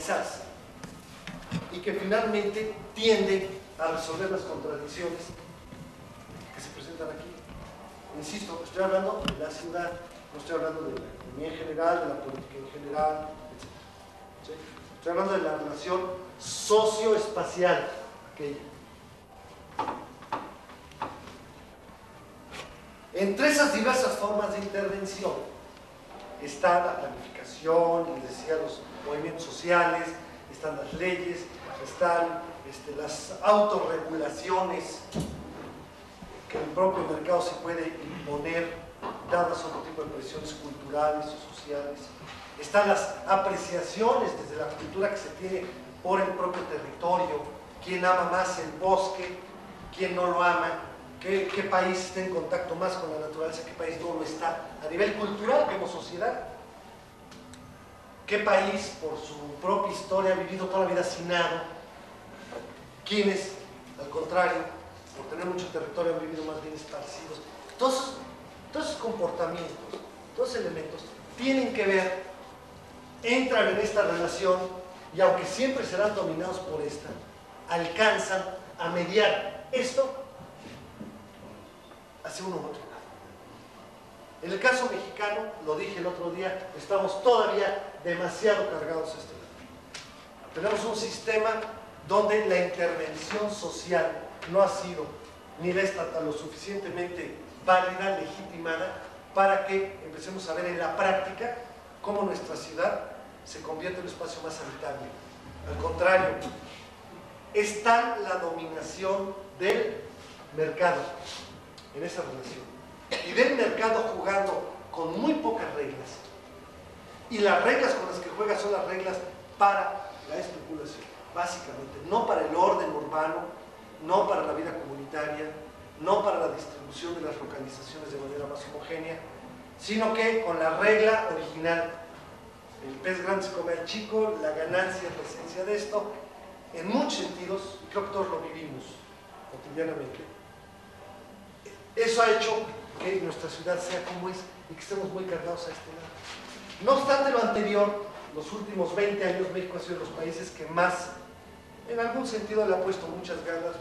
organizarse y que finalmente tiende a resolver las contradicciones que se presentan aquí. Insisto, estoy hablando de la ciudad, no estoy hablando de la economía en general, de la política en general, etc. ¿Sí? Estoy hablando de la relación socioespacial aquella. Entre esas diversas formas de intervención está la planificación, les decía, los movimientos sociales, están las leyes, están las autorregulaciones que el propio mercado se puede imponer dadas otro tipo de presiones culturales o sociales. Están las apreciaciones desde la cultura que se tiene por el propio territorio, quién ama más el bosque, quién no lo ama, qué país está en contacto más con la naturaleza, qué país no lo está, a nivel cultural como sociedad. ¿Qué país, por su propia historia, ha vivido toda la vida hacinado? ¿Quiénes, al contrario, por tener mucho territorio, han vivido más bien esparcidos? Todos esos comportamientos, todos esos elementos, tienen que ver, entran en esta relación y aunque siempre serán dominados por esta, alcanzan a mediar esto hacia uno u otro lado. En el caso mexicano, lo dije el otro día, estamos todavía demasiado cargados a este lado. Tenemos un sistema donde la intervención social no ha sido ni la estatal lo suficientemente válida, legitimada, para que empecemos a ver en la práctica cómo nuestra ciudad se convierte en un espacio más habitable. Al contrario, está la dominación del mercado en esa relación, y del mercado jugando con muy pocas reglas, y las reglas con las que juega son las reglas para la especulación, básicamente, no para el orden urbano, no para la vida comunitaria, no para la distribución de las localizaciones de manera más homogénea, sino que con la regla original, el pez grande se come al chico, la ganancia es la esencia de esto, en muchos sentidos, y creo que todos lo vivimos cotidianamente. Eso ha hecho que nuestra ciudad sea como es y que estemos muy cargados a este lado. No obstante lo anterior, los últimos 20 años México ha sido de los países que más, en algún sentido, le ha puesto muchas ganas,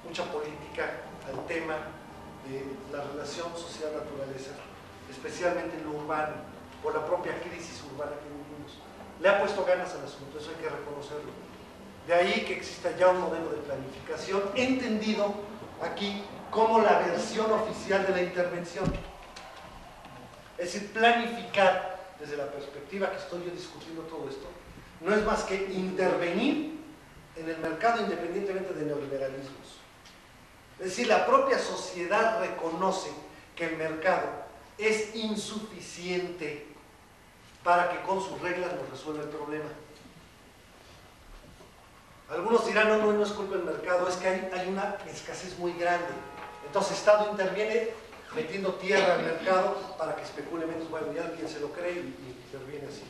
mucha política al tema de la relación social-naturaleza, especialmente en lo urbano, por la propia crisis urbana que vivimos. Le ha puesto ganas al asunto, eso hay que reconocerlo. De ahí que exista ya un modelo de planificación entendido aquí como la versión oficial de la intervención. Es decir, planificar desde la perspectiva que estoy yo discutiendo todo esto, no es más que intervenir en el mercado independientemente de neoliberalismos. Es decir, la propia sociedad reconoce que el mercado es insuficiente para que con sus reglas nos resuelva el problema. Algunos dirán, no es culpa del mercado, es que hay una escasez muy grande. Entonces el Estado interviene metiendo tierra al mercado para que especule menos. Bueno, ya alguien se lo cree y interviene así.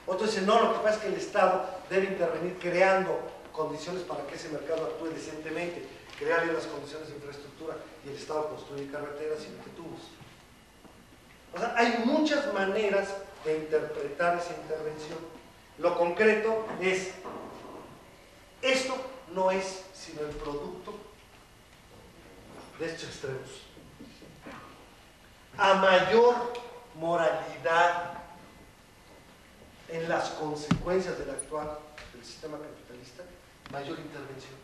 Otros dicen, no, lo que pasa es que el Estado debe intervenir creando condiciones para que ese mercado actúe decentemente, crearle las condiciones de infraestructura y el Estado construye carreteras y tubos. O sea, hay muchas maneras de interpretar esa intervención. Lo concreto es, esto no es sino el producto de estos extremos. A mayor moralidad en las consecuencias del actual del sistema capitalista, mayor intervención.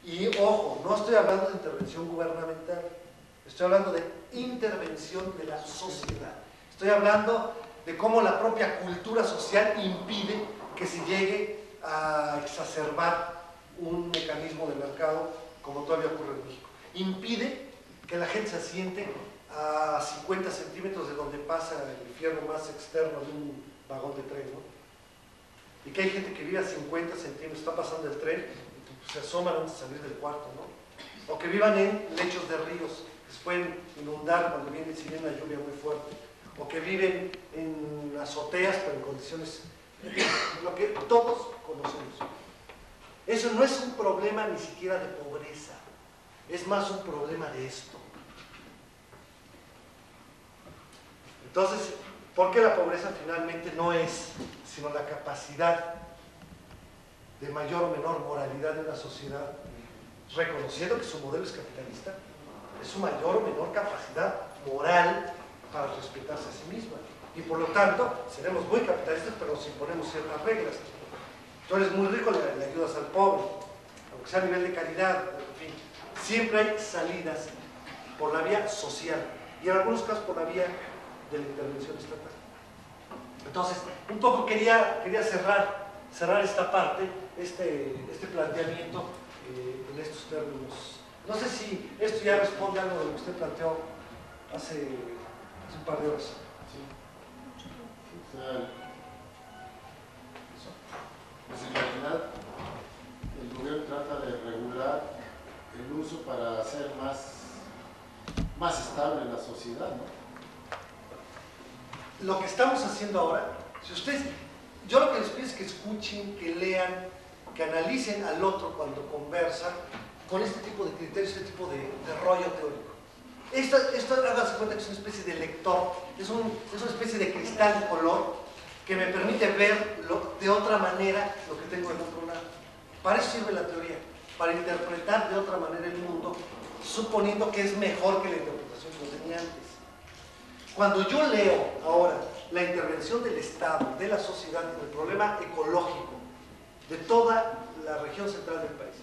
Y ojo, no estoy hablando de intervención gubernamental, estoy hablando de intervención de la sociedad. Estoy hablando de cómo la propia cultura social impide que se llegue a exacerbar un mecanismo de mercado como todavía ocurre en México. Impide que la gente se asiente a 50 centímetros de donde pasa el fierro más externo de un vagón de tren, ¿no? Y que hay gente que vive a 50 centímetros, está pasando el tren y se asoman antes de salir del cuarto, ¿no? O que vivan en lechos de ríos que se pueden inundar cuando si viene una lluvia muy fuerte, o que viven en azoteas pero en condiciones, lo que todos conocemos. Eso no es un problema ni siquiera de pobreza, es más un problema de esto. Entonces, Porque la pobreza finalmente no es sino la capacidad de mayor o menor moralidad de una sociedad, reconociendo que su modelo es capitalista, es su mayor o menor capacidad moral para respetarse a sí misma. Y por lo tanto, seremos muy capitalistas, pero nos imponemos ciertas reglas. Tú eres muy rico, le ayudas al pobre, aunque sea a nivel de caridad, en fin. Siempre hay salidas por la vía social y en algunos casos por la vía de la intervención estatal. Entonces, un poco quería cerrar esta parte, este planteamiento en estos términos. No sé si esto ya responde a algo de lo que usted planteó hace un par de horas. Sí. O sea, pues en realidad el gobierno trata de regular el uso para hacer más estable la sociedad, ¿no? Lo que estamos haciendo ahora, si ustedes, yo lo que les pido es que escuchen, que lean, que analicen al otro cuando conversa con este tipo de criterios, este tipo de rollo teórico. Esto háganse cuenta que es una especie de lector, es una especie de cristal de color que me permite ver de otra manera lo que tengo del otro lado. Para eso sirve la teoría, para interpretar de otra manera el mundo, suponiendo que es mejor que la interpretación que yo tenía antes. Cuando yo leo ahora la intervención del Estado, de la sociedad en el problema ecológico de toda la región central del país,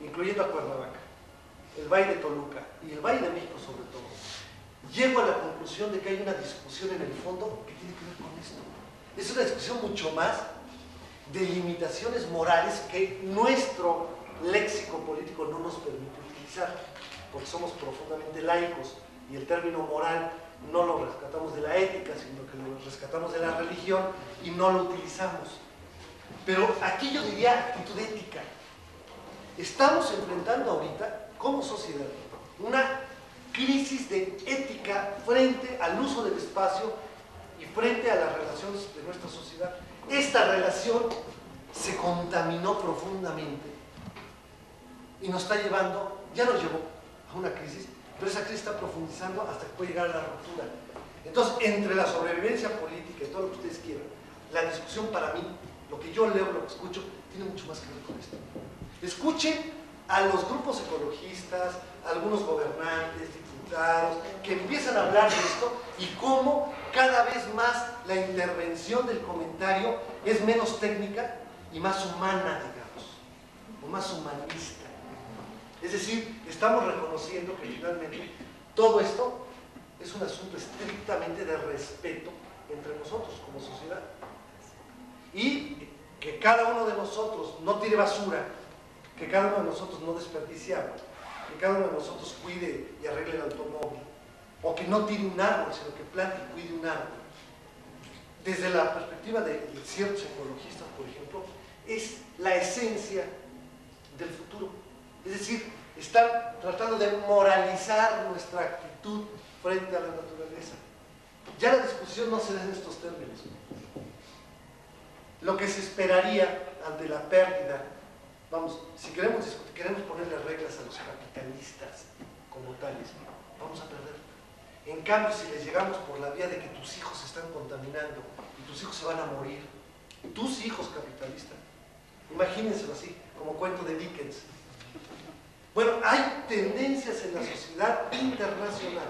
incluyendo a Cuernavaca, el Valle de Toluca y el Valle de México sobre todo, llego a la conclusión de que hay una discusión en el fondo que tiene que ver con esto. Es una discusión mucho más de limitaciones morales que nuestro léxico político no nos permite utilizar, porque somos profundamente laicos y el término moral no lo rescatamos de la ética, sino que lo rescatamos de la religión y no lo utilizamos. Pero aquí yo diría actitud ética. Estamos enfrentando ahorita, como sociedad, una crisis de ética frente al uso del espacio y frente a las relaciones de nuestra sociedad. Esta relación se contaminó profundamente y nos está llevando, ya nos llevó a una crisis, pero esa crisis está profundizando hasta que puede llegar a la ruptura. Entonces, entre la sobrevivencia política y todo lo que ustedes quieran, la discusión para mí, lo que yo leo, lo que escucho, tiene mucho más que ver con esto. Escuchen a los grupos ecologistas, a algunos gobernantes, diputados, que empiezan a hablar de esto y cómo cada vez más la intervención del comentario es menos técnica y más humana, digamos, o más humanista. Es decir, estamos reconociendo que finalmente todo esto es un asunto estrictamente de respeto entre nosotros como sociedad. Y que cada uno de nosotros no tire basura, que cada uno de nosotros no desperdicie agua, que cada uno de nosotros cuide y arregle el automóvil, o que no tire un árbol, sino que plante y cuide un árbol. Desde la perspectiva de ciertos ecologistas, por ejemplo, es la esencia del futuro. Es decir, están tratando de moralizar nuestra actitud frente a la naturaleza. Ya la discusión no se da en estos términos. Lo que se esperaría ante la pérdida, vamos, si queremos discutir, queremos ponerle reglas a los capitalistas como tales, vamos a perder. En cambio, si les llegamos por la vía de que tus hijos se están contaminando y tus hijos se van a morir, tus hijos capitalistas, imagínenselo así, como cuento de Dickens. Bueno, hay tendencias en la sociedad internacional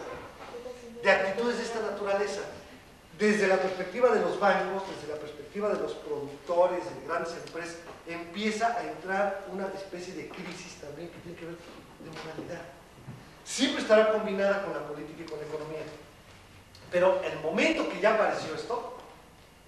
de actitudes de esta naturaleza, desde la perspectiva de los bancos, desde la perspectiva de los productores, de grandes empresas, empieza a entrar una especie de crisis también que tiene que ver de moralidad. Siempre estará combinada con la política y con la economía. Pero el momento que ya apareció esto,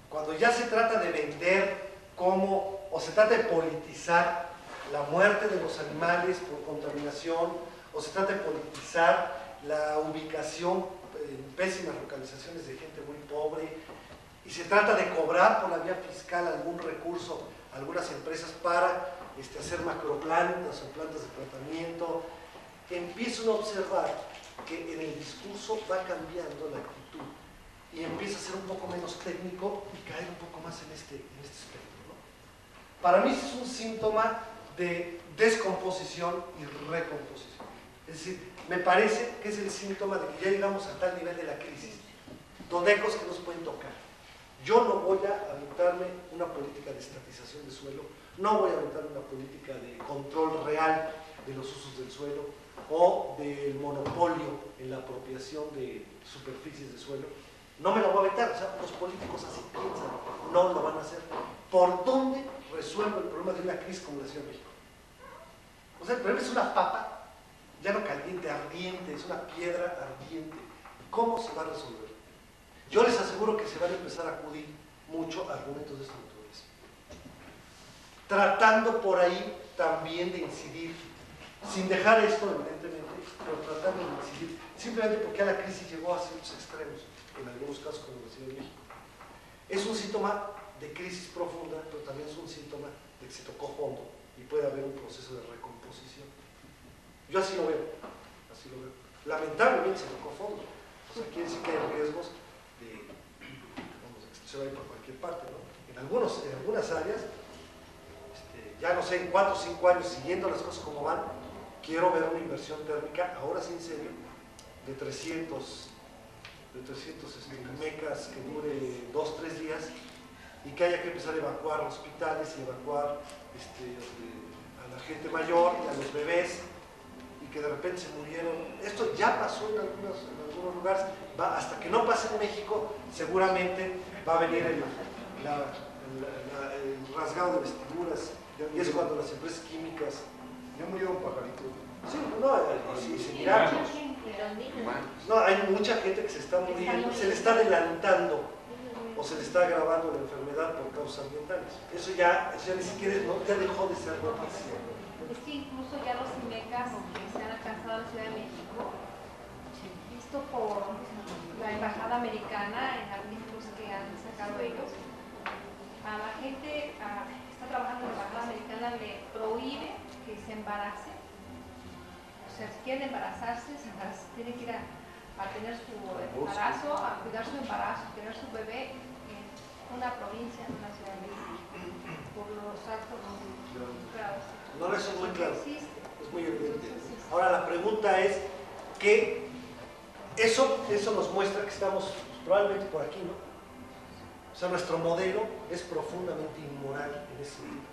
cuando ya se trata de vender como, o se trata de politizar la muerte de los animales por contaminación, o se trata de politizar la ubicación en pésimas localizaciones de gente muy pobre, y se trata de cobrar por la vía fiscal algún recurso a algunas empresas para hacer macroplantas o plantas de tratamiento, empiezan a observar que en el discurso va cambiando la actitud y empieza a ser un poco menos técnico y caer un poco más en este espectro, ¿no? Para mí es un síntoma de descomposición y recomposición. Es decir, me parece que es el síntoma de que ya llegamos a tal nivel de la crisis, tonecos que no se pueden tocar. Yo no voy a aventarme una política de estatización de suelo, no voy a aventarme una política de control real de los usos del suelo o del monopolio en la apropiación de superficies de suelo. No me la voy a aventar, o sea, los políticos así piensan, no lo van a hacer. ¿Por dónde resuelvo el problema de una crisis como la Ciudad de México? O sea, el problema es una papa, ya no caliente, ardiente, es una piedra ardiente. ¿Cómo se va a resolver? Yo les aseguro que se van a empezar a acudir mucho a argumentos de esta naturaleza. Tratando por ahí también de incidir, sin dejar esto, evidentemente, pero tratando de incidir, simplemente porque la crisis llegó a ciertos extremos, en algunos casos como la Ciudad de México. Es un síntoma de crisis profunda, pero también es un síntoma de que se tocó fondo y puede haber un proceso de recomposición. Yo así lo veo, así lo veo. Lamentablemente se tocó fondo, o sea, quiere decir que hay riesgos de, vamos, que se va a ir por cualquier parte, ¿no? En algunas áreas, ya no sé, en 4 o 5 años, siguiendo las cosas como van, quiero ver una inversión térmica, ahora sí en serio, de 300 mecas que dure 2 o 3 días y que haya que empezar a evacuar hospitales y evacuar a la gente mayor y a los bebés y que de repente se murieron. Esto ya pasó en algunos lugares, hasta que no pase en México seguramente va a venir el rasgado de vestiduras y es cuando las empresas químicas... Ya murió un pajarito. Sí, no, sí, seguirá. No, hay mucha gente que se está muriendo, se le está adelantando o se le está agravando la enfermedad por causas ambientales. Eso ya ni siquiera ya dejó de ser noticia. Es que incluso ya los IMECAS que se han alcanzado en la Ciudad de México, visto por la embajada americana en artículos que han sacado ellos, a la gente que está trabajando en la embajada americana le prohíbe que se embarace. O sea, si quieren embarazarse, tienen que ir a tener su embarazo, a cuidar su embarazo, tener su bebé en una provincia, en una ciudad de México, por los actos graves. No, eso es muy claro, es muy evidente. Ahora, la pregunta es que eso nos muestra que estamos probablemente por aquí, ¿no? O sea, nuestro modelo es profundamente inmoral en ese sentido.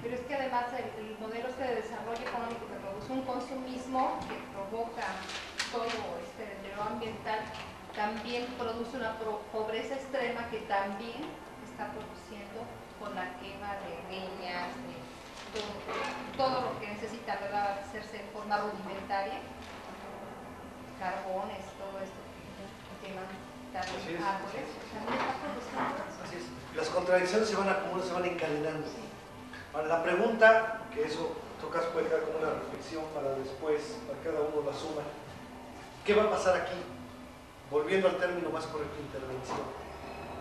Pero es que además el modelo de desarrollo económico que produce un consumismo que provoca todo este deterioro ambiental, también produce una pobreza extrema que también está produciendo con la quema de leñas, de todo lo que necesita, ¿verdad?, hacerse de forma rudimentaria, carbones, todo esto que queman también árboles, también está produciendo eso. Así es. Las contradicciones se van acumulando, se van encadenando. Ahora, la pregunta, que eso tocas puede quedar como una reflexión para después, para cada uno la suma. ¿Qué va a pasar aquí? Volviendo al término más correcto de intervención.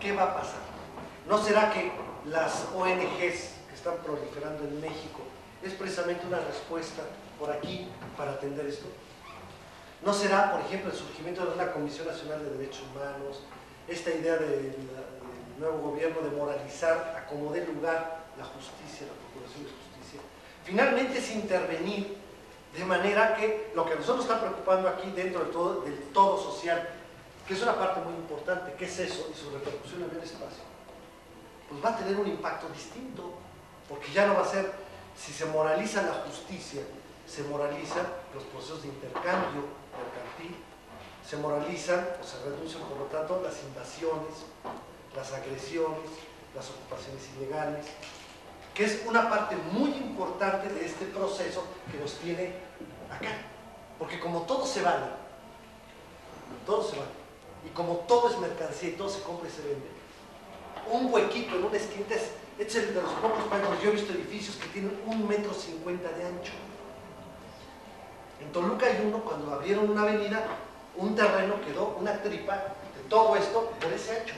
¿Qué va a pasar? ¿No será que las ONGs que están proliferando en México es precisamente una respuesta por aquí para atender esto? ¿No será, por ejemplo, el surgimiento de una Comisión Nacional de Derechos Humanos, esta idea del nuevo gobierno de moralizar a como dé lugar la justicia, la procuración de justicia? Finalmente es intervenir de manera que lo que a nosotros está preocupando aquí dentro del todo social, que es una parte muy importante, que es eso y su repercusión en el espacio, pues va a tener un impacto distinto, porque ya no va a ser, si se moraliza la justicia, se moralizan los procesos de intercambio mercantil, se moralizan o se reducen por lo tanto las invasiones, las agresiones, las ocupaciones ilegales, que es una parte muy importante de este proceso que nos tiene acá, porque como todo se vale, y como todo es mercancía y todo se compra y se vende, un huequito en una esquina es el de los pocos países. Yo he visto edificios que tienen 1,50 metros de ancho. En Toluca hay uno, cuando abrieron una avenida, un terreno quedó una tripa de todo esto por ese ancho.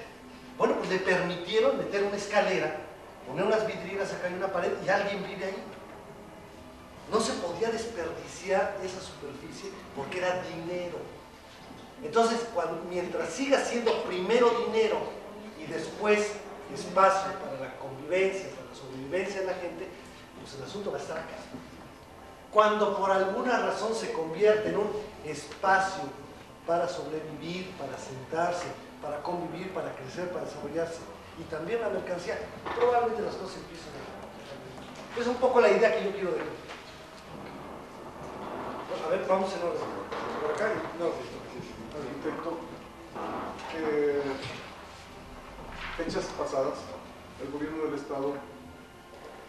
Bueno, pues le permitieron meter una escalera, poner unas vidrieras acá en una pared y alguien vive ahí. No se podía desperdiciar esa superficie porque era dinero. Entonces, mientras siga siendo primero dinero y después espacio para la convivencia, para la sobrevivencia de la gente, pues el asunto va a estar acá. Cuando por alguna razón se convierte en un espacio para sobrevivir, para sentarse, para convivir, para crecer, para desarrollarse. Y también la mercancía, probablemente las cosas empiezan a... Es un poco la idea que yo quiero dejar. A ver, vamos en orden. Por acá, no, arquitecto, fechas pasadas, el gobierno del estado,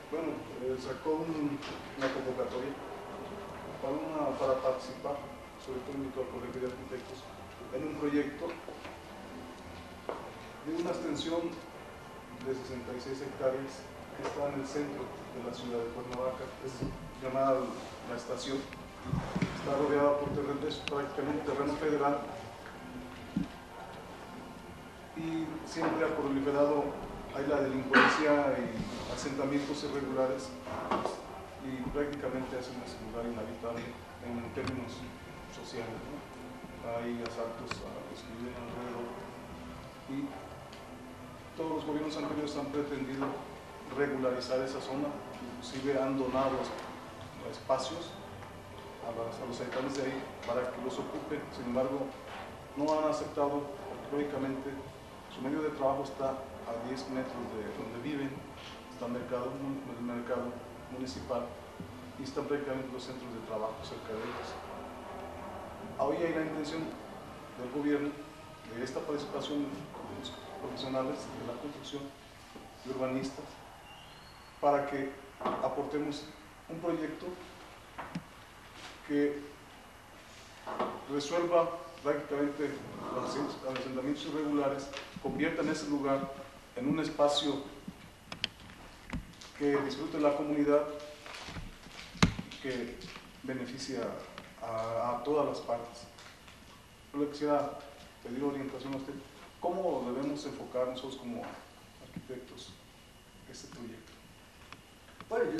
bueno, sacó una convocatoria para participar, sobre todo invitó al Colegio de Arquitectos, en un proyecto de una extensión de 66 hectáreas que está en el centro de la ciudad de Cuernavaca, es llamada La Estación. Está rodeada por terreno, es prácticamente terreno federal, y siempre ha proliferado hay la delincuencia y asentamientos irregulares, y prácticamente es un lugar inhabitable en términos sociales, ¿no? Hay asaltos a los que viven alrededor, y todos los gobiernos anteriores han pretendido regularizar esa zona, inclusive han donado espacios a los habitantes de ahí para que los ocupen. Sin embargo, no han aceptado, porque lógicamente su medio de trabajo está a 10 metros de donde viven, está el mercado municipal y están prácticamente los centros de trabajo cerca de ellos. Hoy hay la intención del gobierno de esta participación de los profesionales de la construcción, de urbanistas, para que aportemos un proyecto que resuelva prácticamente los asentamientos irregulares, convierta en ese lugar en un espacio que disfrute la comunidad y que beneficie a todas las partes. Yo le quisiera pedir orientación a usted, ¿cómo debemos enfocar nosotros como arquitectos este proyecto? Bueno, yo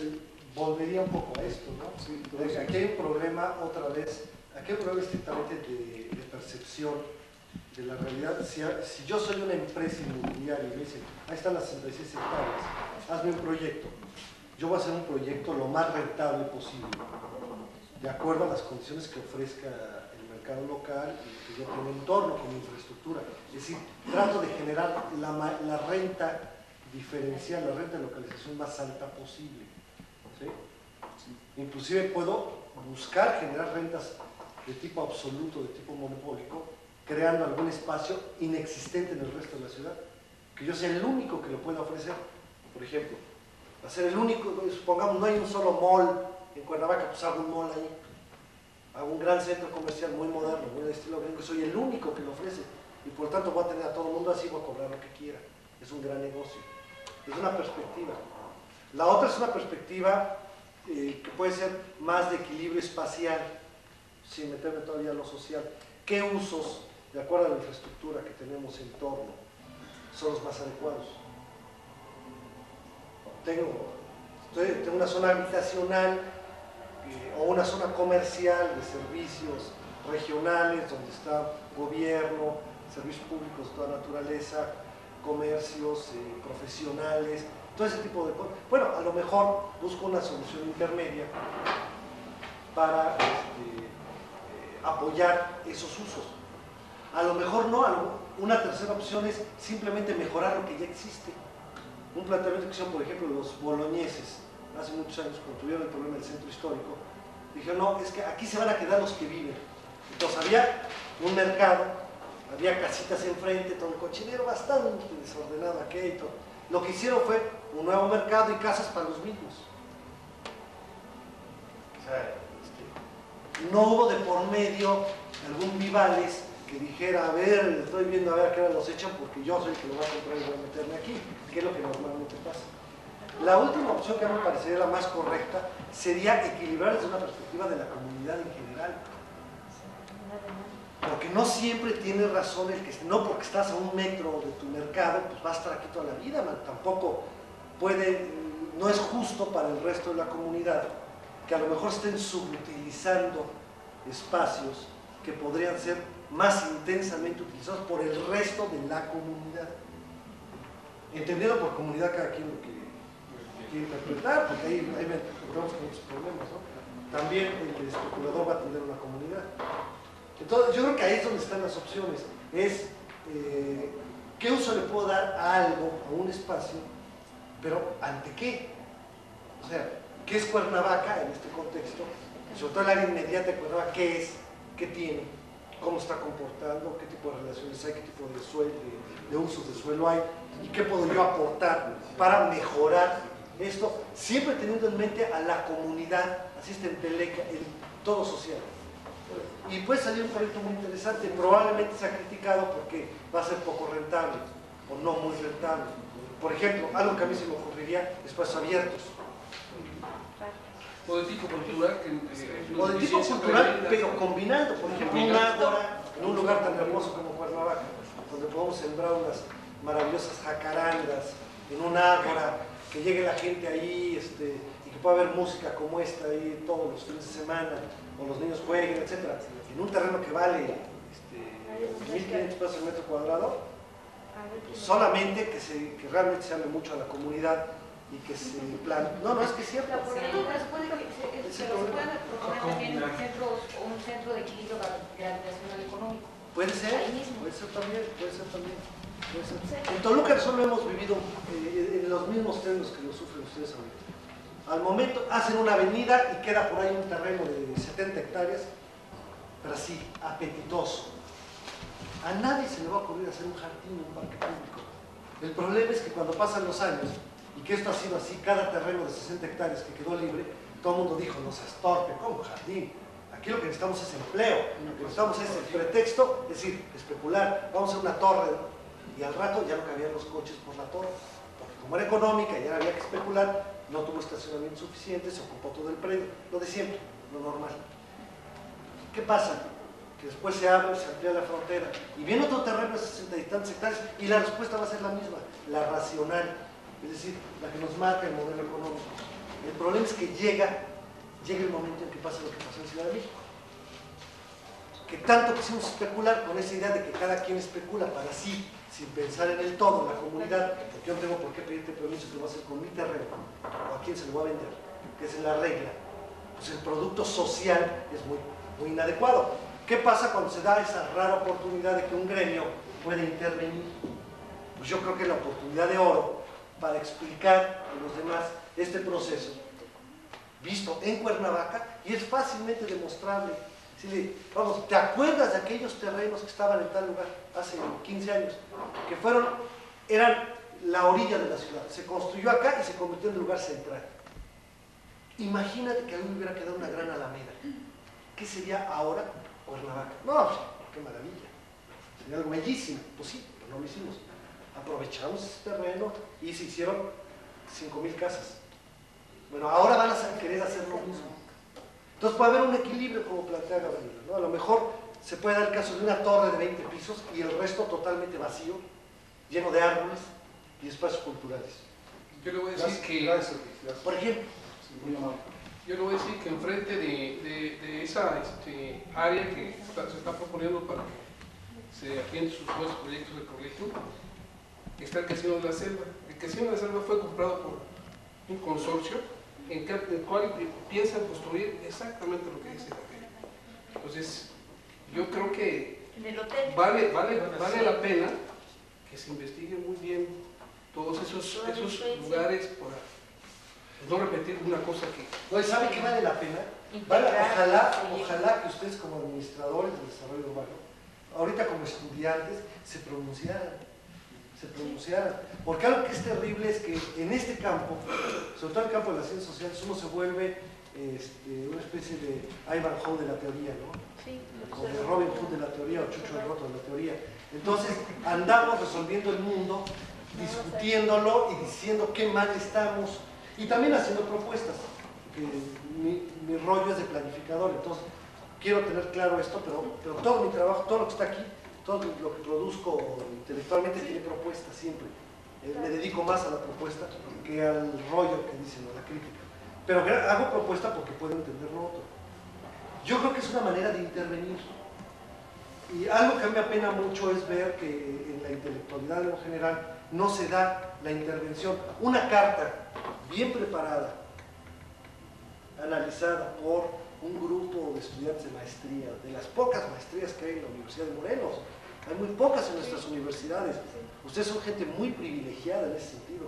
volvería un poco a esto, ¿no? Sí, entonces, aquí hay un problema, otra vez, aquí hay un problema estrictamente de percepción de la realidad. Si yo soy una empresa inmobiliaria y me dicen, ahí están las 66 hectáreas, hazme un proyecto, yo voy a hacer un proyecto lo más rentable posible, de acuerdo a las condiciones que ofrezca el mercado local y que yo tenga un entorno como infraestructura. Es decir, trato de generar la renta diferencial, la renta de localización más alta posible. ¿Sí? Sí. Inclusive puedo buscar generar rentas de tipo absoluto, de tipo monopólico, creando algún espacio inexistente en el resto de la ciudad, que yo sea el único que lo pueda ofrecer. Por ejemplo, hacer el único, supongamos no hay un solo mall en Cuernavaca, pues hago un mall ahí, hago un gran centro comercial muy moderno, muy de estilo gringo, soy el único que lo ofrece, y por tanto voy a tener a todo el mundo así, voy a cobrar lo que quiera. Es un gran negocio. Es una perspectiva. La otra es una perspectiva que puede ser más de equilibrio espacial, sin meterme todavía en lo social. ¿Qué usos, de acuerdo a la infraestructura que tenemos en torno, son los más adecuados? Tengo una zona habitacional o una zona comercial de servicios regionales, donde está gobierno, servicios públicos de toda naturaleza, comercios, profesionales, todo ese tipo de cosas. Bueno, a lo mejor busco una solución intermedia para apoyar esos usos. A lo mejor no, una tercera opción es simplemente mejorar lo que ya existe. Un planteamiento que hicieron, por ejemplo, los boloñeses, hace muchos años, cuando tuvieron el problema del centro histórico, dijeron, no, es que aquí se van a quedar los que viven. Entonces había un mercado, había casitas enfrente, todo un cochinero bastante desordenado aquello y todo. Lo que hicieron fue un nuevo mercado y casas para los mismos. O sea, no hubo de por medio algún Vivales que dijera, a ver, estoy viendo a ver a qué hora los echan porque yo soy el que lo va a comprar y voy a meterme aquí, que es lo que normalmente pasa. La última opción que a mí me parecería la más correcta sería equilibrar desde una perspectiva de la comunidad en general. Porque no siempre tiene razón el que no porque estás a un metro de tu mercado, pues vas a estar aquí toda la vida, man. Tampoco no es justo para el resto de la comunidad que a lo mejor estén subutilizando espacios que podrían ser más intensamente utilizados por el resto de la comunidad. Entendiendo por comunidad cada quien lo que quiere interpretar, porque ahí encontramos con muchos problemas, ¿no? También el especulador va a tener una comunidad. Entonces, yo creo que ahí es donde están las opciones, es ¿qué uso le puedo dar a algo, a un espacio, pero ante qué? O sea, ¿qué es Cuernavaca en este contexto? Sobre todo el área inmediata de Cuernavaca, ¿qué es? ¿Qué tiene? ¿Cómo está comportando? ¿Qué tipo de relaciones hay? ¿Qué tipo de suelo, de usos de suelo hay? ¿Y qué puedo yo aportar para mejorar esto? Siempre teniendo en mente a la comunidad, así está en Teleca, en todo social. Y puede salir un proyecto muy interesante, probablemente se ha criticado porque va a ser poco rentable o no muy rentable. Por ejemplo, algo que a mí se me ocurriría, espacios abiertos. O de tipo cultural. O de tipo cultural, pero combinando, por ejemplo, un ágora en un lugar tan hermoso como Cuernavaca, donde podemos sembrar unas maravillosas jacarandas, en un ágora, que llegue la gente ahí y que pueda haber música como esta ahí todos los fines de semana, o los niños jueguen, etc. En un terreno que vale 1.500 pesos el metro cuadrado, pues solamente que realmente se hable mucho a la comunidad y que se plan. No, es que es cierto. Pero se puede proponer también un centro de equilibrio gravitacional económico. Puede ser Ahí mismo. también. En Toluca eso lo hemos vivido en los mismos términos que lo sufren ustedes ahorita. Al momento hacen una avenida y queda por ahí un terreno de 70 hectáreas, pero así, apetitoso. A nadie se le va a ocurrir hacer un jardín, un parque público. El problema es que cuando pasan los años, y que esto ha sido así, cada terreno de 60 hectáreas que quedó libre, todo el mundo dijo, no seas torpe, ¿cómo jardín? Aquí lo que necesitamos es empleo, lo que necesitamos es el pretexto, es decir, especular, vamos a hacer una torre, y al rato ya no cabían los coches por la torre, porque como era económica y ya había que especular, no tuvo estacionamiento suficiente, se ocupó todo el predio, lo de siempre, lo normal. ¿Qué pasa? Que después se abre, se amplía la frontera, y viene otro terreno de 60 y tantos hectáreas, y la respuesta va a ser la misma, la racional, es decir, la que nos marca el modelo económico. El problema es que llega el momento en que pasa lo que pasó en Ciudad de México. Que tanto quisimos especular con esa idea de que cada quien especula para sí, sin pensar en el todo, en la comunidad, porque yo no tengo por qué pedirte permiso, que lo voy a hacer con mi terreno, o a quién se lo voy a vender, que es la regla. Pues el producto social es muy inadecuado. ¿Qué pasa cuando se da esa rara oportunidad de que un gremio puede intervenir? Pues yo creo que es la oportunidad de oro para explicar a los demás este proceso visto en Cuernavaca y es fácilmente demostrable. Si vamos, ¿te acuerdas de aquellos terrenos que estaban en tal lugar hace 15 años? Que eran la orilla de la ciudad. Se construyó acá y se convirtió en el lugar central. Imagínate que ahí hubiera quedado una gran alameda. ¿Qué sería ahora Cuernavaca? No, qué maravilla. Sería algo bellísimo. Pues sí, pero no lo hicimos. Aprovechamos ese terreno y se hicieron 5,000 casas. Bueno, ahora van a querer hacer lo mismo. Entonces puede haber un equilibrio como plantea Gabriela, ¿no? A lo mejor se puede dar el caso de una torre de 20 pisos y el resto totalmente vacío, lleno de árboles y espacios culturales. Yo le voy a decir que... Gracias. Por ejemplo, Muy amable. Yo le voy a decir que enfrente de esa área que se está proponiendo para que se atiendan sus nuevos proyectos de colegio, está el Casino de la Selva. El Casino de la Selva fue comprado por un consorcio en el cual piensan construir exactamente lo que dice la ley. Entonces, yo creo que En el hotel. vale la pena que se investigue muy bien todos esos lugares para no repetir una cosa que... ¿no? ¿Sabe qué vale la pena? Ojalá que ustedes como administradores de desarrollo urbano, ahorita como estudiantes, se pronunciaran. Porque algo que es terrible es que en este campo, sobre todo en el campo de las ciencias sociales, uno se vuelve una especie de Ivanhoe de la teoría, ¿no? Sí, Como de Robin Hood de la teoría o Chucho el Roto de la teoría. Entonces andamos resolviendo el mundo, discutiéndolo y diciendo qué mal estamos y también haciendo propuestas. Mi rollo es de planificador, entonces quiero tener claro esto, pero todo mi trabajo, todo lo que está aquí, todo lo que produzco intelectualmente tiene propuestas siempre. Me dedico más a la propuesta que al rollo que dicen, a la crítica. Pero hago propuesta porque puedo entender lo otro. Yo creo que es una manera de intervenir. Y algo que a mí me apena mucho es ver que en la intelectualidad en general no se da la intervención. Una carta bien preparada, analizada por un grupo de estudiantes de maestría, de las pocas maestrías que hay en la Universidad de Morelos, Hay muy pocas en nuestras universidades. Ustedes son gente muy privilegiada en ese sentido.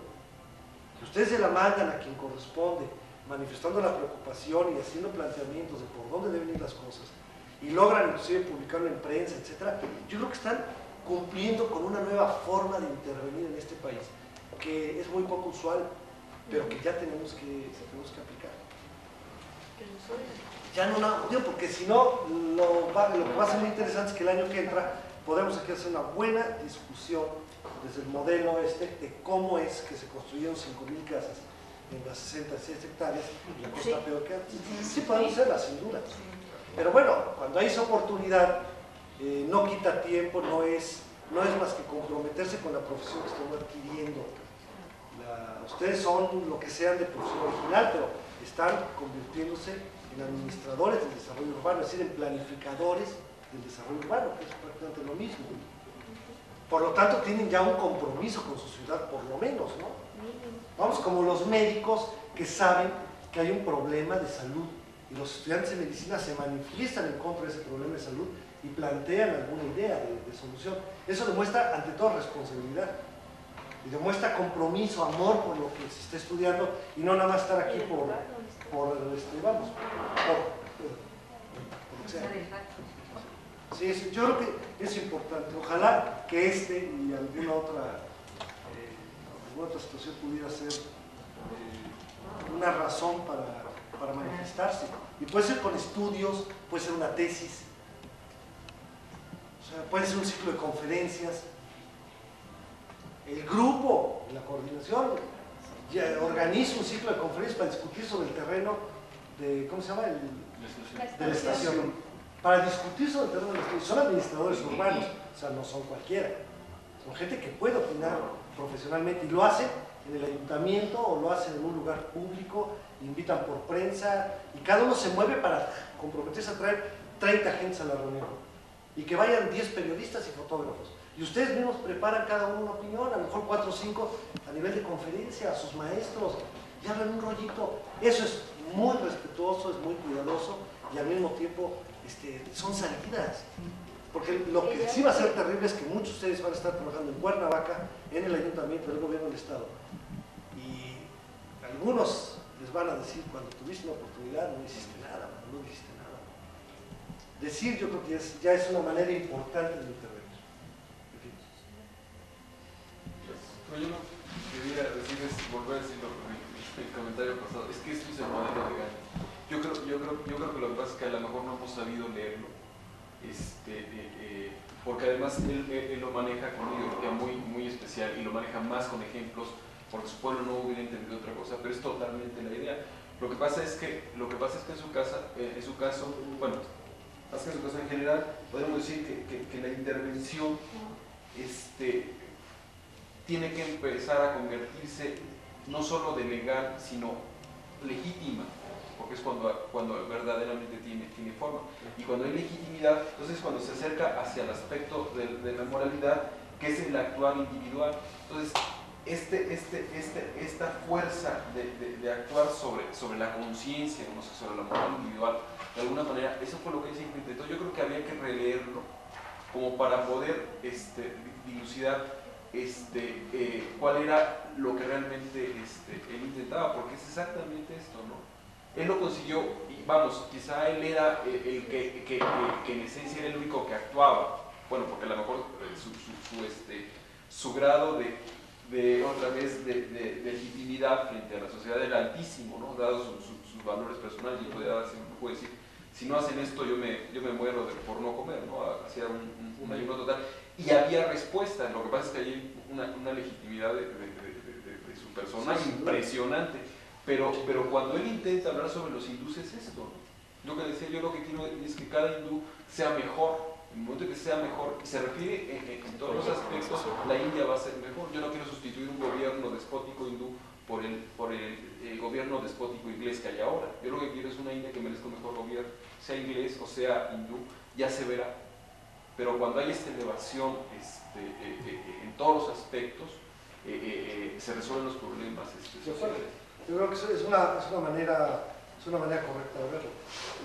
Que ustedes se la mandan a quien corresponde, manifestando la preocupación y haciendo planteamientos de por dónde deben ir las cosas, y logran inclusive publicarlo en prensa, etc. Yo creo que están cumpliendo con una nueva forma de intervenir en este país, que es muy poco usual, pero que ya tenemos que aplicar. Ya no, digo, porque si no, lo que va a ser muy interesante es que el año que entra podemos aquí hacer una buena discusión desde el modelo de cómo es que se construyeron 5.000 casas en las 66 hectáreas, la cosa está peor que antes. Sí podemos hacerla, sin duda. Pero bueno, cuando hay esa oportunidad, no quita tiempo, no es más que comprometerse con la profesión que están adquiriendo. Ustedes son lo que sean de profesión original, pero están convirtiéndose en administradores del desarrollo urbano, es decir, en planificadores del desarrollo urbano, que es prácticamente lo mismo. Por lo tanto, tienen ya un compromiso con su ciudad, por lo menos, ¿no? Vamos, como los médicos que saben que hay un problema de salud y los estudiantes de medicina se manifiestan en contra de ese problema de salud y plantean alguna idea de solución. Eso demuestra ante todo responsabilidad y demuestra compromiso, amor por lo que se está estudiando y no nada más estar aquí por lo que sea. Sí, yo creo que es importante. Ojalá que y alguna otra situación pudiera ser una razón para manifestarse. Y puede ser con estudios, puede ser una tesis, o sea, puede ser un ciclo de conferencias. El grupo, la coordinación, ya organiza un ciclo de conferencias para discutir sobre el terreno de, ¿cómo se llama? De la estación. Para discutir sobre el terreno de la estación. Son administradores urbanos, o sea, no son cualquiera. Son gente que puede opinar profesionalmente y lo hacen en el ayuntamiento o lo hacen en un lugar público, invitan por prensa y cada uno se mueve para comprometerse a traer 30 gentes a la reunión y que vayan 10 periodistas y fotógrafos. Y ustedes mismos preparan cada uno una opinión, a lo mejor 4 o 5 a nivel de conferencia, a sus maestros, y hablan un rollito. Eso es muy respetuoso, es muy cuidadoso y al mismo tiempo son salidas. Porque lo que sí va a ser terrible es que muchos de ustedes van a estar trabajando en Cuernavaca, en el ayuntamiento, del gobierno del estado. Y algunos les van a decir, cuando tuviste una oportunidad no hiciste nada, no hiciste nada. Decir, yo creo que ya es una manera importante de intervenir. Yo lo que quería decir es volver a decirlo con el comentario pasado, es que esto es el modelo de Gandhi. Yo creo que lo que pasa es que a lo mejor no hemos sabido leerlo, porque además él lo maneja con una ideología muy especial y lo maneja más con ejemplos, porque su pueblo no hubiera entendido otra cosa, pero es totalmente la idea. Lo que pasa es que en su caso, bueno, más que en su caso en general, podemos decir que la intervención tiene que empezar a convertirse no solo de legal, sino legítima, porque es cuando verdaderamente tiene forma. Y cuando hay legitimidad, entonces cuando se acerca hacia el aspecto de la moralidad, que es el actuar individual. Entonces, esta fuerza de actuar sobre la conciencia, no sé, sobre la moral individual, de alguna manera, eso fue lo que se intentó. Yo creo que había que releerlo como para poder dilucidar cuál era lo que realmente él intentaba, porque es exactamente esto, ¿no? Él lo consiguió, y vamos, quizá él era el que en esencia era el único que actuaba, bueno, porque a lo mejor su grado otra vez de legitimidad frente a la sociedad era altísimo, ¿no? Dado sus valores personales, y puede decir, si no hacen esto yo me muero por no comer, ¿no? Hacía un ayuno total. Y había respuesta, lo que pasa es que hay una legitimidad de su persona impresionante, pero cuando él intenta hablar sobre los hindúes es esto, ¿no? Lo que decía yo, lo que quiero es que cada hindú sea mejor, en el momento que sea mejor, y se refiere en todos los aspectos, la India va a ser mejor. Yo no quiero sustituir un gobierno despótico hindú por el gobierno despótico inglés que hay ahora. Yo lo que quiero es una India que merezca un mejor gobierno, sea inglés o sea hindú, ya se verá. Pero cuando hay esta elevación en todos los aspectos, se resuelven los problemas sociales. Yo creo que es una manera Es una manera correcta de verlo.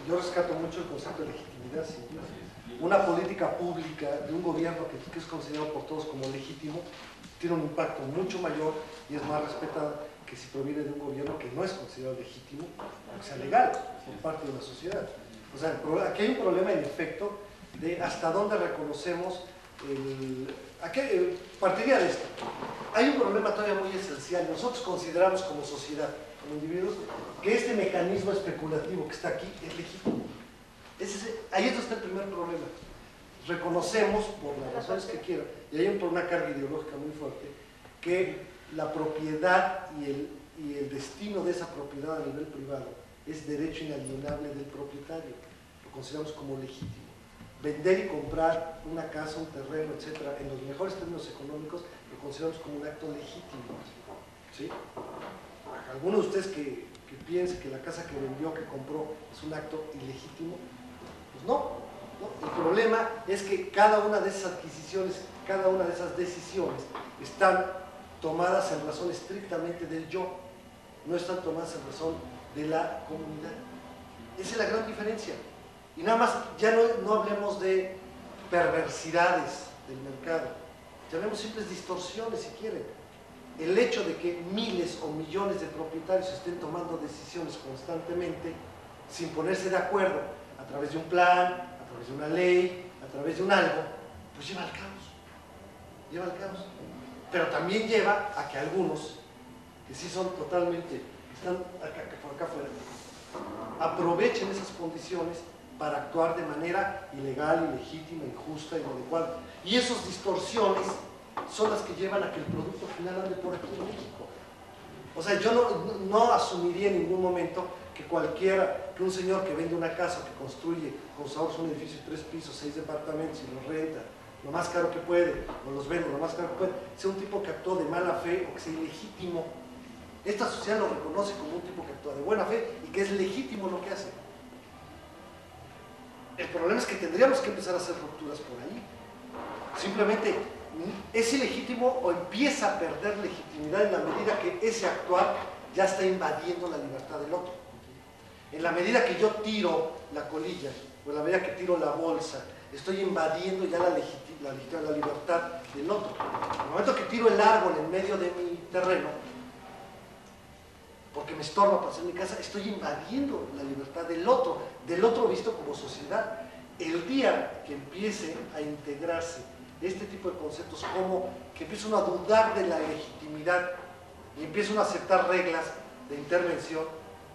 Yo rescato mucho el concepto de legitimidad, sin duda. Una política pública de un gobierno que es considerado por todos como legítimo tiene un impacto mucho mayor y es más respetada que si proviene de un gobierno que no es considerado legítimo, o sea, legal por parte de la sociedad. O sea, aquí hay un problema en efecto de hasta dónde reconocemos partiría de esto. Hay un problema todavía muy esencial. Nosotros consideramos como sociedad, como individuos, que este mecanismo especulativo que está aquí es legítimo. Ahí es donde está el primer problema. Reconocemos, por las razones que quieran, y hay por una carga ideológica muy fuerte, que la propiedad y el destino de esa propiedad a nivel privado es derecho inalienable del propietario. Lo consideramos como legítimo. Vender y comprar una casa, un terreno, etcétera, en los mejores términos económicos, lo consideramos como un acto legítimo. ¿Sí? Algunos de ustedes que piensen que la casa que vendió, que compró, es un acto ilegítimo, pues no. El problema es que cada una de esas adquisiciones, cada una de esas decisiones están tomadas en razón estrictamente del yo, no están tomadas en razón de la comunidad. Esa es la gran diferencia. Y nada más, ya no hablemos de perversidades del mercado, llamemos simples distorsiones si quieren. El hecho de que miles o millones de propietarios estén tomando decisiones constantemente sin ponerse de acuerdo a través de un plan, a través de una ley, a través de un algo, pues lleva al caos. Lleva al caos. Pero también lleva a que algunos, que sí son totalmente, están acá afuera, aprovechen esas condiciones para actuar de manera ilegal, ilegítima, injusta, inadecuada. Y esas distorsiones son las que llevan a que el producto final ande por aquí en México. O sea, yo no asumiría en ningún momento que un señor que vende una casa, que construye con sus ahorros un edificio de 3 pisos, 6 departamentos y los renta lo más caro que puede, o los vende lo más caro que puede, sea un tipo que actuó de mala fe o que sea ilegítimo. Esta sociedad lo reconoce como un tipo que actúa de buena fe y que es legítimo lo que hace. El problema es que tendríamos que empezar a hacer rupturas por ahí. Simplemente es ilegítimo o empieza a perder legitimidad en la medida que ese actuar ya está invadiendo la libertad del otro. En la medida que yo tiro la colilla o en la medida que tiro la bolsa, estoy invadiendo ya la libertad del otro. En el momento que tiro el árbol en medio de mi terreno, porque me estorba para hacer mi casa, estoy invadiendo la libertad del otro visto como sociedad. El día que empiece a integrarse este tipo de conceptos, como que empieza uno a dudar de la legitimidad y empieza uno a aceptar reglas de intervención,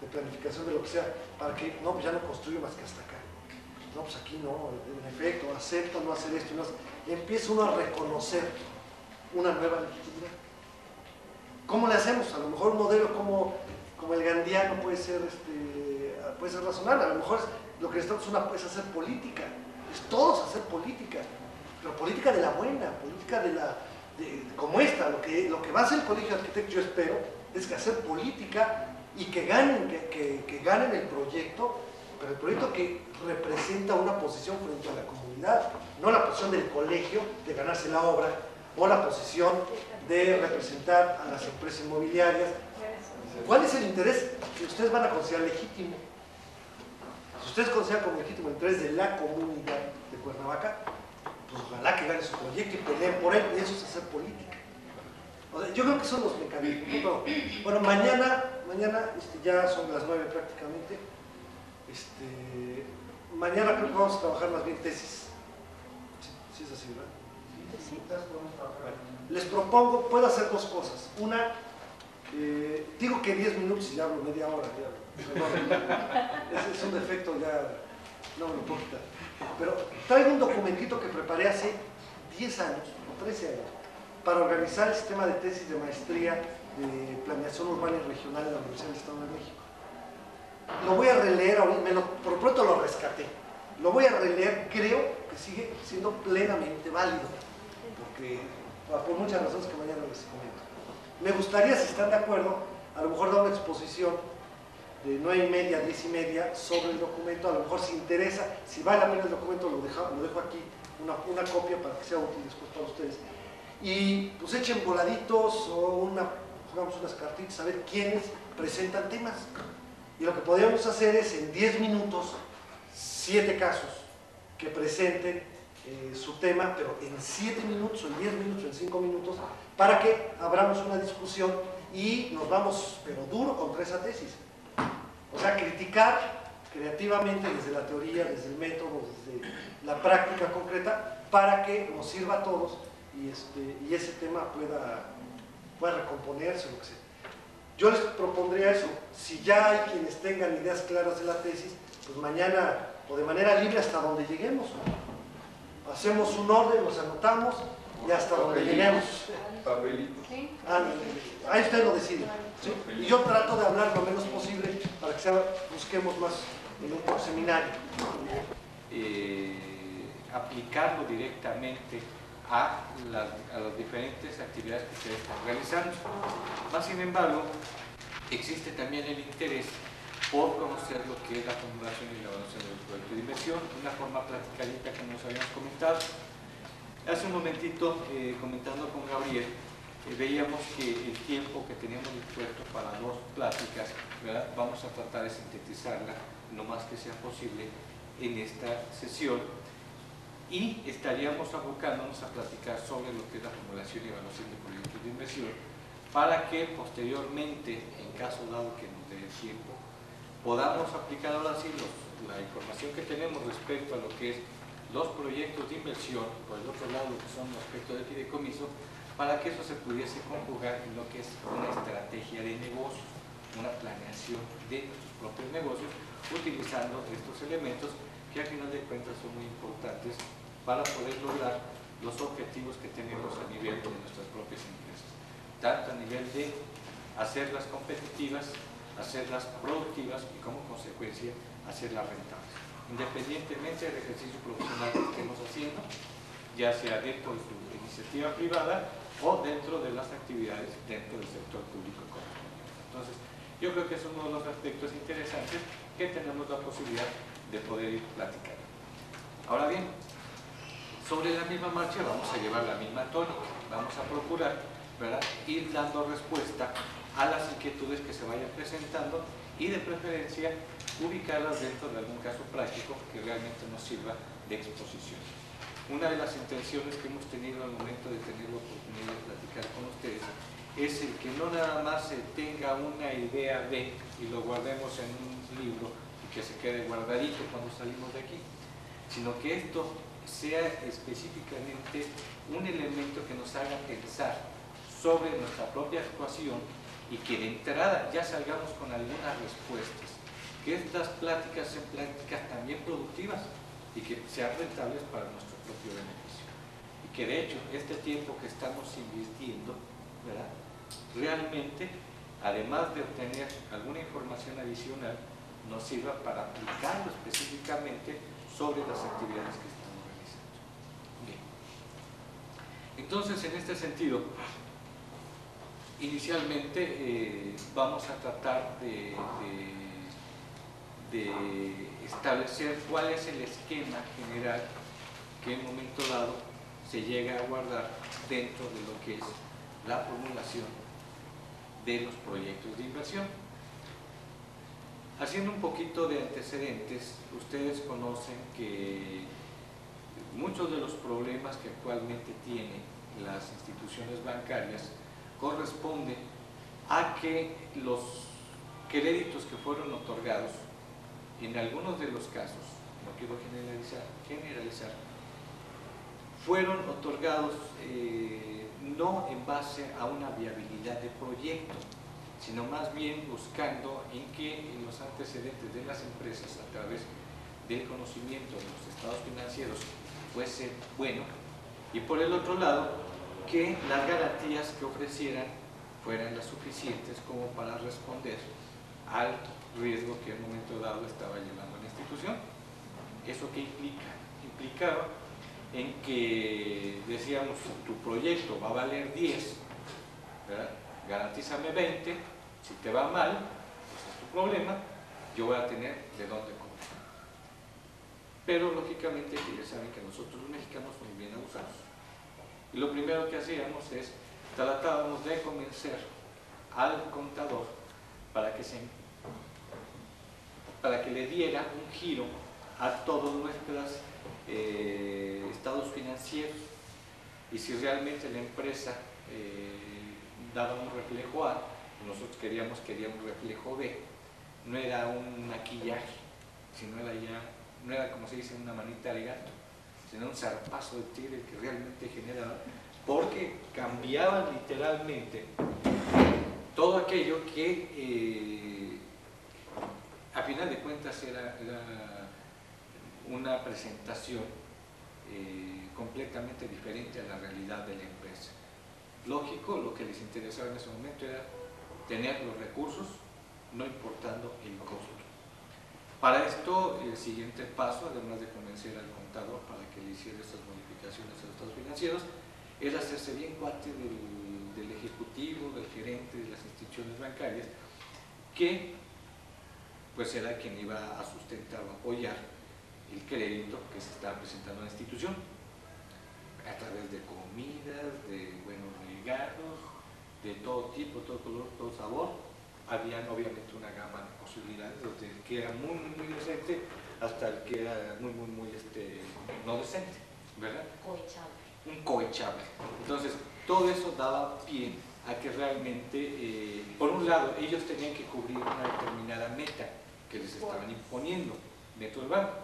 de planificación, de lo que sea, para que, no, pues ya no construyo más que hasta acá. No, pues aquí no, en efecto, acepto no hacer esto, empieza uno a reconocer una nueva legitimidad. ¿Cómo le hacemos? A lo mejor un modelo como el gandiano puede ser razonable. A lo mejor lo que necesitamos es hacer política. Es todos hacer política. Pero política de la buena, política como esta. Lo que va a hacer el Colegio de Arquitectos, yo espero, es que hacer política y que ganen el proyecto, pero el proyecto que representa una posición frente a la comunidad, no la posición del colegio de ganarse la obra, o la posición de representar a las empresas inmobiliarias. ¿Cuál es el interés que ustedes van a considerar legítimo? Si ustedes consideran como legítimo el interés de la comunidad de Cuernavaca, pues ojalá que gane su proyecto y peleen por él, y eso es hacer política. O sea, yo creo que son los mecanismos, ¿no? Pero, bueno, mañana ya son las 9 prácticamente. Mañana creo que vamos a trabajar más bien tesis. Sí es así, ¿verdad? Sí. Les propongo, puedo hacer 2 cosas. Una, digo que 10 minutos y ya hablo media hora. Es un defecto, ya no me lo puedo quitar. Pero traigo un documentito que preparé hace 10 años, o 13 años, para organizar el sistema de tesis de maestría de planeación urbana y regional en la Universidad del Estado de México. Lo voy a releer, por pronto lo rescaté. Lo voy a releer, creo que sigue siendo plenamente válido, porque por muchas razones que mañana les comento. Me gustaría, si están de acuerdo, a lo mejor dar una exposición de 9:30 a 10:30 sobre el documento. A lo mejor si interesa, si vale la pena el documento, lo dejo aquí, una copia para que sea útil después para ustedes. Y pues echen voladitos o jugamos unas cartitas a ver quiénes presentan temas. Y lo que podríamos hacer es en 10 minutos, 7 casos que presenten su tema, pero en 7 minutos, en 10 minutos, en 5 minutos, para que abramos una discusión y nos vamos, pero duro, contra esa tesis. O sea, criticar creativamente desde la teoría, desde el método, desde la práctica concreta, para que nos sirva a todos y ese tema pueda recomponerse, lo que sea. Yo les propondría eso. Si ya hay quienes tengan ideas claras de la tesis, pues mañana o de manera libre hasta donde lleguemos. Hacemos un orden, los anotamos y hasta donde lleguemos. Papelito. ¿Sí? Ahí usted lo decide. ¿Sí? Y yo trato de hablar lo menos posible para que busquemos más en un seminario. Aplicarlo directamente a las diferentes actividades que ustedes están realizando. Más sin embargo, existe también el interés por conocer lo que es la formulación y la evaluación del proyecto de inversión, una forma platicadita que nos habíamos comentado. Hace un momentito, comentando con Gabriel, veíamos que el tiempo que teníamos dispuesto para 2 pláticas, ¿verdad? Vamos a tratar de sintetizarla lo más que sea posible en esta sesión y estaríamos abocándonos a platicar sobre lo que es la formulación y evaluación de proyectos de inversión para que posteriormente, en caso dado que nos dé el tiempo, podamos aplicar ahora sí la información que tenemos respecto a lo que es los proyectos de inversión, por el otro lado lo que son los aspectos de fideicomiso, para que eso se pudiese conjugar en lo que es una estrategia de negocios, una planeación de nuestros propios negocios, utilizando estos elementos que al final de cuentas son muy importantes para poder lograr los objetivos que tenemos a nivel de nuestras propias empresas, tanto a nivel de hacerlas competitivas, hacerlas productivas y como consecuencia hacerlas rentables, independientemente del ejercicio profesional que estemos haciendo, ya sea dentro de su iniciativa privada o dentro de las actividades dentro del sector público. Entonces, yo creo que es uno de los aspectos interesantes que tenemos la posibilidad de poder ir platicando. Ahora bien, sobre la misma marcha vamos a llevar la misma tónica, vamos a procurar, ¿verdad?, ir dando respuesta a las inquietudes que se vayan presentando y de preferencia ubicarlas dentro de algún caso práctico que realmente nos sirva de exposición. Una de las intenciones que hemos tenido al momento de tener la oportunidad de platicar con ustedes es el que no nada más se tenga una idea de y lo guardemos en un libro y que se quede guardadito cuando salimos de aquí, sino que esto sea específicamente un elemento que nos haga pensar sobre nuestra propia actuación y que de entrada ya salgamos con algunas respuestas, que estas pláticas sean pláticas también productivas y que sean rentables para nuestro propio beneficio. Y que de hecho este tiempo que estamos invirtiendo, ¿verdad?, realmente, además de obtener alguna información adicional, nos sirva para aplicarlo específicamente sobre las actividades que estamos realizando. Bien. Entonces, en este sentido, inicialmente vamos a tratar de establecer cuál es el esquema general que en un momento dado se llega a guardar dentro de lo que es la formulación de los proyectos de inversión. Haciendo un poquito de antecedentes, ustedes conocen que muchos de los problemas que actualmente tienen las instituciones bancarias corresponden a que los créditos que fueron otorgados, en algunos de los casos, no quiero generalizar, fueron otorgados no en base a una viabilidad de proyecto, sino más bien buscando en que en los antecedentes de las empresas, a través del conocimiento de los estados financieros, fuese bueno, y por el otro lado, que las garantías que ofrecieran fueran las suficientes como para responder al riesgo que en un momento dado estaba llevando la institución. ¿Eso qué implica? Implicaba en que decíamos, tu proyecto va a valer 10, ¿verdad?, garantízame 20, si te va mal, pues es tu problema, yo voy a tener de dónde comprar. Pero lógicamente ya saben que nosotros los mexicanos somos bien abusados. Y lo primero que hacíamos es, tratábamos de convencer al contador para que se para que le diera un giro a todos nuestros estados financieros, y si realmente la empresa daba un reflejo A, nosotros queríamos un reflejo B. No era un maquillaje, sino no era como se dice una manita de gato, sino un zarpazo de tigre que realmente generaba, porque cambiaban literalmente todo aquello que a final de cuentas era una presentación completamente diferente a la realidad de la empresa. Lógico, lo que les interesaba en ese momento era tener los recursos, no importando el costo. Para esto, el siguiente paso, además de convencer al contador para que le hiciera estas modificaciones a los estados financieros, era hacerse bien cuate del ejecutivo, del gerente de las instituciones bancarias, que pues era quien iba a sustentar o apoyar el crédito que se estaba presentando en la institución, a través de comidas, de buenos regalos, de todo tipo, todo color, todo sabor. Habían obviamente una gama de posibilidades, desde el que era muy, muy decente hasta el que era muy, no decente, ¿verdad? Un cohechable. Entonces, todo eso daba pie a que realmente, por un lado, ellos tenían que cubrir una determinada meta que les estaban imponiendo dentro del banco.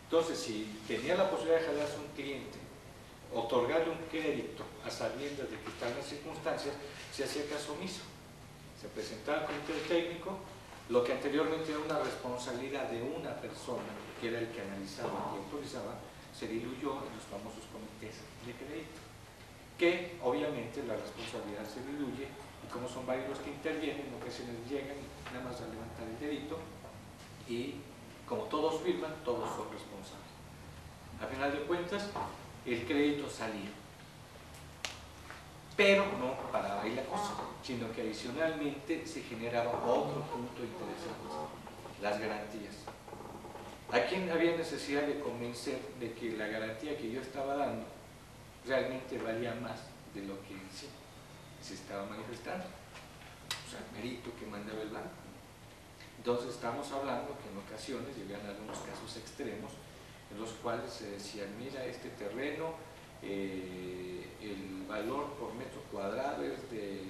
Entonces, si tenía la posibilidad de jalarse un cliente, otorgarle un crédito a sabiendas de que estaban las circunstancias, se hacía caso omiso. Se presentaba al comité técnico, lo que anteriormente era una responsabilidad de una persona, que era el que analizaba y autorizaba, se diluyó en los famosos comités de crédito, que obviamente la responsabilidad se diluye, y como son varios los que intervienen, en ocasiones llegan nada más a levantar el dedito, y como todos firman, todos son responsables. A final de cuentas, el crédito salía, pero no paraba ahí la cosa, sino que adicionalmente se generaba otro punto interesante: las garantías. ¿A quién había necesidad de convencer de que la garantía que yo estaba dando realmente valía más de lo que en sí se estaba manifestando? O sea, el mérito que mandaba el banco. Entonces estamos hablando que en ocasiones llegan algunos casos extremos en los cuales se decía: mira, este terreno, el valor por metro cuadrado es de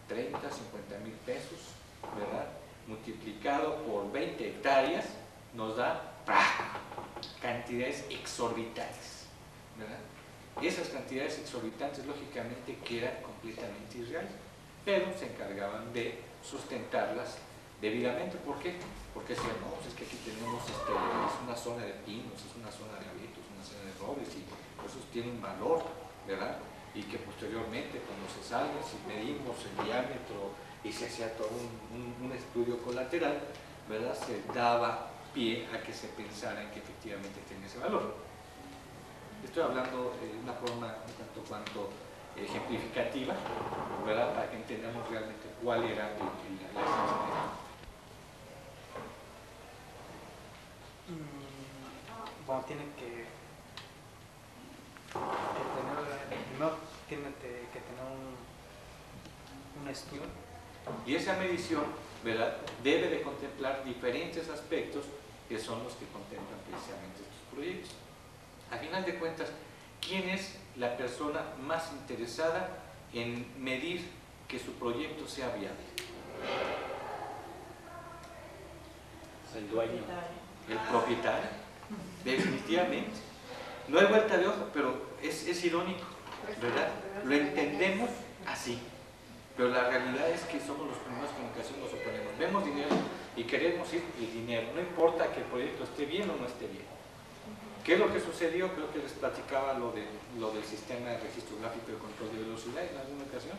30, 50 mil pesos, ¿verdad? Multiplicado por 20 hectáreas nos da cantidades exorbitantes, ¿verdad? Esas cantidades exorbitantes lógicamente quedan completamente irreales, pero se encargaban de sustentarlas debidamente. ¿Por qué? Porque decían: no, pues es que aquí tenemos es una zona de pinos, es una zona de abetos, una zona de robles, y eso tiene un valor, ¿verdad? Y que posteriormente, cuando se salga, si medimos el diámetro y se hacía todo un estudio colateral, ¿verdad?, se daba pie a que se pensara en que efectivamente tenía ese valor. Estoy hablando de una forma un tanto cuanto ejemplificativa, ¿verdad?, para que entendamos realmente cuál era la esencia de esto. Bueno, tiene que tener un estudio. Y esa medición, ¿verdad?, debe de contemplar diferentes aspectos que son los que contemplan precisamente estos proyectos. A final de cuentas, ¿quién es la persona más interesada en medir que su proyecto sea viable? El dueño. El propietario, definitivamente. No hay vuelta de hoja, pero es irónico, ¿verdad? Lo entendemos así, pero la realidad es que somos los primeros que en ocasión nos oponemos. Vemos dinero y queremos ir el dinero, no importa que el proyecto esté bien o no esté bien. ¿Qué es lo que sucedió? Creo que les platicaba lo del sistema de registro gráfico de control de velocidad en alguna ocasión.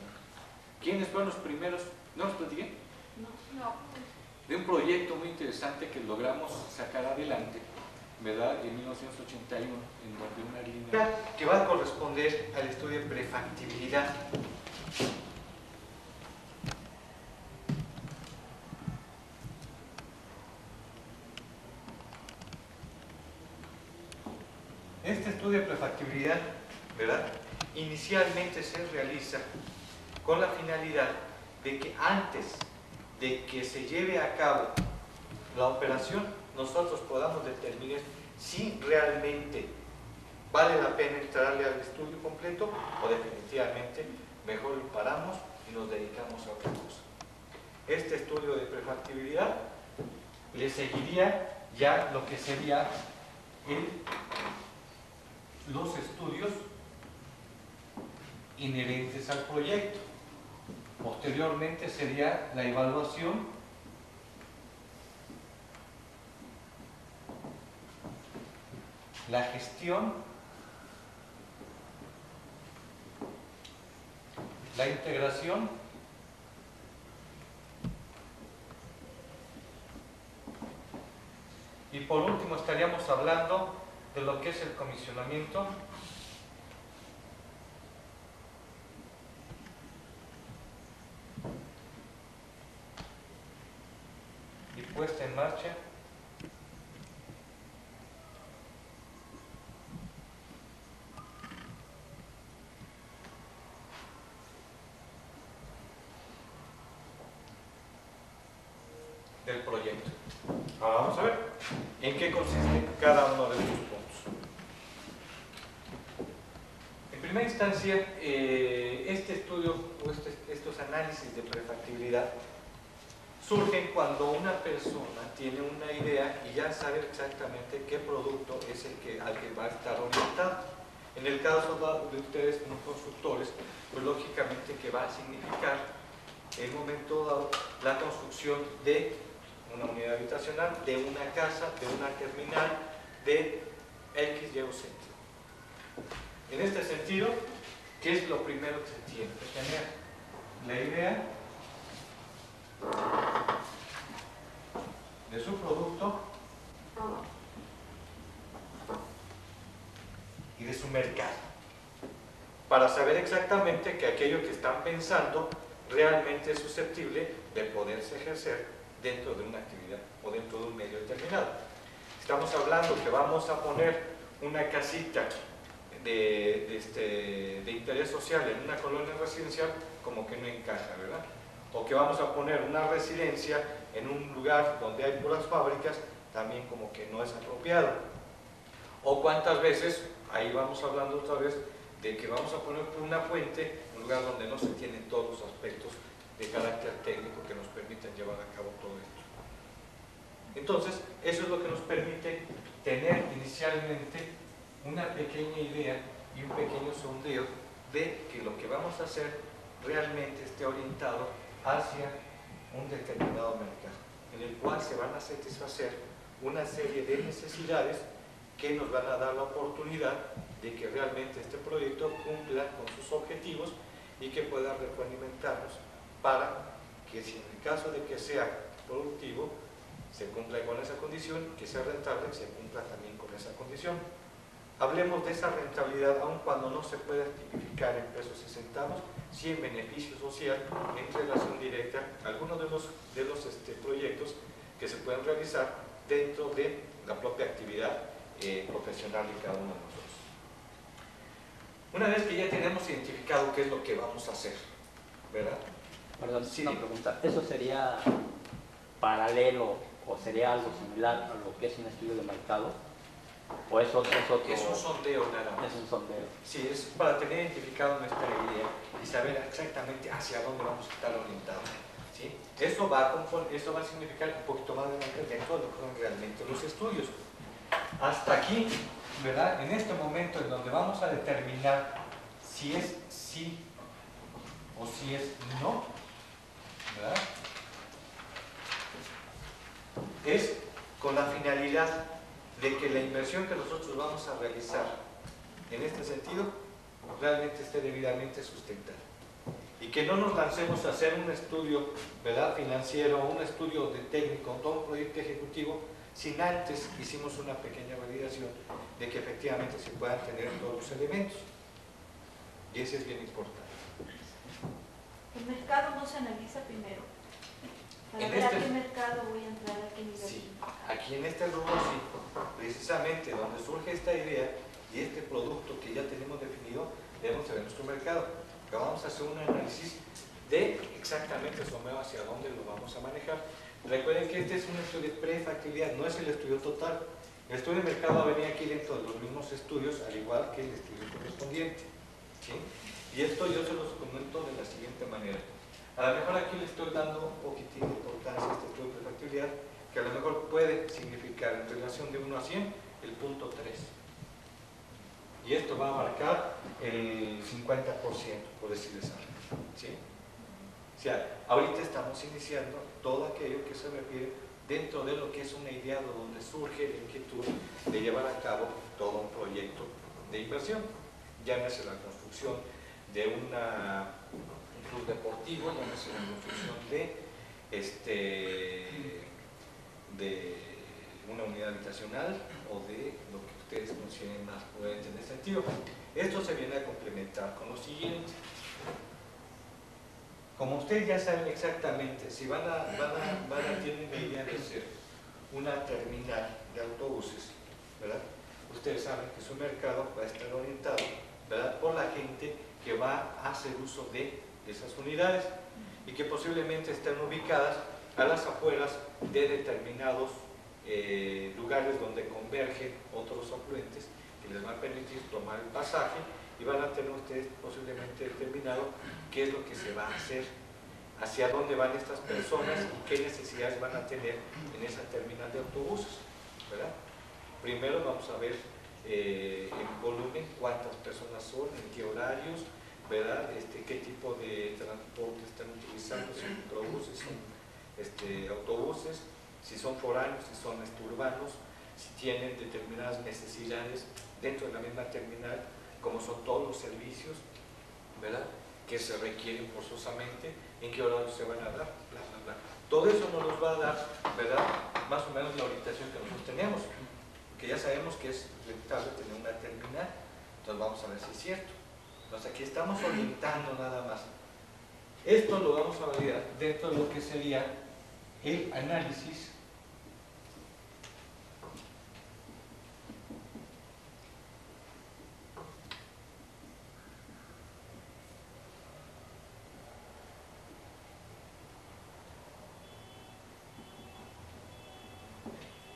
¿Quiénes fueron los primeros? ¿No los platiqué? No. De un proyecto muy interesante que logramos sacar adelante, ¿verdad?, en 1981, en donde una línea que va a corresponder al estudio de prefactibilidad. Este estudio de prefactibilidad, ¿verdad?, inicialmente se realiza con la finalidad de que antes de que se lleve a cabo la operación nosotros podamos determinar si realmente vale la pena entrarle al estudio completo o definitivamente mejor lo paramos y nos dedicamos a otra cosa. Este estudio de prefactibilidad le seguiría ya lo que sería los estudios inherentes al proyecto. Posteriormente sería la evaluación, la gestión, la integración y por último estaríamos hablando de lo que es el comisionamiento y puesta en marcha del proyecto. Ahora vamos a ver en qué consiste cada uno de estos puntos. En primera instancia, este estudio o estos análisis de prefactibilidad surgen cuando una persona tiene una idea y ya sabe exactamente qué producto es el al que va a estar orientado. En el caso de ustedes como constructores, pues lógicamente que va a significar en un momento dado la construcción de una unidad habitacional, de una casa, de una terminal, de X, Y o Z. En este sentido, ¿qué es lo primero que se tiene que tener? La idea de su producto y de su mercado, para saber exactamente que aquello que están pensando realmente es susceptible de poderse ejercer dentro de una actividad o dentro de un medio determinado. Estamos hablando que vamos a poner una casita de interés social en una colonia residencial, como que no encaja, ¿verdad? O que vamos a poner una residencia en un lugar donde hay puras fábricas, también como que no es apropiado. O cuántas veces, ahí vamos hablando otra vez, de que vamos a poner una fuente en un lugar donde no se tienen todos los aspectos de carácter técnico que nos permitan llevar a cabo todo esto. Entonces, eso es lo que nos permite tener inicialmente una pequeña idea y un pequeño sondeo de que lo que vamos a hacer realmente esté orientado hacia un determinado mercado, en el cual se van a satisfacer una serie de necesidades que nos van a dar la oportunidad de que realmente este proyecto cumpla con sus objetivos y que pueda retroalimentarnos para que, si en el caso de que sea productivo, se cumpla con esa condición, que sea rentable, se cumpla también con esa condición. Hablemos de esa rentabilidad, aun cuando no se pueda tipificar en pesos y centavos, sí en beneficio social, en relación directa a algunos de los proyectos que se pueden realizar dentro de la propia actividad profesional de cada uno de nosotros. Una vez que ya tenemos identificado qué es lo que vamos a hacer, ¿verdad? Perdón, Sí. una pregunta. ¿Eso sería paralelo o sería algo similar a lo que es un estudio de mercado? ¿O es otro? Es un sondeo nada más. Es un sondeo. Sí, es para tener identificado nuestra idea y saber exactamente hacia dónde vamos a estar orientados. ¿Sí? Eso va a significar un poquito más adelante dentro de lo que son realmente los estudios. Hasta aquí, ¿verdad? En este momento en donde vamos a determinar si es sí o si es no, ¿verdad? Es con la finalidad de que la inversión que nosotros vamos a realizar en este sentido realmente esté debidamente sustentada y que no nos lancemos a hacer un estudio, ¿verdad?, financiero, un estudio de técnico, todo un proyecto ejecutivo, sin antes hicimos una pequeña validación de que efectivamente se puedan tener todos los elementos, y eso es bien importante. ¿El mercado no se analiza primero? Para En ver este- a qué mercado voy a entrar, a qué nivel. Sí, aquí en este rubro sí, precisamente donde surge esta idea y este producto que ya tenemos definido, debemos de ver nuestro mercado. Pero vamos a hacer un análisis de exactamente hacia dónde lo vamos a manejar, Recuerden que este es un estudio de prefactibilidad, no es el estudio total. El estudio de mercado va a venir aquí dentro de los mismos estudios, al igual que el estudio correspondiente. ¿Sí? Y esto yo se los comento de la siguiente manera. A lo mejor aquí le estoy dando un poquitín de importancia a este estudio de prefactibilidad, que a lo mejor puede significar en relación de 1 a 100 el punto 3. Y esto va a marcar el 50%, por decirles algo. ¿Sí? O sea, ahorita estamos iniciando todo aquello que se refiere dentro de lo que es una idea donde surge la inquietud de llevar a cabo todo un proyecto de inversión. Llámese la construcción de un club deportivo, llámese la construcción de una unidad habitacional o de lo que ustedes consideren más prudente en ese sentido. Esto se viene a complementar con lo siguiente. Como ustedes ya saben exactamente, si tienen la idea de hacer una terminal de autobuses, ¿verdad? Ustedes saben que su mercado va a estar orientado, ¿verdad?, por la gente que va a hacer uso de esas unidades y que posiblemente estén ubicadas a las afueras de determinados lugares donde convergen otros afluentes que les van a permitir tomar el pasaje y van a tener ustedes posiblemente determinado qué es lo que se va a hacer, hacia dónde van estas personas y qué necesidades van a tener en esa terminal de autobuses, ¿verdad? Primero vamos a ver en volumen cuántas personas son, en qué horarios, ¿verdad? Qué tipo de transporte están utilizando, si son microbuses, si son autobuses, si son foráneos, si son urbanos, si tienen determinadas necesidades dentro de la misma terminal, como son todos los servicios, ¿verdad?, que se requieren forzosamente, en qué horarios se van a dar, bla, bla, bla. Todo eso nos los va a dar, ¿verdad?, más o menos la orientación que nosotros tenemos, que ya sabemos que es rentable tener una terminal, entonces vamos a ver si es cierto. Entonces aquí estamos orientando nada más. Esto lo vamos a validar dentro de lo que sería el análisis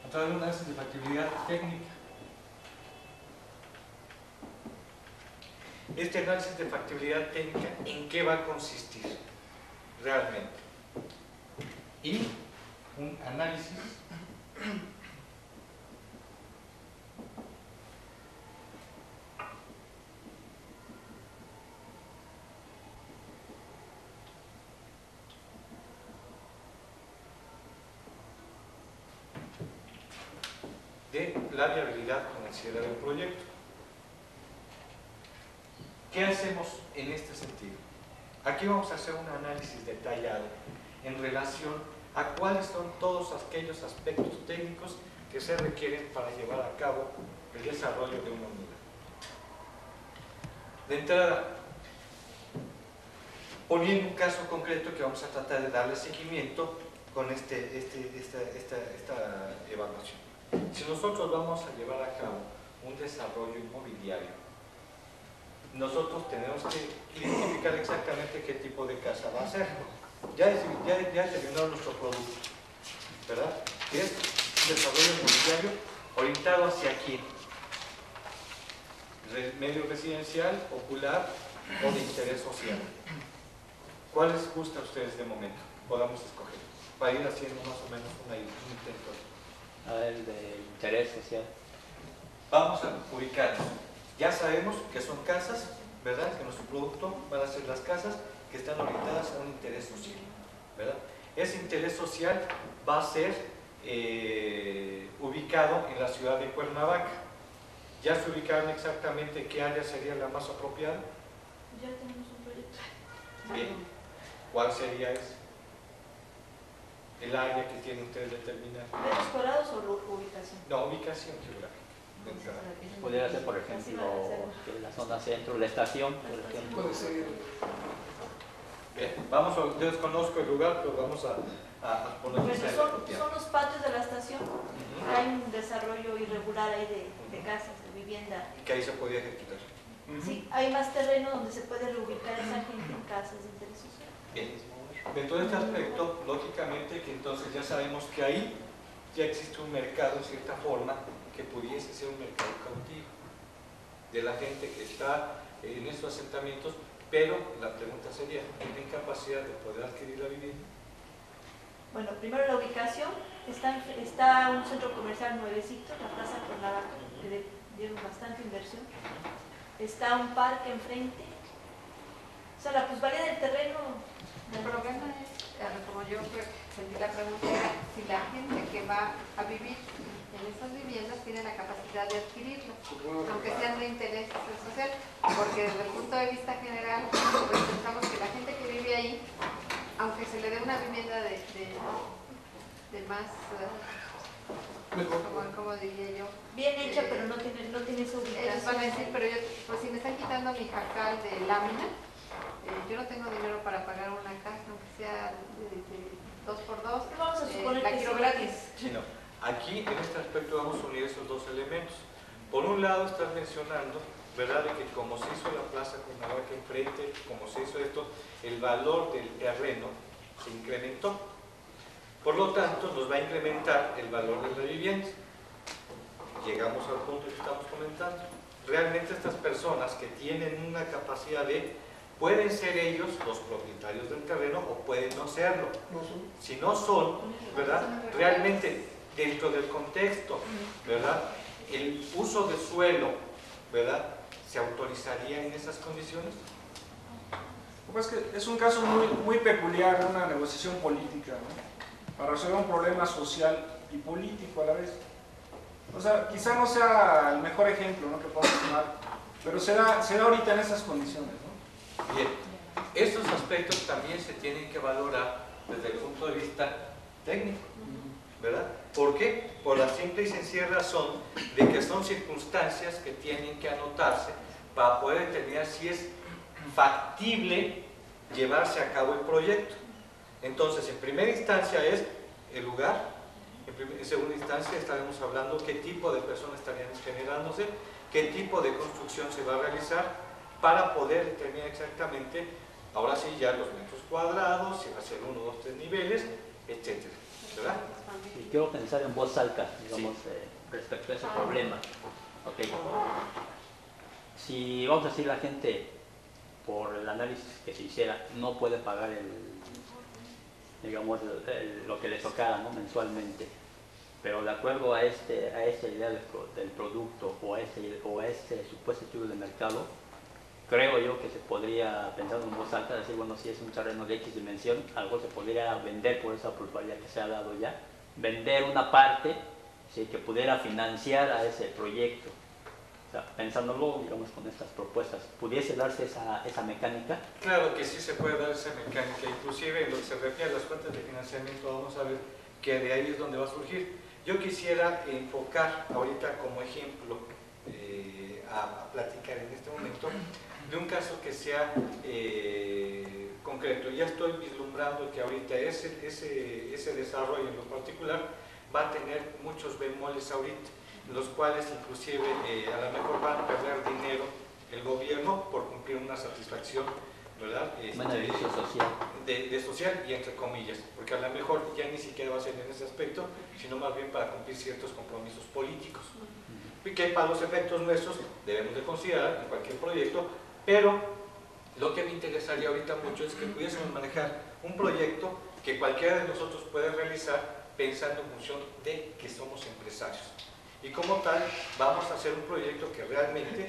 a través de un análisis de factibilidad técnica. Este análisis de factibilidad técnica, ¿en qué va a consistir realmente? Y un análisis de la viabilidad financiera del proyecto. ¿Qué hacemos en este sentido? Aquí vamos a hacer un análisis detallado en relación a cuáles son todos aquellos aspectos técnicos que se requieren para llevar a cabo el desarrollo de una unidad. De entrada, poniendo un caso concreto que vamos a tratar de darle seguimiento con esta evaluación. Si nosotros vamos a llevar a cabo un desarrollo inmobiliario, nosotros tenemos que identificar exactamente qué tipo de casa va a ser. Ya terminó nuestro producto, ¿verdad? Que es un desarrollo inmobiliario orientado hacia aquí. Medio residencial, popular o de interés social. ¿Cuál les gusta a ustedes de momento? Podamos escoger, para ir haciendo más o menos un intento. El de interés social. Vamos a ubicarnos. Ya sabemos que son casas, ¿verdad? Que nuestro producto van a ser las casas que están orientadas a un interés social, ¿verdad? Ese interés social va a ser ubicado en la ciudad de Cuernavaca. ¿Ya se ubicaron exactamente qué área sería la más apropiada? Ya tenemos un proyecto. Bien. ¿Cuál sería ese? El área que tienen ustedes determinada. ¿Metros cuadrados o ubicación? No, ubicación geográfica. Pudiera ser, por ejemplo, la zona centro, la estación, por ejemplo. Puede ser. Bien, yo desconozco el lugar, pero vamos a poner Son los patios de la estación. Hay un desarrollo irregular ahí de casas, de vivienda. Y que ahí se podía ejecutar. Sí, hay más terreno donde se puede reubicar esa gente en casas de interés social. Bien. Dentro de este aspecto, lógicamente que entonces ya sabemos que ahí ya existe un mercado en cierta forma que pudiese ser un mercado cautivo de la gente que está en estos asentamientos, pero la pregunta sería, ¿tienen capacidad de poder adquirir la vivienda? Bueno, primero la ubicación, está un centro comercial nuevecito, la Plaza Cuernavaca, que le dieron bastante inversión. Está un parque enfrente. O sea, la plusvalía del terreno. El problema es, como yo sentí la pregunta, era si la gente que va a vivir en esas viviendas tiene la capacidad de adquirirlas, aunque sean de interés social, porque desde el punto de vista general, pues pensamos que la gente que vive ahí, aunque se le dé una vivienda de más, como diría yo, bien hecha, pero no tiene esa ubicación. ellos van a decir, pero yo, pues si me están quitando mi jacal de lámina, yo no tengo dinero para pagar una casa, aunque sea de 2x2, Vamos a suponer la que quiero sí. gratis. Sí, no. Aquí, en este aspecto, vamos a unir esos dos elementos. Por un lado, estás mencionando, ¿verdad?, de que como se hizo la Plaza Cuernavaca enfrente, como se hizo esto, el valor del terreno se incrementó. Por lo tanto, nos va a incrementar el valor de la vivienda. Llegamos al punto que estamos comentando. Realmente estas personas que tienen una capacidad pueden ser ellos los propietarios del terreno o pueden no serlo. Si no son, ¿verdad?, realmente dentro del contexto, ¿verdad?, el uso de suelo, ¿verdad?, ¿se autorizaría en esas condiciones? Pues que es un caso muy peculiar de una negociación política, ¿no?, para resolver un problema social y político a la vez. O sea, quizá no sea el mejor ejemplo, ¿no?, que podamos tomar, pero será ahorita en esas condiciones, ¿no? Bien, estos aspectos también se tienen que valorar desde el punto de vista técnico, ¿verdad? ¿Por qué? Por la simple y sencilla razón de que son circunstancias que tienen que anotarse para poder determinar si es factible llevarse a cabo el proyecto. Entonces, en primera instancia es el lugar, en segunda instancia estaremos hablando qué tipo de personas estarían generándose, qué tipo de construcción se va a realizar para poder determinar exactamente, ahora sí, ya los metros cuadrados, si va a ser 1, 2, 3 niveles, etcétera, ¿verdad? Y quiero pensar en voz alta, digamos, respecto a ese problema. Okay. Si, vamos a decir, la gente, por el análisis que se hiciera, no puede pagar digamos, lo que le tocara, ¿no?, mensualmente, pero de acuerdo a esa idea del producto o a ese supuesto estudio de mercado, creo yo que se podría, pensando en voz alta, decir, bueno, si es un terreno de X dimensión, algo se podría vender por esa plusvalía que se ha dado ya, vender una parte, ¿sí?, que pudiera financiar a ese proyecto. O sea, pensándolo, digamos, con estas propuestas, ¿pudiese darse esa mecánica? Claro que sí se puede dar esa mecánica, inclusive en lo que se refiere a las fuentes de financiamiento, vamos a ver que de ahí es donde va a surgir. Yo quisiera enfocar ahorita como ejemplo a platicar en este momento de un caso que sea concreto. Ya estoy vislumbrando que ahorita ese desarrollo en lo particular va a tener muchos bemoles ahorita, los cuales inclusive a lo mejor van a perder dinero el gobierno por cumplir una satisfacción, ¿verdad?, beneficio social. De social y entre comillas, porque a lo mejor ya ni siquiera va a ser en ese aspecto, sino más bien para cumplir ciertos compromisos políticos, y que para los efectos nuestros debemos de considerar en cualquier proyecto, pero lo que me interesaría ahorita mucho es que pudiésemos manejar un proyecto que cualquiera de nosotros puede realizar pensando en función de que somos empresarios. Y como tal, vamos a hacer un proyecto que realmente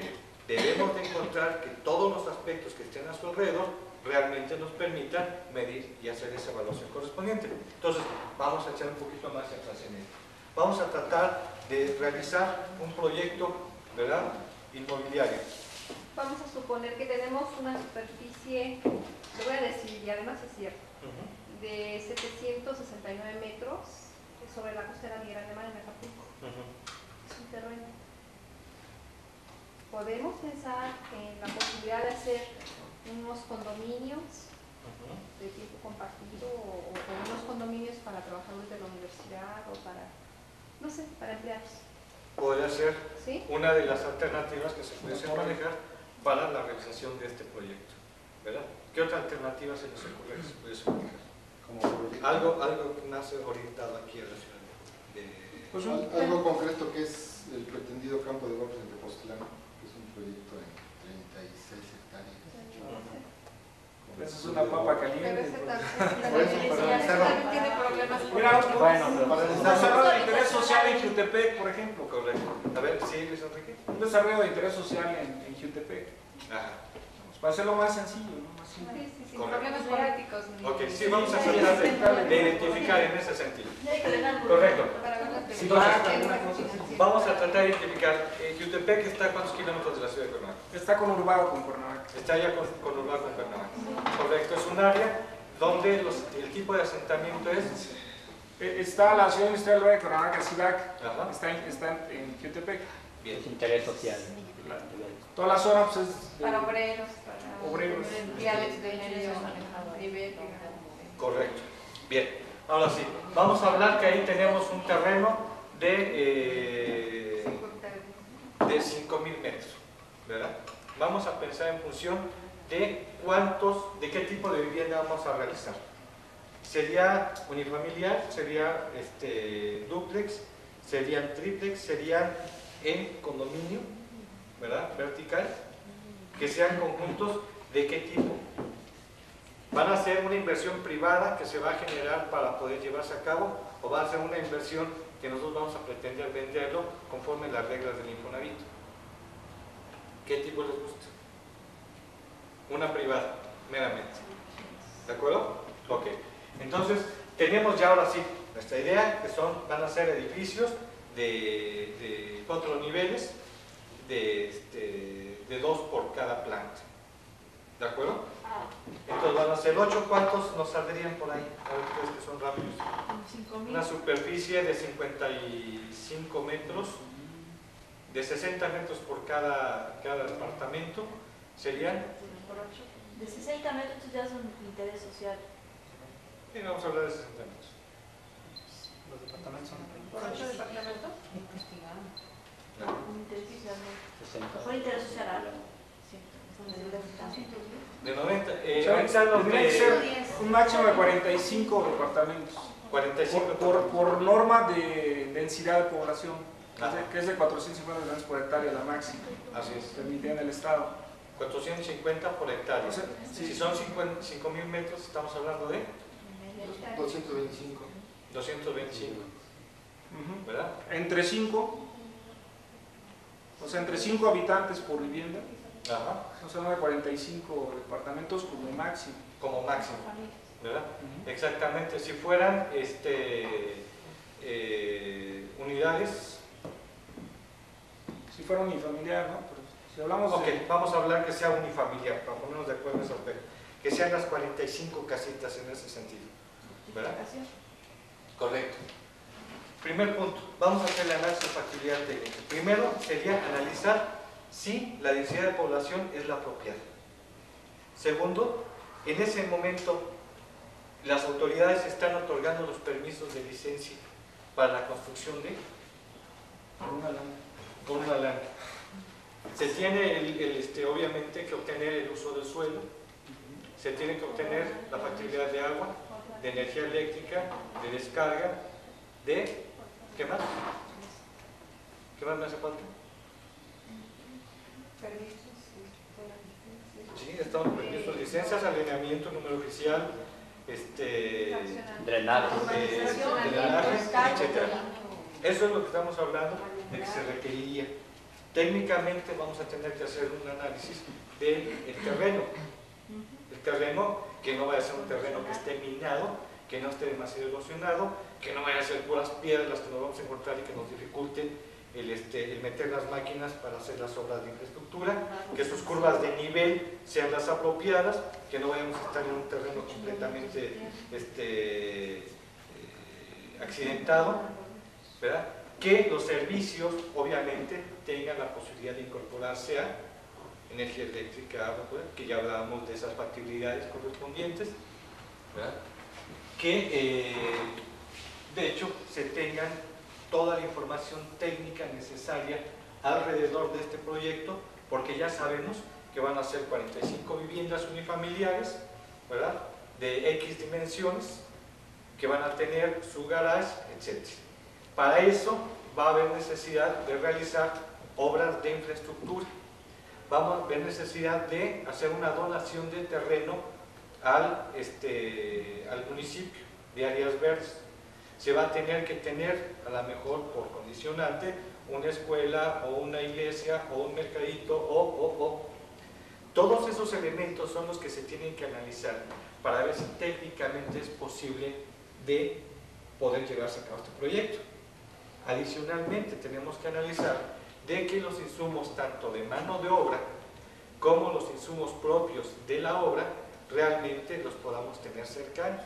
debemos de encontrar que todos los aspectos que estén a su alrededor realmente nos permitan medir y hacer esa evaluación correspondiente. Entonces, vamos a echar un poquito más énfasis en esto. Vamos a tratar de realizar un proyecto, ¿verdad?, inmobiliario. Vamos a suponer que tenemos una superficie, lo voy a decir y además es cierto, de 769 metros sobre la costera de Gran Mar en Acapulco. Es un terreno. Podemos pensar en la posibilidad de hacer unos condominios de tiempo compartido o unos condominios para trabajadores de la universidad o para, no sé, para empleados. Podría ser, ¿sí?, una de las alternativas que se pudiesen manejar para la realización de este proyecto, ¿verdad? ¿Qué otra alternativa se les ocurre que se pudiese manejar? como proyecto. Algo más orientado aquí a la ciudad Pues Algo concreto que es el pretendido campo de golf en Tepoztlán, que es un proyecto en 36 hectáreas. Esa es una papa caliente. Por eso, para también tiene problemas. Mira, para un desarrollo de interés social en Jutepec, por ejemplo. Correcto. A ver, sí, Luis Enrique. Un desarrollo de interés social en Jutepec. Ajá. Para hacerlo más sencillo, ¿no? Más simple. Sí, sí, sin Correcto. problemas políticos. Ok, sí, vamos a tratar de identificar en ese sentido. Correcto. Para ver las Sí, películas. vamos a tratar de identificar. Jutepec está a cuántos kilómetros de la ciudad de Cuernavaca. Está conurbado con Cuernavaca. Está ya conurbado con Cuernavaca. Correcto, es un área donde el tipo de asentamiento es. Está la ciudad industrial de Cuernavaca, CIVAC, Ajá. está en Jutepec. Bien. Es interés social. Toda la zona pues, es Para obreros, para obreros. viales de nivel. Correcto. Bien. Ahora sí, vamos a hablar que ahí tenemos un terreno de 5.000 metros, ¿verdad? Vamos a pensar en función de de qué tipo de vivienda vamos a realizar. Sería unifamiliar, sería dúplex, serían triplex, serían en condominio, ¿verdad? Vertical, que sean conjuntos de qué tipo. ¿Van a ser una inversión privada que se va a generar para poder llevarse a cabo o va a ser una inversión que nosotros vamos a pretender venderlo conforme las reglas del Infonavit? ¿Qué tipo les gusta? Una privada, meramente. ¿De acuerdo? Ok. Entonces, tenemos ya ahora sí nuestra idea, que van a ser edificios de 4 niveles, de 2 por cada planta. ¿De acuerdo? Entonces van a ser 8, ¿cuántos nos saldrían por ahí? A ver ustedes que son rápidos. 5.000. Una superficie de 55 metros, de 60 metros por cada departamento, serían. De 60 metros ya son interés social. Sí, vamos a hablar de 60 metros. Los departamentos son ¿Por 8 departamentos? Un interés social. 60. Por interés social algo. De 90. Tendría que ser un máximo de 45 departamentos. 45 por norma de densidad de población, Ajá. que es de 450 habitantes por hectárea la máxima. Así es. Permitida en el Estado. 450 por hectárea. O sea, sí. Si son 5.000 metros, estamos hablando de 225. 225, Ujú. ¿verdad? Entre 5, o sea, entre 5 habitantes por vivienda, Ajá. o sea, de 45 departamentos como máximo. Como máximo, ¿verdad? Exactamente. Si fueran unidades. Si fuera unifamiliar, ¿no? Pero si hablamos Ok, de... vamos a hablar que sea unifamiliar, para ponernos de acuerdo en ese aspecto. Que sean las 45 casitas en ese sentido, ¿verdad? Correcto. Primer punto, vamos a hacer el análisis de factibilidad técnica. Primero sería analizar si la densidad de población es la apropiada. Segundo, en ese momento las autoridades están otorgando los permisos de licencia para la construcción de con una lana. Se tiene obviamente que obtener el uso del suelo, se tiene que obtener la factibilidad de agua, de energía eléctrica, de descarga, de... ¿qué más? ¿Qué más me hace falta? Sí, estamos permisos, licencias, alineamiento, número oficial, drenaje, etcétera. Eso es lo que estamos hablando de que se requeriría. Técnicamente vamos a tener que hacer un análisis del terreno. El terreno que no vaya a ser un terreno que esté minado, que no esté demasiado erosionado, que no vaya a ser puras piedras las que nos vamos a encontrar y que nos dificulten el meter las máquinas para hacer las obras de infraestructura, que sus curvas de nivel sean las apropiadas, que no vayamos a estar en un terreno completamente accidentado, ¿verdad? Que los servicios obviamente tengan la posibilidad de incorporarse a energía eléctrica, agua, que ya hablábamos de esas factibilidades correspondientes, ¿verdad? Que de hecho se tengan toda la información técnica necesaria alrededor de este proyecto, porque ya sabemos que van a ser 45 viviendas unifamiliares, ¿verdad? De X dimensiones, que van a tener su garage, etc. Para eso va a haber necesidad de realizar obras de infraestructura. Vamos a haber necesidad de hacer una donación de terreno al municipio de áreas verdes. Se va a tener que tener, a lo mejor por condicionante, una escuela o una iglesia o un mercadito Todos esos elementos son los que se tienen que analizar para ver si técnicamente es posible de poder llevarse a cabo este proyecto. Adicionalmente tenemos que analizar de que los insumos tanto de mano de obra como los insumos propios de la obra realmente los podamos tener cercanos.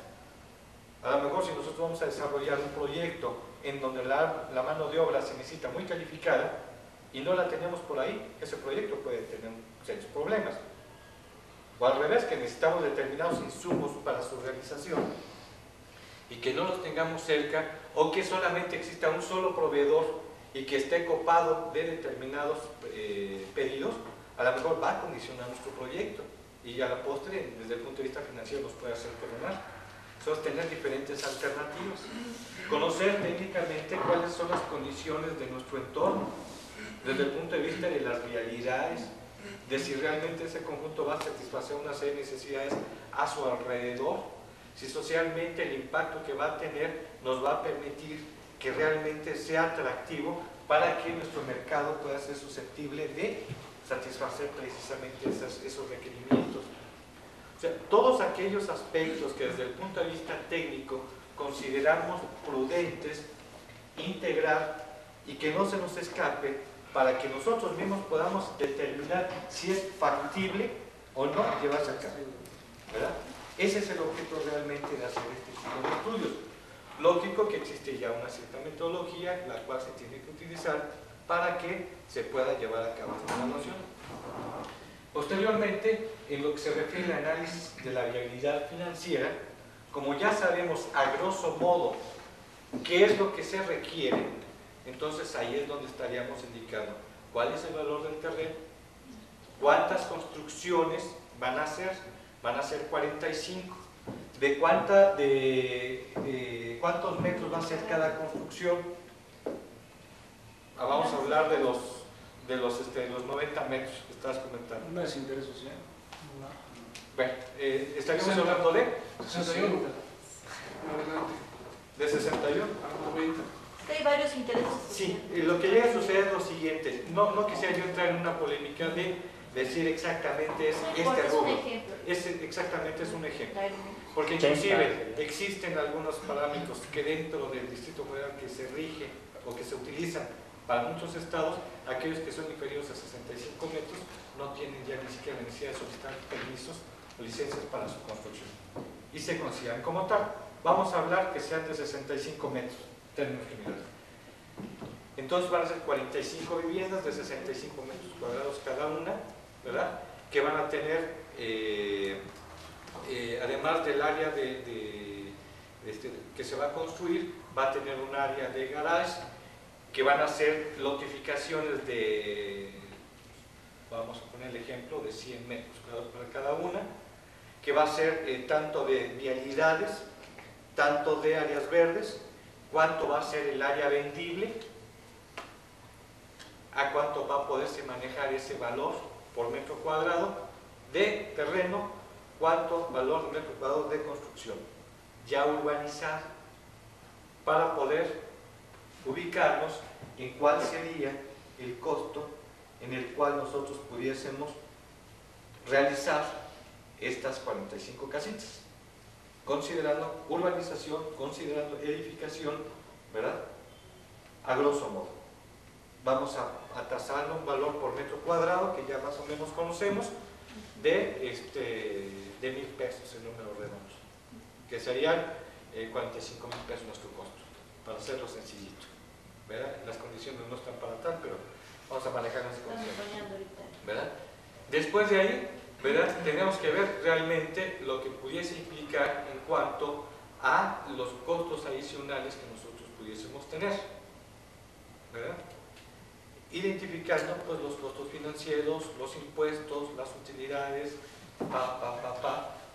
A lo mejor si nosotros vamos a desarrollar un proyecto en donde la mano de obra se necesita muy calificada y no la tenemos por ahí, ese proyecto puede tener serios problemas. O al revés, que necesitamos determinados insumos para su realización y que no los tengamos cerca, o que solamente exista un solo proveedor y que esté copado de determinados pedidos, a lo mejor va a condicionar nuestro proyecto y a la postre, desde el punto de vista financiero, nos puede hacer perdonar. Entonces, tener diferentes alternativas, conocer técnicamente cuáles son las condiciones de nuestro entorno, desde el punto de vista de las vialidades, de si realmente ese conjunto va a satisfacer una serie de necesidades a su alrededor, si socialmente el impacto que va a tener nos va a permitir que realmente sea atractivo para que nuestro mercado pueda ser susceptible de satisfacer precisamente esos requerimientos. O sea, todos aquellos aspectos que desde el punto de vista técnico consideramos prudentes integrar y que no se nos escape para que nosotros mismos podamos determinar si es factible o no llevarse a cabo, ¿verdad? Ese es el objeto realmente de hacer este tipo de estudios. Lógico que existe ya una cierta metodología la cual se tiene que utilizar para que se pueda llevar a cabo esta evaluación. Posteriormente, en lo que se refiere al análisis de la viabilidad financiera, como ya sabemos a grosso modo qué es lo que se requiere, entonces ahí es donde estaríamos indicando cuál es el valor del terreno, cuántas construcciones van a ser 45, de cuántos metros va a ser cada construcción. Vamos a hablar de los 90 metros que estás comentando. No es interés social. Bueno, estaríamos hablando de 61. De 61 a 90. Hay varios intereses. Sí, lo que llega a suceder es lo siguiente. No quisiera yo entrar en una polémica de decir exactamente es este rubro. Exactamente es un ejemplo. Porque inclusive existen algunos parámetros que dentro del Distrito Federal que se rige o que se utilizan para muchos estados, aquellos que son inferiores a 65 metros no tienen ya ni siquiera la necesidad de solicitar permisos o licencias para su construcción y se consideran como tal. Vamos a hablar que sean de 65 metros, términos generales. Entonces van a ser 45 viviendas de 65 metros cuadrados cada una, ¿verdad? Que van a tener, además del área que se va a construir, va a tener un área de garage, que van a ser lotificaciones de, vamos a poner el ejemplo, de 100 metros cuadrados para cada una, que va a ser tanto de vialidades, tanto de áreas verdes, cuánto va a ser el área vendible, a cuánto va a poderse manejar ese valor por metro cuadrado de terreno, cuánto valor de metro cuadrado de construcción, ya urbanizado, para poder ubicarnos en cuál sería el costo en el cual nosotros pudiésemos realizar estas 45 casitas, considerando urbanización, considerando edificación, ¿verdad? A grosso modo. Vamos a tasar un valor por metro cuadrado que ya más o menos conocemos de 1,000 pesos en números redondos, que serían 45,000 pesos nuestro costo, para hacerlo sencillito, ¿verdad? Las condiciones no están para tal, pero vamos a manejar las condiciones, ¿verdad? Después de ahí, ¿verdad? Tenemos que ver realmente lo que pudiese implicar en cuanto a los costos adicionales que nosotros pudiésemos tener, ¿verdad? Identificando pues los costos financieros, los impuestos, las utilidades,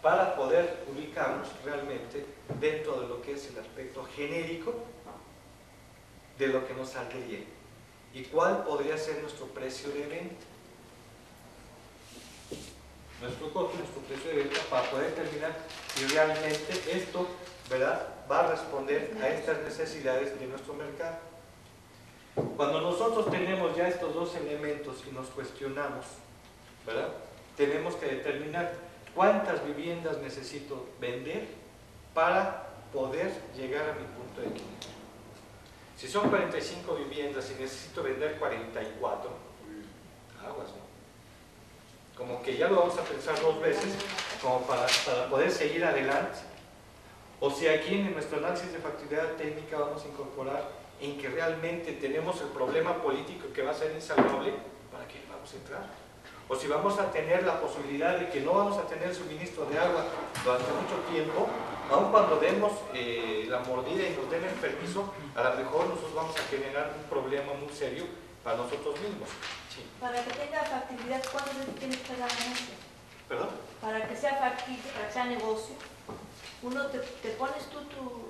para poder ubicarnos realmente dentro de lo que es el aspecto genérico de lo que nos saldría y cuál podría ser nuestro precio de venta. Nuestro costo, nuestro precio de venta, para poder determinar si realmente esto, ¿verdad?, va a responder a estas necesidades de nuestro mercado. Cuando nosotros tenemos ya estos dos elementos y nos cuestionamos, ¿verdad?, tenemos que determinar cuántas viviendas necesito vender para poder llegar a mi punto de equilibrio. Si son 45 viviendas y necesito vender 44, aguas, ¿no? Como que ya lo vamos a pensar dos veces como para poder seguir adelante. O si aquí en nuestro análisis de factibilidad técnica vamos a incorporar en que realmente tenemos el problema político que va a ser insalvable, ¿para qué vamos a entrar? O si vamos a tener la posibilidad de que no vamos a tener suministro de agua durante mucho tiempo, aun cuando demos la mordida y nos den el permiso, a lo mejor nosotros vamos a generar un problema muy serio para nosotros mismos. Sí. Para que tenga factibilidad, ¿cuánto tiene que estar la ganancia? ¿Perdón? Para que sea factible, para que sea negocio, uno te pones tú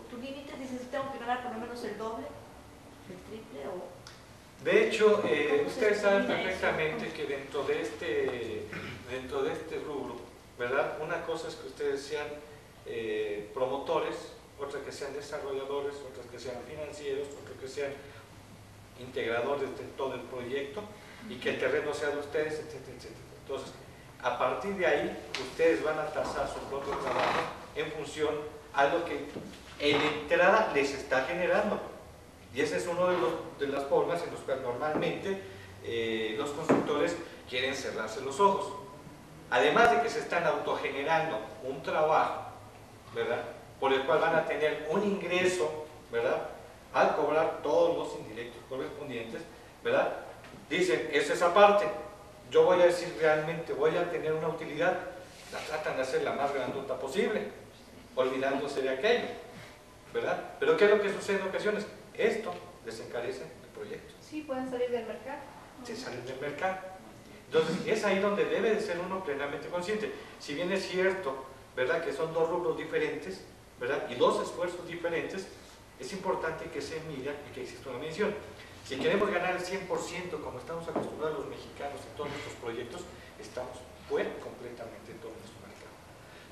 tu límite, dices, tengo que ganar por lo menos el doble, el triple o... De hecho, ustedes saben perfectamente que dentro de este rubro, ¿verdad?, una cosa es que ustedes sean promotores, otra que sean desarrolladores, otras que sean financieros, otra que sean integradores de todo el proyecto y que el terreno sea de ustedes, etcétera, etcétera. Entonces, a partir de ahí, ustedes van a tasar su propio trabajo en función a lo que en entrada les está generando. Y esa es una de las formas en las cuales normalmente los constructores quieren cerrarse los ojos. Además de que se están autogenerando un trabajo, ¿verdad?, por el cual van a tener un ingreso, ¿verdad?, al cobrar todos los indirectos correspondientes, ¿verdad? Dicen, es esa parte, yo voy a decir realmente, voy a tener una utilidad, la tratan de hacer la más grandota posible, olvidándose de aquello, ¿verdad? Pero ¿qué es lo que sucede en ocasiones? Esto les encarece el proyecto. Sí, pueden salir del mercado. Se salen del mercado. Entonces, es ahí donde debe de ser uno plenamente consciente. Si bien es cierto, ¿verdad?, que son dos rubros diferentes, ¿verdad?, y dos esfuerzos diferentes, es importante que se mida y que exista una medición. Si queremos ganar el 100%, como estamos acostumbrados los mexicanos en todos nuestros proyectos, estamos fuera completamente de todo nuestro mercado.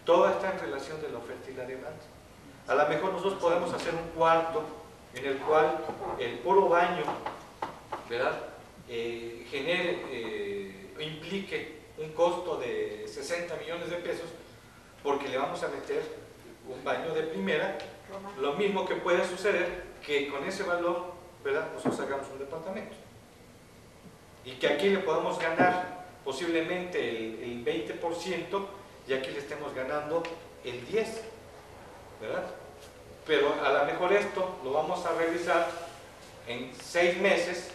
Todo está en relación de la oferta y la demanda. A lo mejor nosotros podemos hacer un cuarto en el cual el puro baño, ¿verdad?, implique un costo de 60 millones de pesos porque le vamos a meter un baño de primera. Lo mismo que puede suceder que con ese valor, ¿verdad?, nosotros hagamos un departamento y que aquí le podamos ganar posiblemente el 20% y aquí le estemos ganando el 10%, ¿verdad? Pero a lo mejor esto lo vamos a realizar en 6 meses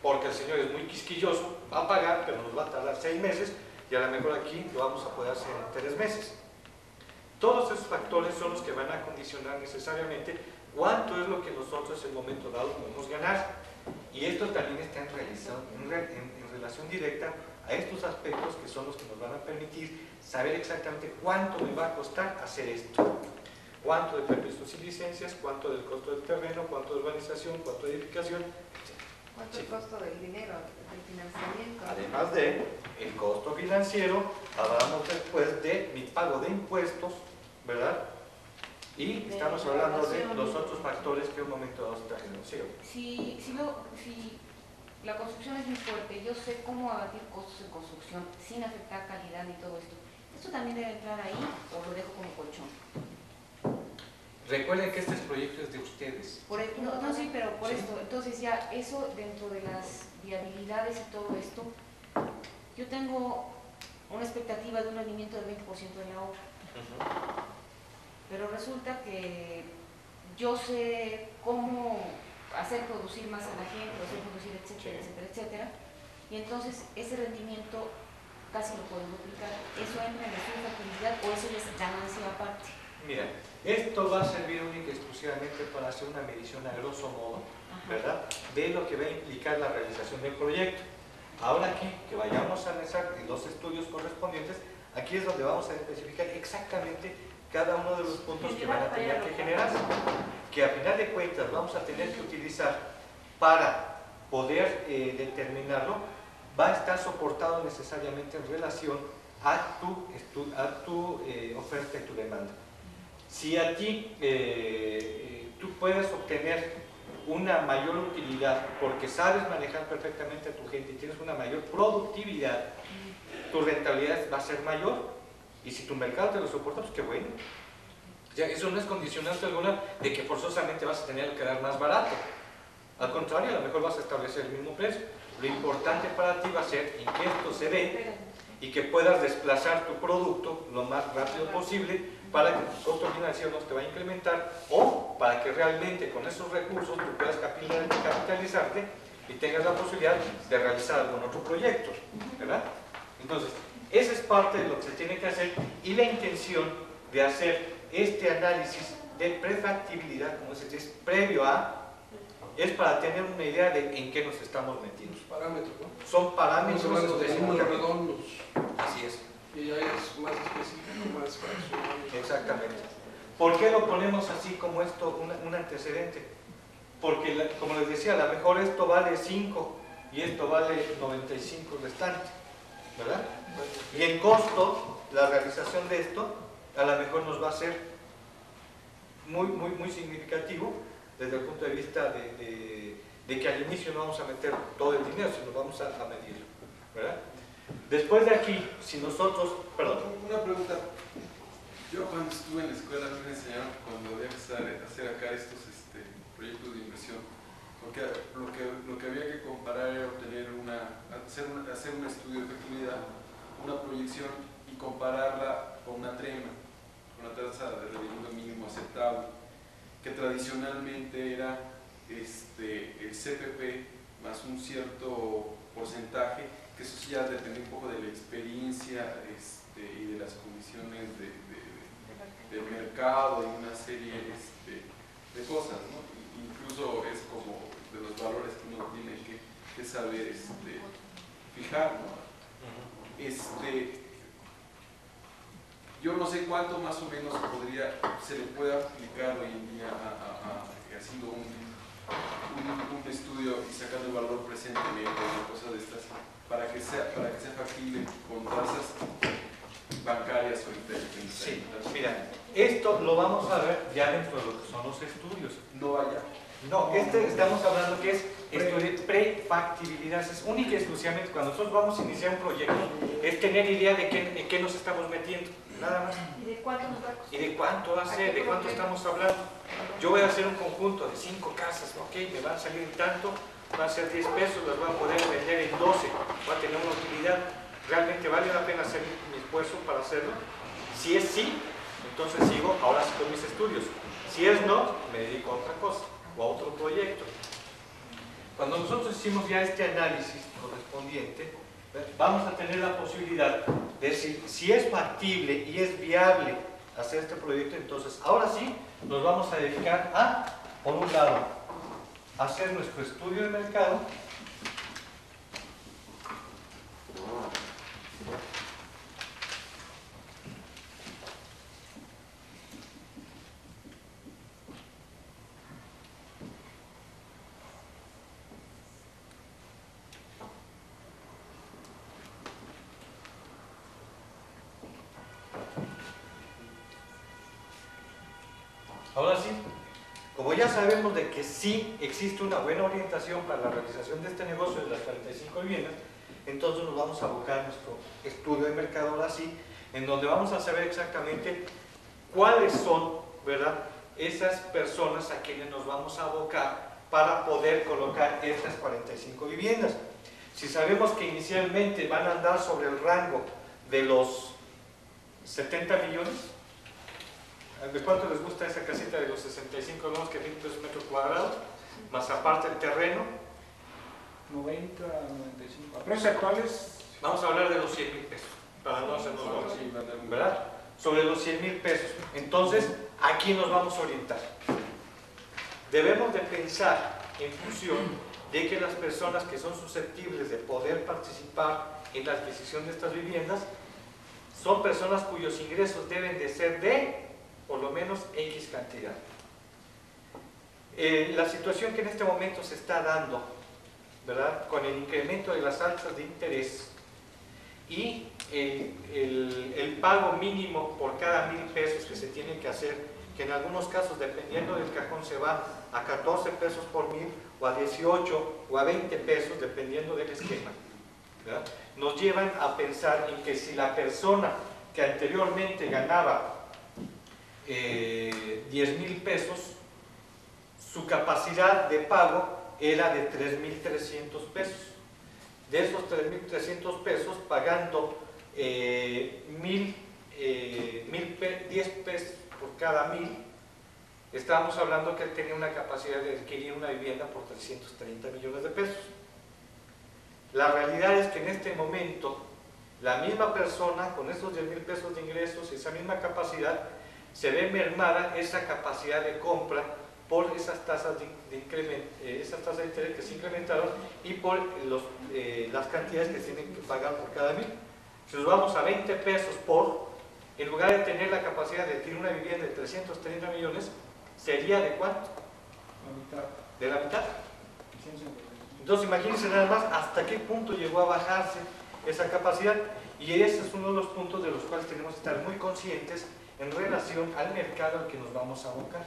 porque el señor es muy quisquilloso, va a pagar, pero nos va a tardar 6 meses y a lo mejor aquí lo vamos a poder hacer en 3 meses. Todos esos factores son los que van a condicionar necesariamente cuánto es lo que nosotros en un momento dado podemos ganar. Y esto también está en relación directa a estos aspectos que son los que nos van a permitir saber exactamente cuánto me va a costar hacer esto. Cuánto de permisos y licencias, cuánto del costo del terreno, cuánto de urbanización, cuánto de edificación, etc. ¿Cuánto el costo del dinero, del financiamiento? Además de el costo financiero, hablamos después de mi pago de impuestos, ¿verdad? Y estamos hablando de los otros factores que en un momento dado están en el cielo. Si la construcción es muy fuerte, yo sé cómo abatir costos de construcción sin afectar calidad y todo esto. ¿Esto también debe entrar ahí o lo dejo como colchón? Recuerden que este proyecto es de ustedes. No, sí, pero por esto, entonces ya eso dentro de las viabilidades y todo esto, yo tengo una expectativa de un rendimiento del 20% de la obra. Pero resulta que yo sé cómo hacer producir más a la gente, hacer producir, etcétera, etcétera, etcétera, y entonces ese rendimiento casi lo puedo duplicar. ¿Eso entra en la factibilidad o eso ya es ganancia aparte? Mira, esto va a servir única y exclusivamente para hacer una medición a grosso modo, ¿verdad?, de lo que va a implicar la realización del proyecto. Ahora aquí, que vayamos a analizar los estudios correspondientes, Aquí es donde vamos a especificar exactamente cada uno de los puntos que van a tener que generarse, que a final de cuentas vamos a tener que utilizar para poder determinarlo, va a estar soportado necesariamente en relación a tu oferta y tu demanda. Si a ti tú puedes obtener una mayor utilidad porque sabes manejar perfectamente a tu gente y tienes una mayor productividad, tu rentabilidad va a ser mayor, y si tu mercado te lo soporta, pues qué bueno. Ya, eso no es condicionante alguna de que forzosamente vas a tener que dar más barato. Al contrario, a lo mejor vas a establecer el mismo precio. Lo importante para ti va a ser en que esto se dé y que puedas desplazar tu producto lo más rápido posible para que tu costo financiero no te vaya a incrementar, o para que realmente con esos recursos tú puedas capitalizarte y tengas la posibilidad de realizar algún otro proyecto, ¿verdad? Entonces, esa es parte de lo que se tiene que hacer, y la intención de hacer este análisis de prefactibilidad, como se dice, previo a, es para tener una idea de en qué nos estamos metiendo. Los parámetros, ¿no? Son parámetros Estamos hablando de números específicamente. redondos. Así es. Y ya es más específico, más fraccionado. Exactamente. ¿Por qué lo ponemos así como esto, un antecedente? Porque, como les decía, a lo mejor esto vale 5 y esto vale 95 restante, ¿verdad? Y en costo, la realización de esto, a lo mejor nos va a ser muy significativo desde el punto de vista de que al inicio no vamos a meter todo el dinero, sino vamos a medirlo, ¿verdad? Después de aquí, si nosotros... Perdón. Una pregunta. Yo cuando estuve en la escuela me enseñaron que cuando había que hacer acá estos proyectos de inversión, porque lo que había que comparar era hacer un estudio de fertilidad, una proyección y compararla con una trema, con una tasa de rendimiento mínimo aceptable, que tradicionalmente era el CPP más un cierto porcentaje, que eso sí ya depende un poco de la experiencia y de las condiciones del mercado y una serie de cosas, ¿no? Incluso es como de los valores que uno tiene que saber fijar, ¿no? Yo no sé cuánto más o menos se le puede aplicar hoy en día haciendo un estudio y sacando el valor presentemente y cosas de estas para que sea factible con tasas bancarias o inteligentes. Sí, mira, esto lo vamos a ver ya dentro de lo que son los estudios. No vaya. No, estamos hablando que es estudio de prefactibilidad. Es única y exclusivamente cuando nosotros vamos a iniciar un proyecto, es tener idea de en qué nos estamos metiendo, nada más. ¿Y de cuánto nos va a costar? ¿Y de cuánto va a ser? ¿De cuánto estamos hablando? Yo voy a hacer un conjunto de 5 casas, ok, me van a salir tanto, van a ser 10 pesos, las voy a poder vender en 12, voy a tener una utilidad. ¿Realmente vale la pena hacer mi esfuerzo para hacerlo? Si es sí, entonces sigo ahora sí con mis estudios. Si es no, me dedico a otra cosa o a otro proyecto. Cuando nosotros hicimos ya este análisis correspondiente, vamos a tener la posibilidad de decir si es factible y es viable hacer este proyecto. Entonces ahora sí nos vamos a dedicar a, por un lado, hacer nuestro estudio de mercado. Ahora sí, como ya sabemos de que sí existe una buena orientación para la realización de este negocio de las 45 viviendas, entonces nos vamos a abocar a nuestro estudio de mercado ahora sí, en donde vamos a saber exactamente cuáles son, ¿verdad?, esas personas a quienes nos vamos a abocar para poder colocar estas 45 viviendas. Si sabemos que inicialmente van a andar sobre el rango de los 70 millones, ¿de cuánto les gusta esa casita de los 65 que 1,000 pesos metro cuadrado? Más aparte el terreno. 90, 95. ¿A precios actuales? Vamos a hablar de los 100,000 pesos, para no hacernos bolas, ¿verdad? Sobre los 100,000 pesos. Entonces, aquí nos vamos a orientar. Debemos de pensar en función de que las personas que son susceptibles de poder participar en la adquisición de estas viviendas son personas cuyos ingresos deben de ser de por lo menos X cantidad. La situación que en este momento se está dando, ¿verdad?, con el incremento de las tasas de interés y el pago mínimo por cada 1,000 pesos que se tiene que hacer, que en algunos casos, dependiendo del cajón, se va a 14 pesos por 1,000 o a 18 o a 20 pesos, dependiendo del esquema, ¿verdad?, nos llevan a pensar en que si la persona que anteriormente ganaba 10,000 pesos, su capacidad de pago era de 3,300 pesos. De esos 3,300 pesos, pagando 10 pesos por cada 1,000, estábamos hablando que él tenía una capacidad de adquirir una vivienda por 330 millones de pesos. La realidad es que en este momento, la misma persona con esos 10,000 pesos de ingresos, esa misma capacidad, se ve mermada esa capacidad de compra por esas tasas de incremento, esas tasas de interés que se incrementaron y por las cantidades que tienen que pagar por cada 1,000. Si nos vamos a 20 pesos en lugar de tener la capacidad de adquirir una vivienda de 330 millones, ¿sería de cuánto? La mitad. De la mitad. 150. Entonces imagínense nada más hasta qué punto llegó a bajarse esa capacidad, y ese es uno de los puntos de los cuales tenemos que estar muy conscientes en relación al mercado al que nos vamos a abocar.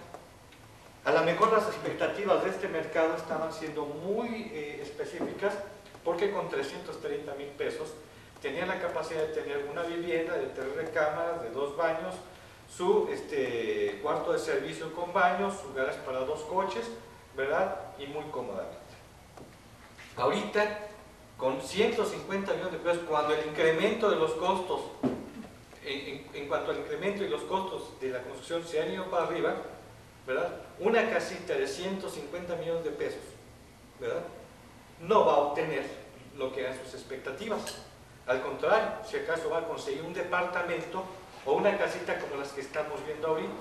A lo mejor las expectativas de este mercado estaban siendo muy específicas, porque con 330,000 pesos tenían la capacidad de tener una vivienda de 3 recámaras, de 2 baños, su cuarto de servicio con baños, su garaje para 2 coches, ¿verdad? Y muy cómodamente. Ahorita, con 150 millones de pesos, cuando el incremento de los costos, en cuanto al incremento y los costos de la construcción se han ido para arriba, ¿verdad?, una casita de 150 millones de pesos, ¿verdad?, no va a obtener lo que eran sus expectativas. Al contrario, si acaso va a conseguir un departamento o una casita como las que estamos viendo ahorita.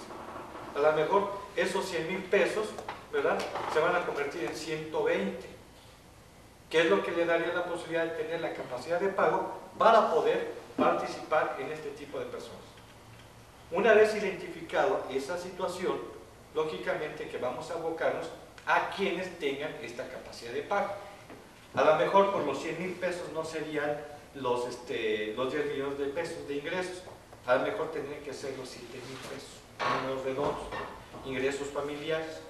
A lo mejor esos 100,000 pesos, ¿verdad?, se van a convertir en 120, que es lo que le daría la posibilidad de tener la capacidad de pago para poder participar en este tipo de personas. Una vez identificado esa situación, lógicamente que vamos a abocarnos a quienes tengan esta capacidad de pago. A lo mejor por los 100,000 pesos no serían los 10 millones de pesos de ingresos, a lo mejor tendrían que ser los 7,000 pesos, números redondos, ingresos familiares.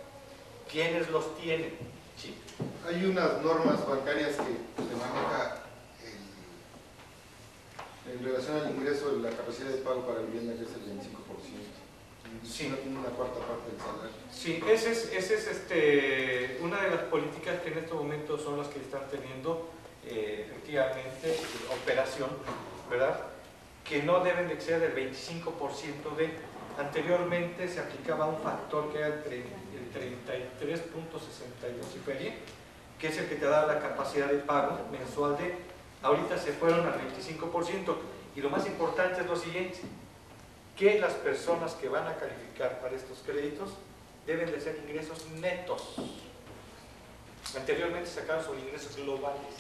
¿Quiénes los tienen? Sí. Hay unas normas bancarias que se maneja en relación al ingreso de la capacidad de pago para vivienda, que es el 25%. Sí. No tiene una cuarta parte del salario. Sí, esa es una de las políticas que en estos momentos son las que están teniendo efectivamente operación, ¿verdad?, que no deben de exceder del 25% de... Anteriormente se aplicaba un factor que era el 33.62 y feria, que es el que te da la capacidad de pago mensual de... Ahorita se fueron al 25%, y lo más importante es lo siguiente, que las personas que van a calificar para estos créditos deben de ser ingresos netos. Anteriormente sacaron sus ingresos globales,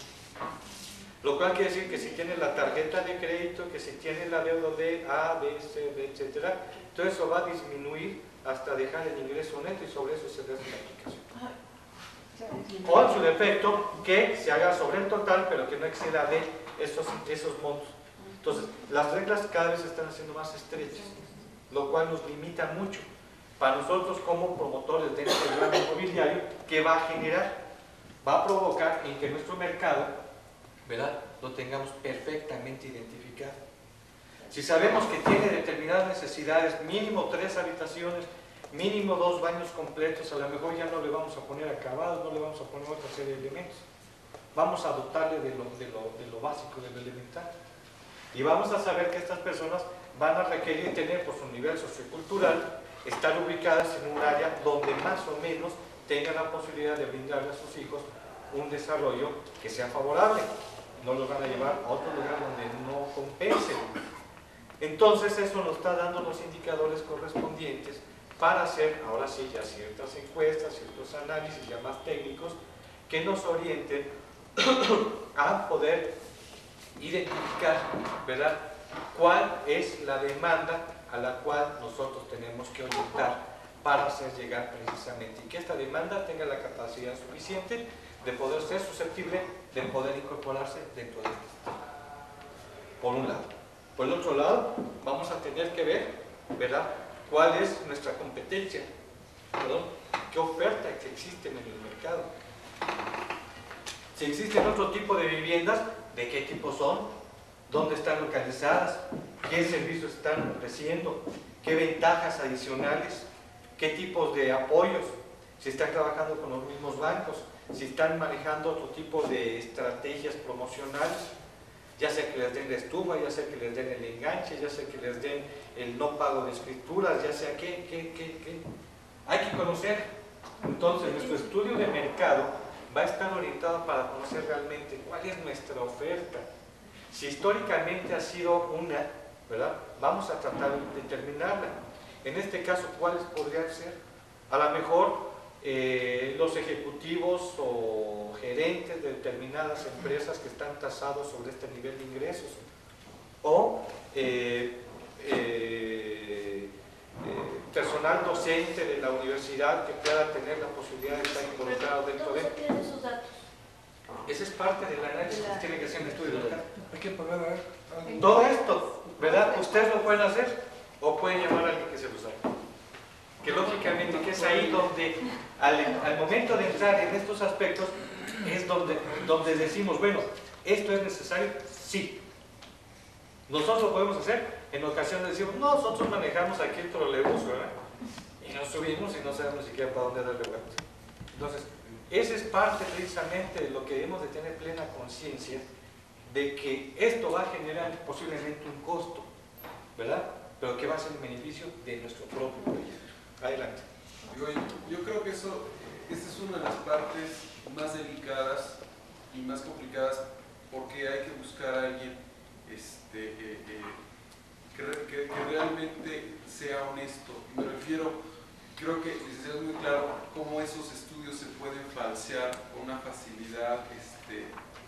lo cual quiere decir que si tienes la tarjeta de crédito, que si tienes la deuda de A, B, C, D, etc., todo eso va a disminuir hasta dejar el ingreso neto, y sobre eso se hace la aplicación. O en su defecto, que se haga sobre el total, pero que no exceda de esos montos. Entonces, las reglas cada vez se están haciendo más estrechas, lo cual nos limita mucho para nosotros como promotores de este gran inmobiliario. ¿Qué va a generar? Va a provocar en que nuestro mercado, ¿verdad?, lo tengamos perfectamente identificado. Si sabemos que tiene determinadas necesidades, mínimo 3 habitaciones, mínimo 2 baños completos, a lo mejor ya no le vamos a poner acabados, no le vamos a poner otra serie de elementos. Vamos a dotarle de lo básico, de lo elemental. Y vamos a saber que estas personas van a requerir tener, por su nivel sociocultural, estar ubicadas en un área donde más o menos tengan la posibilidad de brindarle a sus hijos un desarrollo que sea favorable. No los van a llevar a otro lugar donde no compensen. Entonces eso nos está dando los indicadores correspondientes para hacer, ahora sí, ya ciertas encuestas, ciertos análisis ya más técnicos que nos orienten a poder identificar, ¿verdad?, cuál es la demanda a la cual nosotros tenemos que orientar para hacer llegar precisamente, y que esta demanda tenga la capacidad suficiente de poder ser susceptible de poder incorporarse dentro de este sistema. Por un lado. Por el otro lado, vamos a tener que ver, ¿verdad?, cuál es nuestra competencia, perdón, qué oferta que existen en el mercado. Si existen otro tipo de viviendas, ¿de qué tipo son? ¿Dónde están localizadas? ¿Qué servicios están ofreciendo? ¿Qué ventajas adicionales? ¿Qué tipos de apoyos? Si están trabajando con los mismos bancos, si están manejando otro tipo de estrategias promocionales, ya sea que les den la estufa, ya sea que les den el enganche, ya sea que les den el no pago de escrituras, ya sea que hay que conocer. Entonces nuestro estudio de mercado va a estar orientado para conocer realmente cuál es nuestra oferta. Si históricamente ha sido una, ¿verdad?, vamos a tratar de determinarla. En este caso, ¿cuáles podrían ser? A lo mejor los ejecutivos o gerentes de determinadas empresas que están tasados sobre este nivel de ingresos, o personal docente de la universidad que pueda tener la posibilidad de estar involucrado dentro de... esos datos. Esa es parte del análisis que tiene que hacer un estudio local. Hay que pagar a ver. Todo esto, ¿verdad? Ustedes lo pueden hacer o pueden llamar a alguien que se los haga. Que lógicamente que es ahí donde al momento de entrar en estos aspectos es donde decimos, bueno, ¿esto es necesario? Sí. Nosotros lo podemos hacer. En ocasiones decimos, no, nosotros manejamos aquí el trolebús, ¿verdad? Y nos subimos y no sabemos siquiera para dónde darle vuelta. Entonces, esa es parte precisamente de lo que debemos de tener plena conciencia de que esto va a generar posiblemente un costo, ¿verdad? Pero que va a ser en beneficio de nuestro propio proyecto. Adelante. Yo creo que esta es una de las partes más delicadas y más complicadas, porque hay que buscar a alguien que realmente sea honesto. Me refiero, creo que es muy claro cómo esos estudios se pueden falsear con una facilidad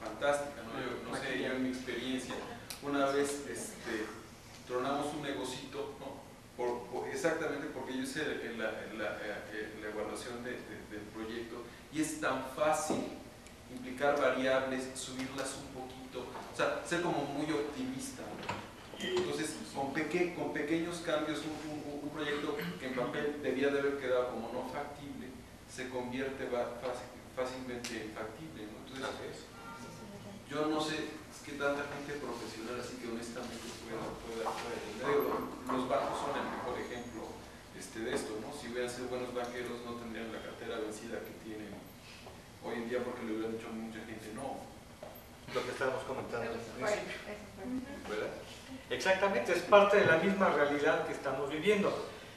fantástica, ¿no? Yo no sé, yo en mi experiencia, una vez tronamos un negocito, ¿no? Exactamente porque yo hice la evaluación del proyecto, y es tan fácil implicar variables, subirlas un poquito, o sea, ser como muy optimista, ¿no? Entonces, con pequeños cambios, un proyecto que en papel debía de haber quedado como no factible, se convierte fácilmente en factible, ¿no? Entonces, yo no sé qué tanta gente profesional así que honestamente pueda entender. Los bancos son el mejor ejemplo de esto, ¿no? Si hubieran sido buenos banqueros no tendrían la cartera vencida que tienen hoy en día, porque le hubieran dicho a mucha gente no. Lo que estábamos comentando al principio, ¿verdad? Exactamente, es parte de la misma realidad que estamos viviendo.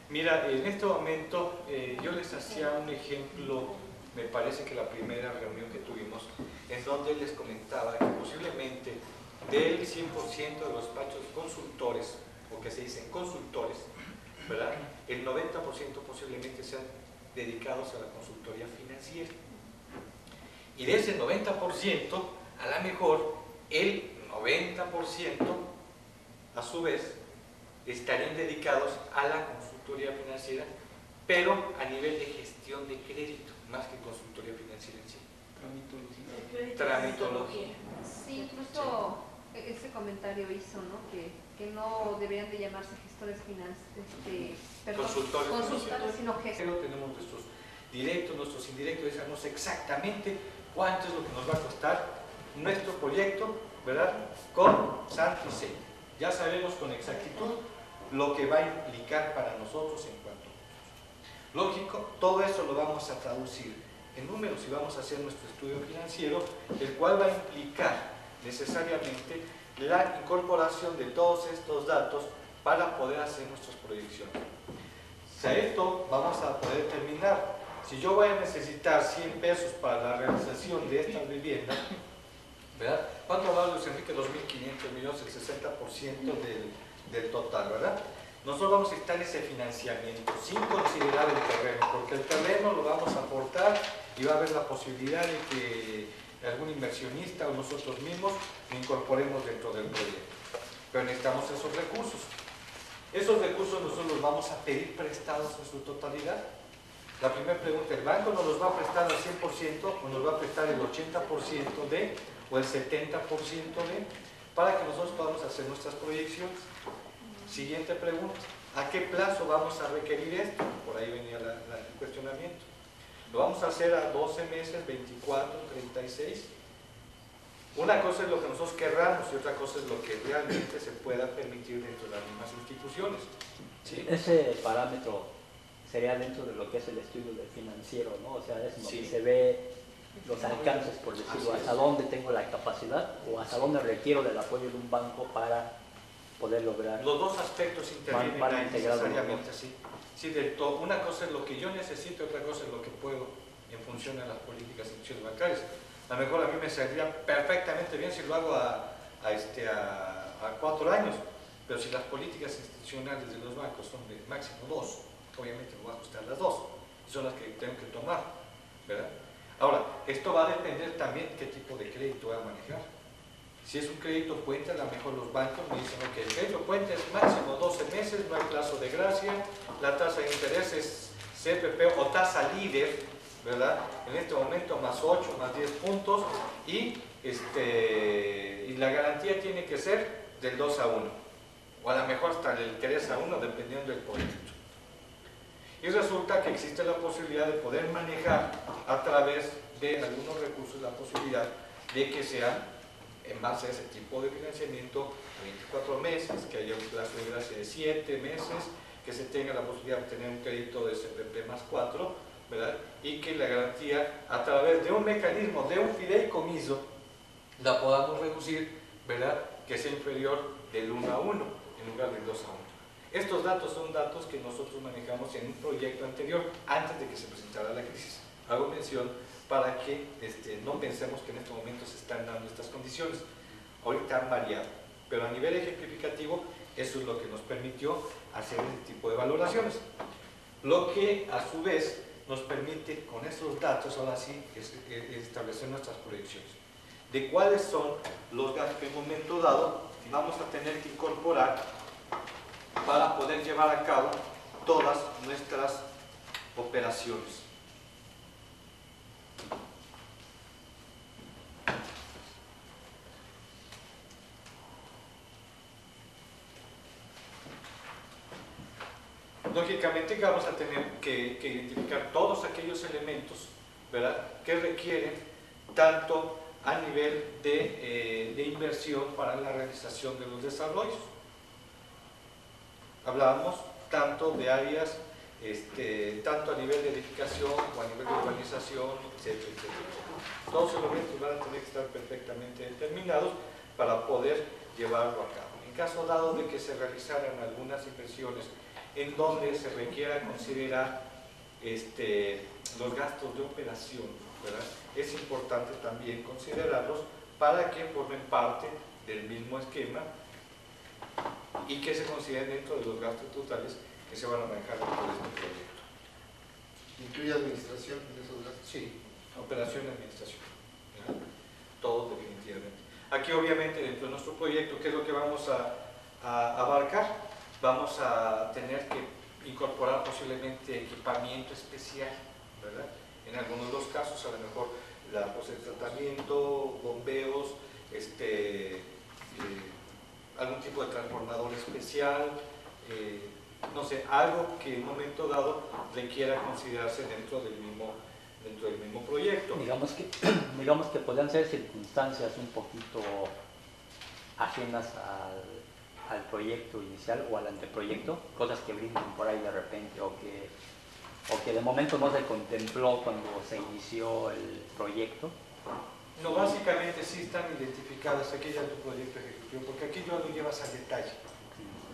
Mira, en este momento yo les hacía un ejemplo, me parece que la primera reunión que tuvimos, en donde les comentaba que posiblemente del 100% de los despachos consultores, o que se dicen consultores, ¿verdad?, el 90% posiblemente sean dedicados a la consultoría financiera. Y de ese 90%, a lo mejor el 90% a su vez estarían dedicados a la consultoría financiera, pero a nivel de gestión de crédito, más que consultoría financiera en sí. Tramitología. Sí, incluso ese comentario hizo, ¿no? Que no deberían de llamarse gestores consultores, sino gestores. Tenemos nuestros directos, nuestros indirectos, sabemos exactamente cuánto es lo que nos va a costar nuestro proyecto, ¿verdad?, con santo y seña. Ya sabemos con exactitud lo que va a implicar para nosotros en cuanto a lógico, todo eso lo vamos a traducir en números y vamos a hacer nuestro estudio financiero, el cual va a implicar necesariamente la incorporación de todos estos datos para poder hacer nuestras proyecciones. Si a esto vamos a poder determinar, si yo voy a necesitar 100 pesos para la realización de estas viviendas, ¿verdad? ¿Cuánto vale, Luis Enrique? 2.500 millones, el 60% del total, ¿verdad? Nosotros vamos a estar en ese financiamiento sin considerar el terreno, porque el terreno lo vamos a aportar y va a haber la posibilidad de que algún inversionista o nosotros mismos lo incorporemos dentro del proyecto. pero necesitamos esos recursos. Esos recursos nosotros los vamos a pedir prestados en su totalidad. La primera pregunta, ¿el banco nos los va a prestar al 100% o nos va a prestar el 80% de, o el 70% de, para que nosotros podamos hacer nuestras proyecciones? Siguiente pregunta, ¿a qué plazo vamos a requerir esto? Por ahí venía el cuestionamiento. ¿Lo vamos a hacer a 12 meses, 24, 36? Una cosa es lo que nosotros querramos y otra cosa es lo que realmente se pueda permitir dentro de las mismas instituciones. ¿Sí? Ese parámetro sería dentro de lo que es el estudio del financiero, ¿no? O sea, es donde Sí. se ve los alcances, por decirlo, Así es. hasta dónde tengo la capacidad o hasta dónde requiero del apoyo de un banco para poder lograr. Los dos aspectos intervienen van ahí integrados los necesariamente, sí. Sí, de todo. Una cosa es lo que yo necesito, otra cosa es lo que puedo en función de las políticas de instituciones bancarias. A lo mejor a mí me saldría perfectamente bien si lo hago a 4 años, pero si las políticas institucionales de los bancos son de máximo 2, obviamente me voy a ajustar las 2, y son las que tengo que tomar, ¿verdad? Ahora, esto va a depender también qué tipo de crédito voy a manejar. Si es un crédito puente, a lo mejor los bancos me dicen que el crédito puente es máximo 12 meses, no hay plazo de gracia, la tasa de interés es CPP o tasa líder, ¿verdad? En este momento más 8, más 10 puntos y la garantía tiene que ser del 2 a 1 o a lo mejor hasta el 3 a 1 dependiendo del proyecto. Y resulta que existe la posibilidad de poder manejar a través de algunos recursos la posibilidad de que sean en base a ese tipo de financiamiento 24 meses, que haya un plazo de gracia de 7 meses, que se tenga la posibilidad de obtener un crédito de CPP más 4, ¿verdad? Y que la garantía a través de un mecanismo, de un fideicomiso, la podamos reducir, ¿verdad? Que sea inferior del 1 a 1 en lugar del 2 a 1. Estos datos son datos que nosotros manejamos en un proyecto anterior, antes de que se presentara la crisis. Hago mención para que no pensemos que en este momento se están dando estas condiciones. Ahorita han variado, pero a nivel ejemplificativo eso es lo que nos permitió hacer este tipo de valoraciones. Lo que a su vez nos permite con esos datos ahora sí establecer nuestras proyecciones de cuáles son los gastos que en un momento dado vamos a tener que incorporar para poder llevar a cabo todas nuestras operaciones. Lógicamente que vamos a tener que identificar todos aquellos elementos, ¿verdad?, que requieren tanto a nivel de inversión para la realización de los desarrollos. Hablábamos tanto de áreas, tanto a nivel de edificación o a nivel de urbanización, etcétera, etcétera. Todos los elementos van a tener que estar perfectamente determinados para poder llevarlo a cabo. En caso dado de que se realizaran algunas inversiones en donde se requiera considerar los gastos de operación, ¿verdad?, es importante también considerarlos para que formen parte del mismo esquema y que se consideren dentro de los gastos totales que se van a manejar dentro de este proyecto. ¿Incluye administración en esos gastos? Sí, operación y administración, ¿verdad? Todo definitivamente. Aquí obviamente dentro de nuestro proyecto, ¿qué es lo que vamos a abarcar? Vamos a tener que incorporar posiblemente equipamiento especial, ¿verdad? En algunos de los casos, a lo mejor la cosa de tratamiento, bombeos, algún tipo de transformador especial, no sé, algo que en un momento dado requiera considerarse dentro del mismo proyecto. Digamos que podrían ser circunstancias un poquito ajenas al proyecto inicial o al anteproyecto, cosas que brindan por ahí de repente o que de momento no se contempló cuando se inició el proyecto. No, básicamente sí están identificadas, aquí ya es tu proyecto ejecutivo, porque aquí ya lo llevas al detalle.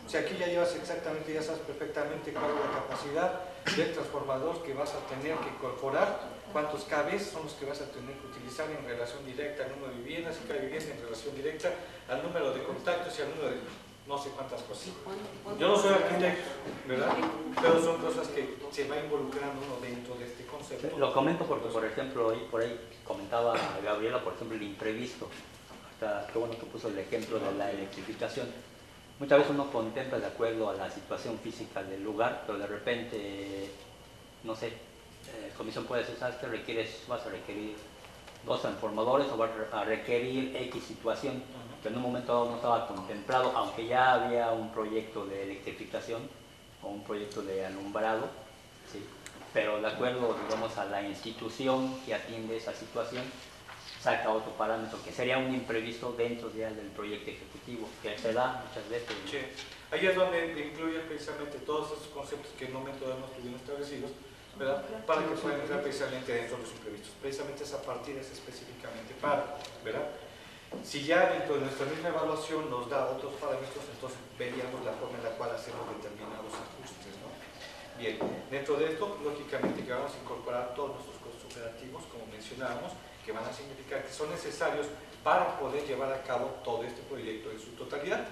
O sea, aquí ya llevas exactamente, ya sabes perfectamente cuál es la capacidad del transformador que vas a tener que incorporar, cuántos KVs son los que vas a tener que utilizar en relación directa al número de viviendas y cada vivienda en relación directa al número de contactos y al número de no sé cuántas cosas. Yo no soy arquitecto, ¿verdad? Pero son cosas que se va involucrando uno dentro de este concepto. Lo comento porque, por ejemplo, por ahí comentaba Gabriela, por ejemplo, el imprevisto. Hasta qué bueno que puso el ejemplo de la electrificación. muchas veces uno contempla de acuerdo a la situación física del lugar, pero de repente, no sé, comisión puede decir, ¿sabes qué requieres? Vas a requerir 2 transformadores o vas a requerir X situación, que en un momento dado no estaba contemplado, aunque ya había un proyecto de electrificación o un proyecto de alumbrado, ¿sí? Pero de acuerdo, digamos, a la institución que atiende esa situación, saca otro parámetro que sería un imprevisto dentro ya del proyecto ejecutivo, que se da muchas veces. Sí. Ahí es donde incluye precisamente todos esos conceptos que en un momento dado no estuvieron establecidos, ¿verdad? Para que puedan entrar precisamente dentro de los imprevistos. Precisamente esa partida es específicamente para, ¿verdad? Si ya dentro de nuestra misma evaluación nos da otros parámetros, entonces veríamos la forma en la cual hacemos determinados ajustes, ¿no? Bien, dentro de esto, lógicamente que vamos a incorporar todos nuestros costos operativos, como mencionábamos, que van a significar que son necesarios para poder llevar a cabo todo este proyecto en su totalidad,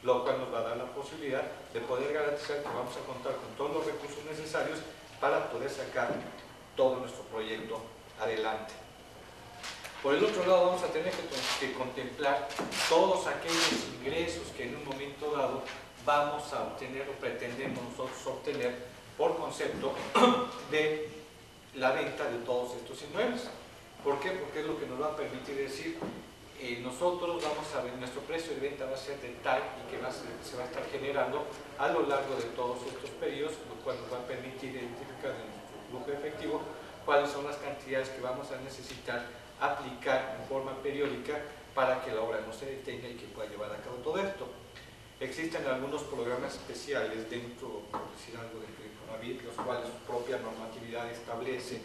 lo cual nos va a dar la posibilidad de poder garantizar que vamos a contar con todos los recursos necesarios para poder sacar todo nuestro proyecto adelante. Por el otro lado, vamos a tener que contemplar todos aquellos ingresos que en un momento dado vamos a obtener o pretendemos nosotros obtener por concepto de la venta de todos estos inmuebles. ¿Por qué? Porque es lo que nos va a permitir decir, nosotros vamos a ver, nuestro precio de venta va a ser de tal y que se va a estar generando a lo largo de todos estos periodos, lo cual nos va a permitir identificar en nuestro flujo efectivo cuáles son las cantidades que vamos a necesitar aplicar en forma periódica para que la obra no se detenga y que pueda llevar a cabo todo esto. Existen algunos programas especiales dentro, por decir algo, del Infonavit, los cuales su propia normatividad establece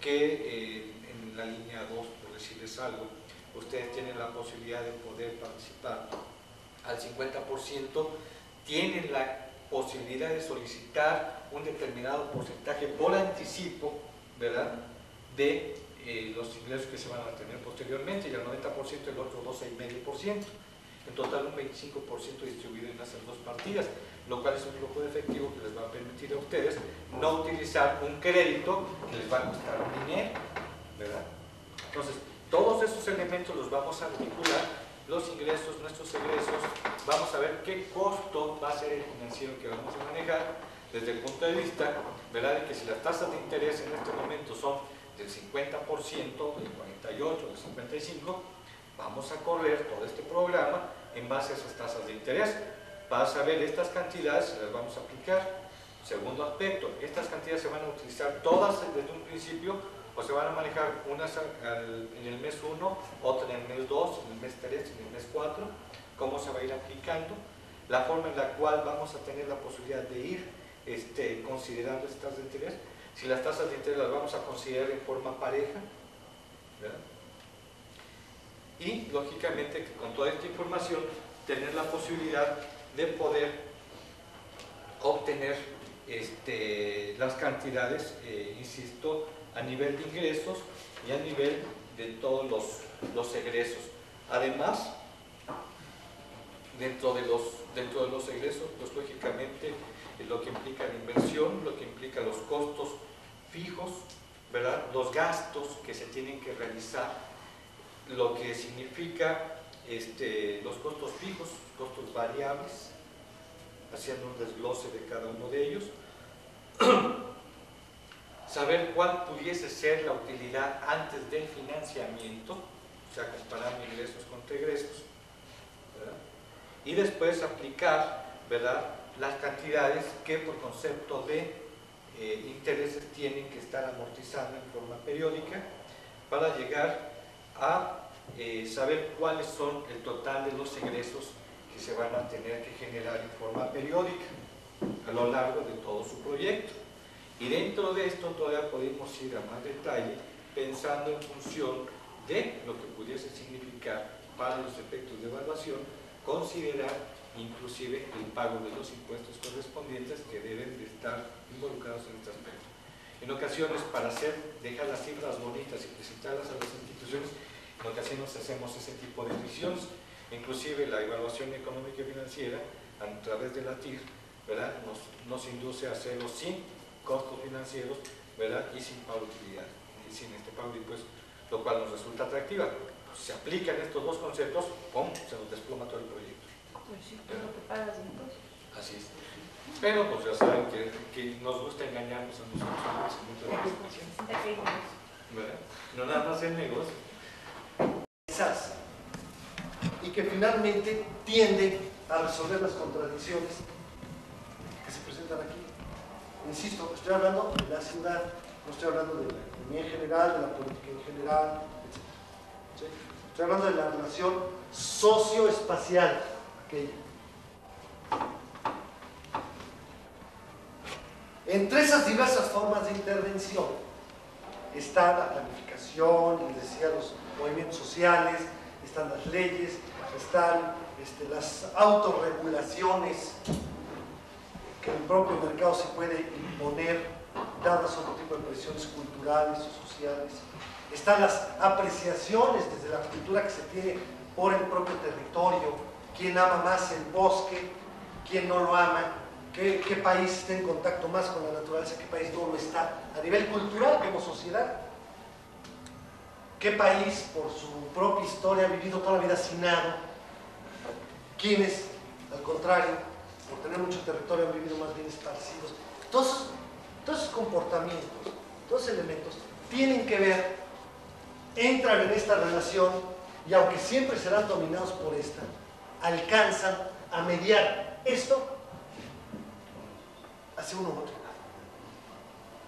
que en la línea 2, por decirles algo, ustedes tienen la posibilidad de poder participar al 50%, tienen la posibilidad de solicitar un determinado porcentaje por anticipo, ¿verdad?, de los ingresos que se van a tener posteriormente, y al 90% el otro 12,5%. En total un 25% distribuido en esas dos partidas, lo cual es un flujo de efectivo que les va a permitir a ustedes no utilizar un crédito que les va a costar un dinero, ¿verdad? Entonces, todos esos elementos los vamos a articular, los ingresos, nuestros egresos, vamos a ver qué costo va a ser el financiero que vamos a manejar desde el punto de vista, ¿verdad?, de que si las tasas de interés en este momento son del 50%, del 48%, del 55%, vamos a correr todo este programa en base a esas tasas de interés. Para saber estas cantidades, las vamos a aplicar. Segundo aspecto, estas cantidades se van a utilizar todas desde un principio o se van a manejar unas en el mes 1, otras en el mes 2, en el mes 3, en el mes 4, cómo se va a ir aplicando, la forma en la cual vamos a tener la posibilidad de ir considerando estas tasas de interés. Si las tasas de interés las vamos a considerar en forma pareja, ¿verdad? Y lógicamente que con toda esta información tener la posibilidad de poder obtener las cantidades, insisto, a nivel de ingresos y a nivel de todos los egresos. Además, dentro de los egresos, pues lógicamente lo que implica la inversión, lo que implica los costos fijos, ¿verdad?, los gastos que se tienen que realizar, lo que significa los costos fijos, costos variables, haciendo un desglose de cada uno de ellos, saber cuál pudiese ser la utilidad antes del financiamiento, o sea, comparando ingresos contra egresos, ¿verdad?, y después aplicar, ¿verdad?, las cantidades que por concepto de intereses tienen que estar amortizando en forma periódica para llegar a saber cuáles son el total de los egresos que se van a tener que generar en forma periódica a lo largo de todo su proyecto. Y dentro de esto todavía podemos ir a más detalle pensando en función de lo que pudiese significar para los efectos de evaluación, considerar inclusive el pago de los impuestos correspondientes que deben de estar involucrados en este aspecto. En ocasiones, para dejar las cifras bonitas y presentarlas a las instituciones, en ocasiones hacemos ese tipo de decisiones. Inclusive la evaluación económica y financiera, a través de la TIR, ¿verdad?, nos induce a hacerlo sin costos financieros, ¿verdad?, y sin pago de utilidad, y sin pago de impuestos, lo cual nos resulta atractiva. Se aplican estos dos conceptos, ¡pum!, se nos desploma todo el proyecto. Pues sí, todo lo que pagas de impuestos. Así es. Pero pues ya saben que nos gusta engañarnos a nosotros muchas veces. ¿Verdad? No nada más el negocio. Quizás. Y que finalmente tiende a resolver las contradicciones que se presentan aquí. Insisto, estoy hablando de la ciudad, no estoy hablando de la economía en general, de la política en general, etc. ¿Sí? Estoy hablando de la relación socioespacial, aquella. Entre esas diversas formas de intervención está la planificación, les decía, los movimientos sociales, están las leyes, están las autorregulaciones que el propio mercado se puede imponer dadas otro tipo de presiones culturales o sociales. Están las apreciaciones desde la cultura que se tiene por el propio territorio, quién ama más el bosque, quién no lo ama, qué país está en contacto más con la naturaleza, qué país no lo está a nivel cultural como sociedad, qué país por su propia historia ha vivido toda la vida hacinado, quiénes, al contrario, por tener mucho territorio han vivido más bien esparcidos. Todos esos comportamientos, todos esos elementos tienen que ver, entran en esta relación y aunque siempre serán dominados por esta, alcanzan a mediar esto hacia uno u otro lado.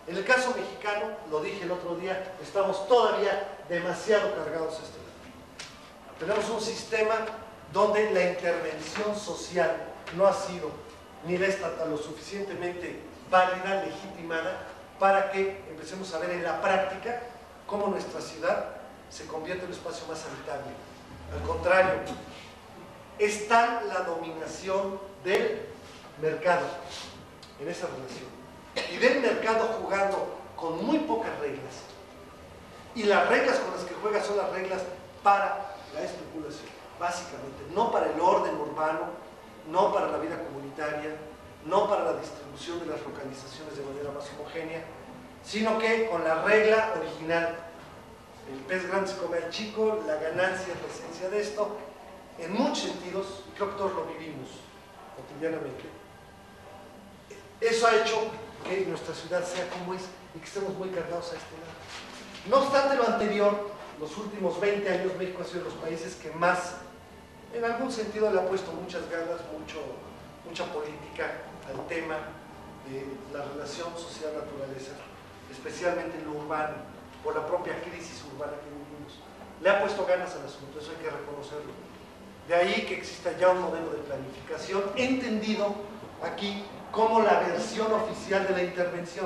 En el caso mexicano, lo dije el otro día, estamos todavía demasiado cargados a este lado. Tenemos un sistema donde la intervención social no ha sido ni la estatal lo suficientemente válida, legitimada, para que empecemos a ver en la práctica cómo nuestra ciudad se convierte en un espacio más habitable. Al contrario, es tal la dominación del mercado en esa relación y del mercado jugando con muy pocas reglas, y las reglas con las que juega son las reglas para la especulación, básicamente, no para el orden urbano, no para la vida comunitaria, no para la distribución de las localizaciones de manera más homogénea, sino que con la regla original, el pez grande se come al chico, la ganancia es la esencia de esto. En muchos sentidos, creo que todos lo vivimos cotidianamente, eso ha hecho que nuestra ciudad sea como es y que estemos muy cargados a este lado. No obstante lo anterior, los últimos 20 años México ha sido de los países que más, en algún sentido, le ha puesto muchas ganas, mucha política al tema de la relación social-naturaleza, especialmente en lo urbano, por la propia crisis urbana que vivimos. Le ha puesto ganas al asunto, eso hay que reconocerlo. De ahí que exista ya un modelo de planificación entendido aquí como la versión oficial de la intervención.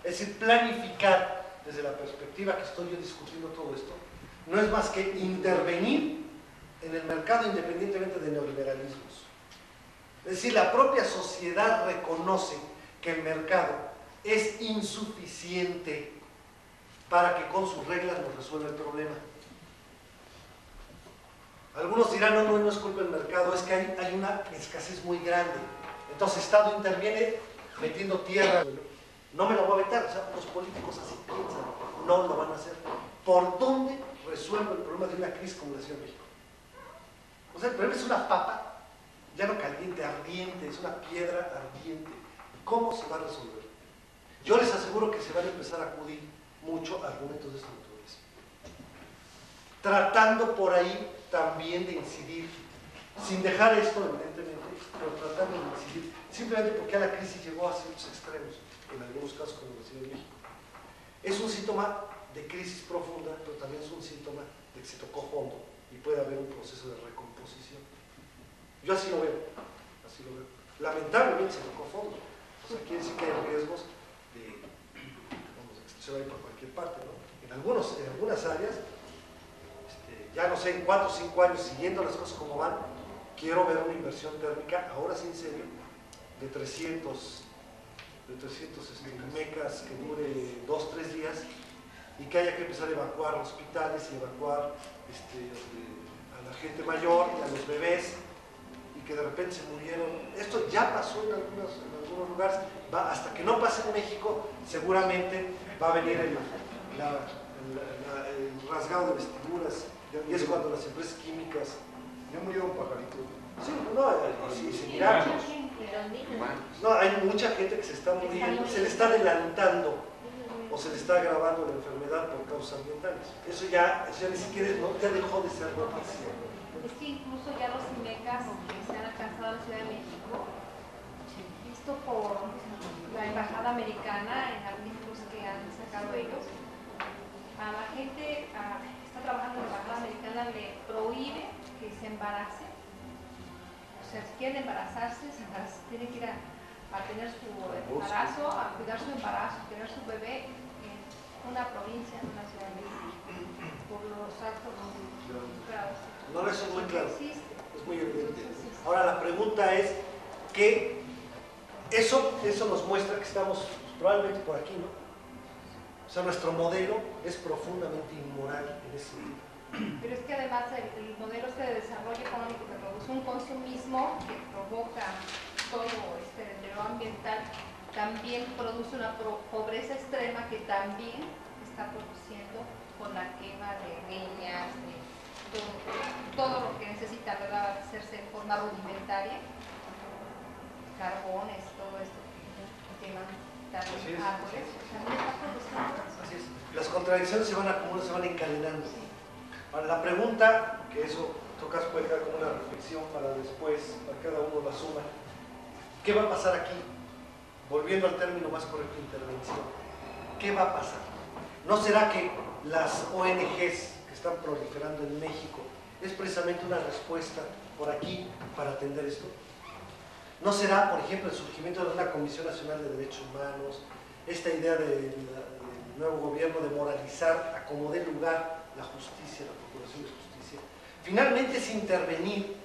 Es decir, planificar desde la perspectiva que estoy yo discutiendo todo esto, no es más que intervenir en el mercado independientemente de neoliberalismos. Es decir, la propia sociedad reconoce que el mercado es insuficiente para que con sus reglas nos resuelva el problema. Algunos dirán, no es culpa del mercado, es que hay una escasez muy grande. Entonces el Estado interviene metiendo tierra. No me lo voy a vetar, o sea, los políticos así piensan, no lo van a hacer. ¿Por dónde resuelvo el problema de una crisis como la Ciudad de México? O sea, el problema es una papa, ya no caliente, ardiente, es una piedra ardiente. ¿Cómo se va a resolver? Yo les aseguro que se van a empezar a acudir mucho a argumentos de esta naturaleza. Tratando por ahí también de incidir, sin dejar esto evidentemente, pero tratando de incidir, simplemente porque la crisis llegó a ciertos extremos, en algunos casos como la Ciudad de México. Es un síntoma de crisis profunda, pero también es un síntoma de que se tocó fondo y puede haber un proceso de recomposición. Yo así lo veo, así lo veo. Lamentablemente se tocó fondo, o sea, quiere decir que hay riesgos de, vamos, que esto se va a ir por cualquier parte, ¿no? En algunas áreas, ya no sé, en 4 o 5 años, siguiendo las cosas como van, quiero ver una inversión térmica, ahora sí en serio, de 300 mecas que dure 2 o 3 días y que haya que empezar a evacuar hospitales y evacuar a la gente mayor y a los bebés, y que de repente se murieron. Esto ya pasó en algunos lugares, hasta que no pase en México, seguramente va a venir el rasgado de vestiduras, y es cuando las empresas químicas Ya murieron pajaritos. Sí, no, mira, no, hay mucha gente que se está muriendo, se le está adelantando o se le está agravando la enfermedad por causas ambientales. Eso ya ni siquiera ya dejó de ser noticia. Es que incluso ya los IMECAS que se han alcanzado a la Ciudad de México, visto por la Embajada Americana en artículos que han sacado ellos, a la gente que está trabajando en la Embajada Americana le prohíbe que se embarace. O sea, si quieren embarazarse, tienen que ir a tener su embarazo, a cuidar su embarazo, tener su bebé en una provincia, en una ciudad de México, por los actos graves. No, eso es muy claro, es muy evidente. Ahora la pregunta es que eso nos muestra que estamos probablemente por aquí, ¿no? O sea, nuestro modelo es profundamente inmoral en ese sentido. Pero es que además el modelo de desarrollo económico que produce un consumismo que provoca todo este deterioro ambiental, también produce una pobreza extrema que también está produciendo con la quema de leñas, de todo lo que necesita, ¿verdad?, hacerse de forma rudimentaria, carbones, todo esto que queman también árboles, también está produciendo eso. Así es. Las contradicciones se van acumulando, se van encadenando. Ahora, la pregunta, que eso tocas puede quedar como una reflexión para después, para cada uno la suma. ¿Qué va a pasar aquí? Volviendo al término más correcto de intervención. ¿Qué va a pasar? ¿No será que las ONGs que están proliferando en México es precisamente una respuesta por aquí para atender esto? ¿No será, por ejemplo, el surgimiento de una Comisión Nacional de Derechos Humanos, esta idea del nuevo gobierno de moralizar a como dé lugar la justicia, la procuración de justicia? Finalmente es intervenir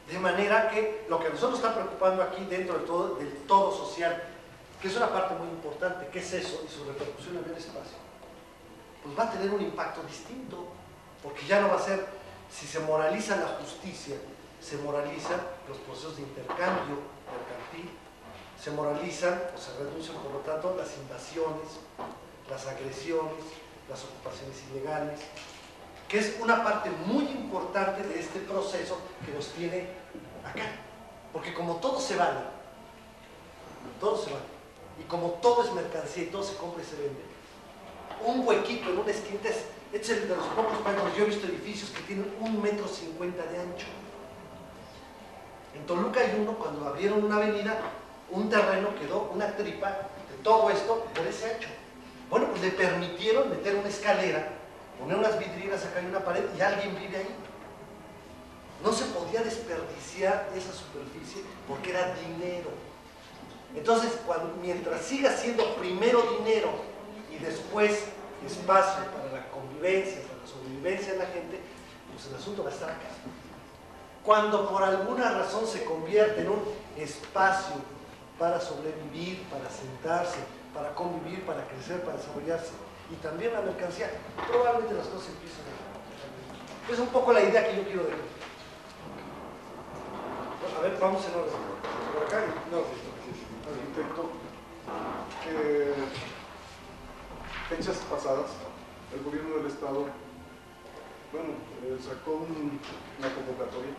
de manera que lo que a nosotros está preocupando aquí dentro del todo social, que es una parte muy importante, que es eso y su repercusión en el espacio, pues va a tener un impacto distinto, porque ya no va a ser, si se moraliza la justicia, se moralizan los procesos de intercambio mercantil, se moralizan o se reducen por lo tanto las invasiones, las agresiones, las ocupaciones ilegales, que es una parte muy importante de este proceso que nos tiene acá, porque como todo se vale, y como todo es mercancía y todo se compra y se vende, un huequito en una esquina es el de los pocos países. Yo he visto edificios que tienen 1,50 metros de ancho. En Toluca hay uno, cuando abrieron una avenida, un terreno quedó una tripa de todo esto por ese ancho. Bueno, pues le permitieron meter una escalera, poner unas vidrieras acá en una pared y alguien vive ahí. No se podía desperdiciar esa superficie porque era dinero. Entonces, mientras siga siendo primero dinero y después espacio para la convivencia, para la sobrevivencia de la gente, pues el asunto va a estar acá. Cuando por alguna razón se convierte en un espacio para sobrevivir, para sentarse, para convivir, para crecer, para desarrollarse, y también la mercancía, probablemente las cosas empiezan a... Es un poco la idea que yo quiero dejar. A ver, vamos en orden. Por acá, no. Arquitecto, fechas pasadas, el gobierno del estado, sacó una convocatoria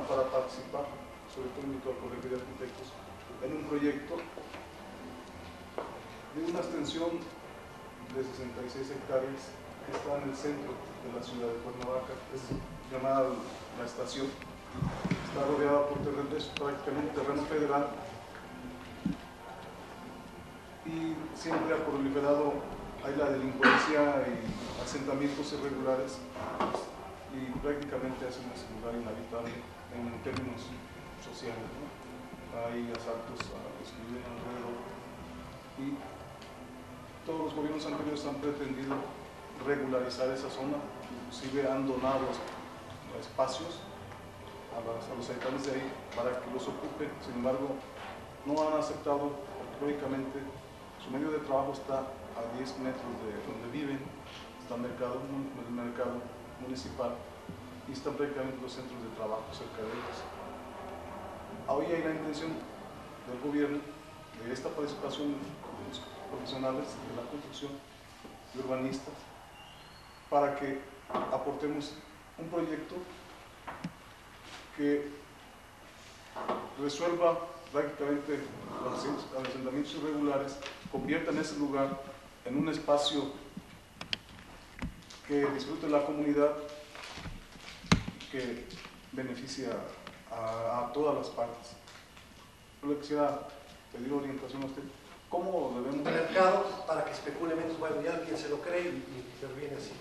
para participar, sobre todo invitó al Colegio de Arquitectos, en un proyecto de una extensión de 66 hectáreas que está en el centro de la ciudad de Cuernavaca, es llamada La Estación. Está rodeada por terrenos, prácticamente terreno federal, y siempre ha proliferado ahí la delincuencia y asentamientos irregulares, y prácticamente es un lugar inhabitable en términos sociales, ¿no? Hay asaltos a los que viven alrededor, y todos los gobiernos anteriores han pretendido regularizar esa zona, inclusive han donado espacios a los habitantes de ahí para que los ocupen. Sin embargo, no han aceptado, porque lógicamente su medio de trabajo está a 10 metros de donde viven, está el mercado municipal y están prácticamente los centros de trabajo cerca de ellos. Hoy hay la intención del gobierno de esta participación de los profesionales de la construcción, de urbanistas, para que aportemos un proyecto que resuelva prácticamente los asentamientos irregulares, conviertan ese lugar en un espacio que disfrute la comunidad, que beneficie a todas las partes. Yo le quisiera pedir orientación a usted. ¿Cómo debemos...? El mercado, para que especule menos, bueno, ya alguien se lo cree y interviene así.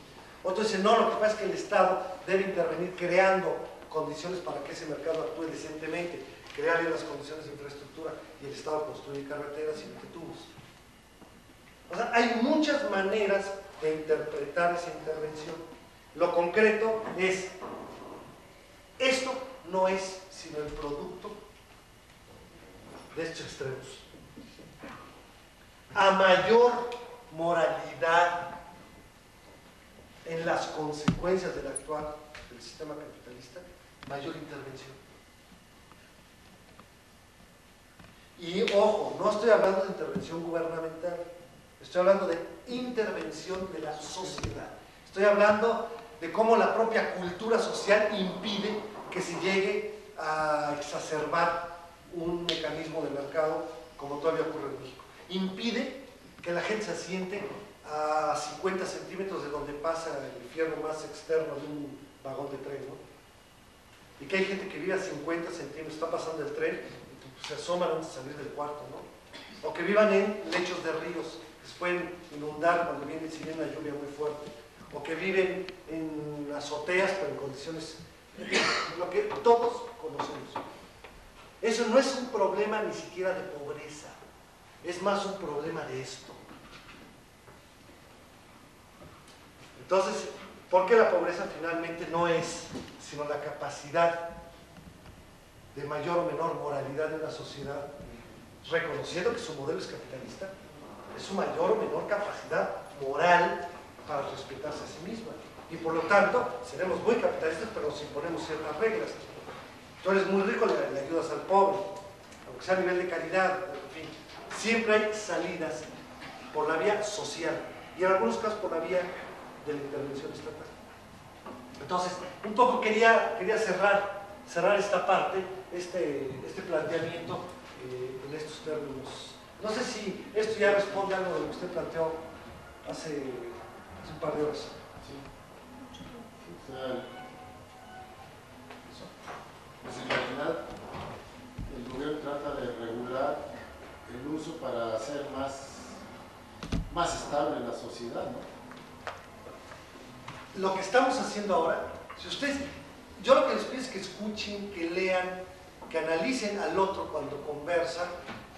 Otro dice, no, lo que pasa es que el Estado debe intervenir creando condiciones para que ese mercado actúe decentemente, crearle las condiciones de infraestructura y el Estado construye carreteras y mete tubos. O sea, hay muchas maneras de interpretar esa intervención. Lo concreto es, esto no es sino el producto de estos extremos. A mayor moralidad en las consecuencias del actual del sistema capitalista, mayor intervención. Y ojo, no estoy hablando de intervención gubernamental, estoy hablando de intervención de la sociedad. Estoy hablando de cómo la propia cultura social impide que se llegue a exacerbar un mecanismo de mercado como todavía ocurre en México. Impide que la gente se asiente a 50 centímetros de donde pasa el fierro más externo de un vagón de tren, ¿no? Y que hay gente que vive a 50 centímetros, está pasando el tren y se asoman antes de salir del cuarto, ¿no? O que vivan en lechos de ríos que se pueden inundar cuando viene una lluvia muy fuerte, o que viven en azoteas pero en condiciones, lo que todos conocemos. Eso no es un problema ni siquiera de pobreza, es más un problema de esto. Entonces, ¿por qué la pobreza finalmente no es sino la capacidad de mayor o menor moralidad de una sociedad, reconociendo que su modelo es capitalista, es su mayor o menor capacidad moral para respetarse a sí misma? Y por lo tanto, seremos muy capitalistas, pero nos imponemos ciertas reglas. Tú eres muy rico, le ayudas al pobre, aunque sea a nivel de caridad, en fin. Siempre hay salidas por la vía social y en algunos casos por la vía de la intervención estatal. Entonces, un poco quería cerrar esta parte, este planteamiento en estos términos. No sé si esto ya responde a algo de lo que usted planteó hace un par de horas. Sí. O sea, pues en realidad el gobierno trata de regular el uso para hacer más estable la sociedad, ¿no? Lo que estamos haciendo ahora, si ustedes, yo lo que les pido es que escuchen, que lean, que analicen al otro cuando conversa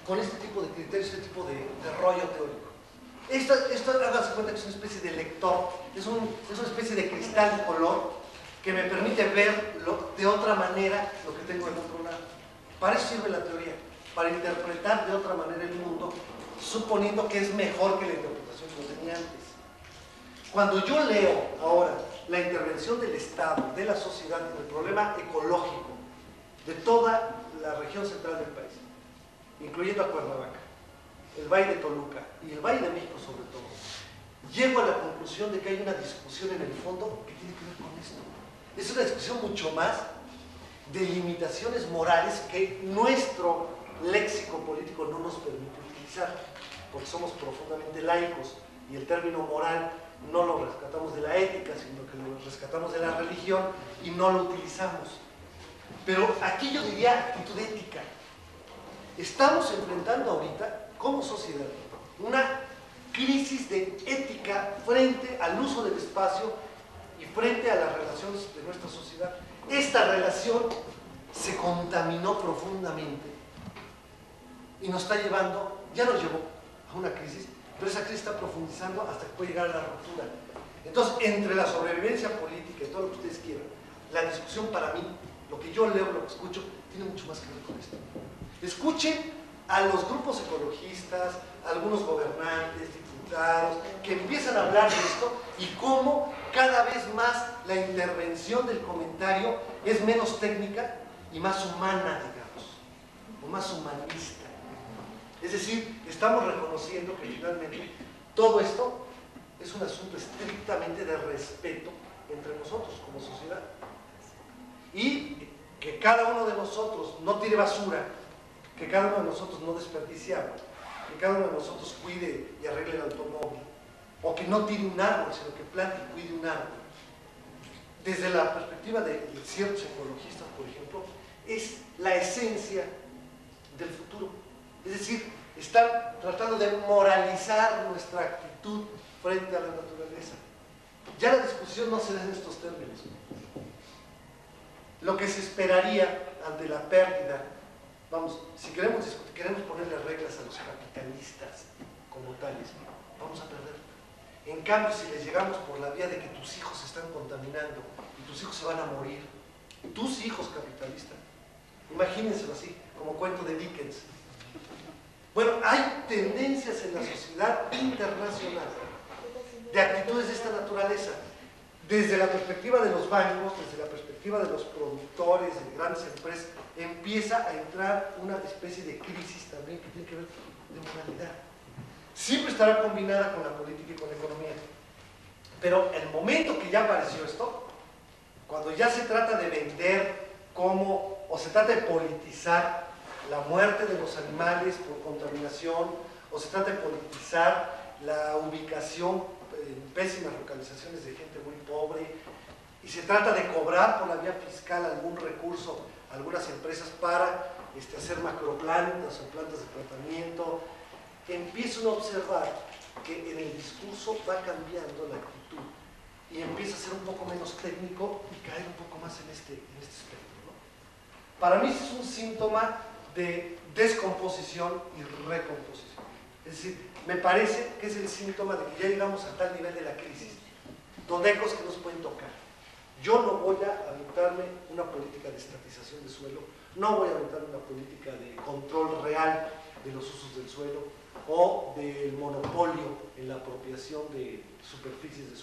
con este tipo de criterios, este tipo de rollo teórico. Esto háganse cuenta que es una especie de lector, es una especie de cristal de color que me permite ver de otra manera lo que tengo del otro lado. Para eso sirve la teoría, para interpretar de otra manera el mundo, suponiendo que es mejor que la interpretación que yo tenía antes. Cuando yo leo ahora la intervención del Estado, de la sociedad en el problema ecológico de toda la región central del país, incluyendo a Cuernavaca, el Valle de Toluca y el Valle de México sobre todo, llego a la conclusión de que hay una discusión en el fondo que tiene que ver con esto. Es una discusión mucho más de limitaciones morales que nuestro léxico político no nos permite utilizar, porque somos profundamente laicos y el término moral no lo rescatamos de la ética, sino que lo rescatamos de la religión y no lo utilizamos. Pero aquí yo diría actitud ética. Estamos enfrentando ahorita, como sociedad, una crisis de ética frente al uso del espacio y frente a las relaciones de nuestra sociedad. Esta relación se contaminó profundamente y nos está llevando, ya nos llevó a una crisis, pero esa crisis está profundizando hasta que puede llegar a la ruptura. Entonces, entre la sobrevivencia política y todo lo que ustedes quieran, la discusión para mí, lo que yo leo, lo que escucho, tiene mucho más que ver con esto. Escuchen a los grupos ecologistas, a algunos gobernantes, diputados, que empiezan a hablar de esto y cómo cada vez más la intervención del comentario es menos técnica y más humana, digamos, o más humanista. Es decir, estamos reconociendo que finalmente todo esto es un asunto estrictamente de respeto entre nosotros como sociedad. Y que cada uno de nosotros no tire basura, que cada uno de nosotros no desperdicie agua, que cada uno de nosotros cuide y arregle el automóvil, o que no tire un árbol, sino que plante y cuide un árbol. Desde la perspectiva de ciertos ecologistas, por ejemplo, es la esencia del futuro. Es decir, están tratando de moralizar nuestra actitud frente a la naturaleza. Ya la discusión no se da en estos términos. Lo que se esperaría ante la pérdida, vamos, si queremos discutir, queremos ponerle reglas a los capitalistas como tales, vamos a perder. En cambio, si les llegamos por la vía de que tus hijos se están contaminando y tus hijos se van a morir, tus hijos capitalistas, imagínenselo así, como cuento de Dickens. Bueno, hay tendencias en la sociedad internacional de actitudes de esta naturaleza. Desde la perspectiva de los bancos, desde la perspectiva de los productores, de grandes empresas, empieza a entrar una especie de crisis también que tiene que ver de moralidad. Siempre estará combinada con la política y con la economía. Pero el momento que ya apareció esto, cuando ya se trata de vender como, o se trata de politizar la muerte de los animales por contaminación, o se trata de politizar la ubicación en pésimas localizaciones de gente muy pobre, y se trata de cobrar por la vía fiscal algún recurso a algunas empresas para hacer macroplantas o plantas de tratamiento, empiezan a observar que en el discurso va cambiando la actitud y empieza a ser un poco menos técnico y caer un poco más en este espectro, ¿no? Para mí es un síntoma de descomposición y recomposición. Es decir, me parece que es el síntoma de que ya llegamos a tal nivel de la crisis, donde hay cosas que nos pueden tocar. Yo no voy a aventarme una política de estatización de suelo, no voy a aventarme una política de control real de los usos del suelo o del monopolio en la apropiación de superficies de suelo.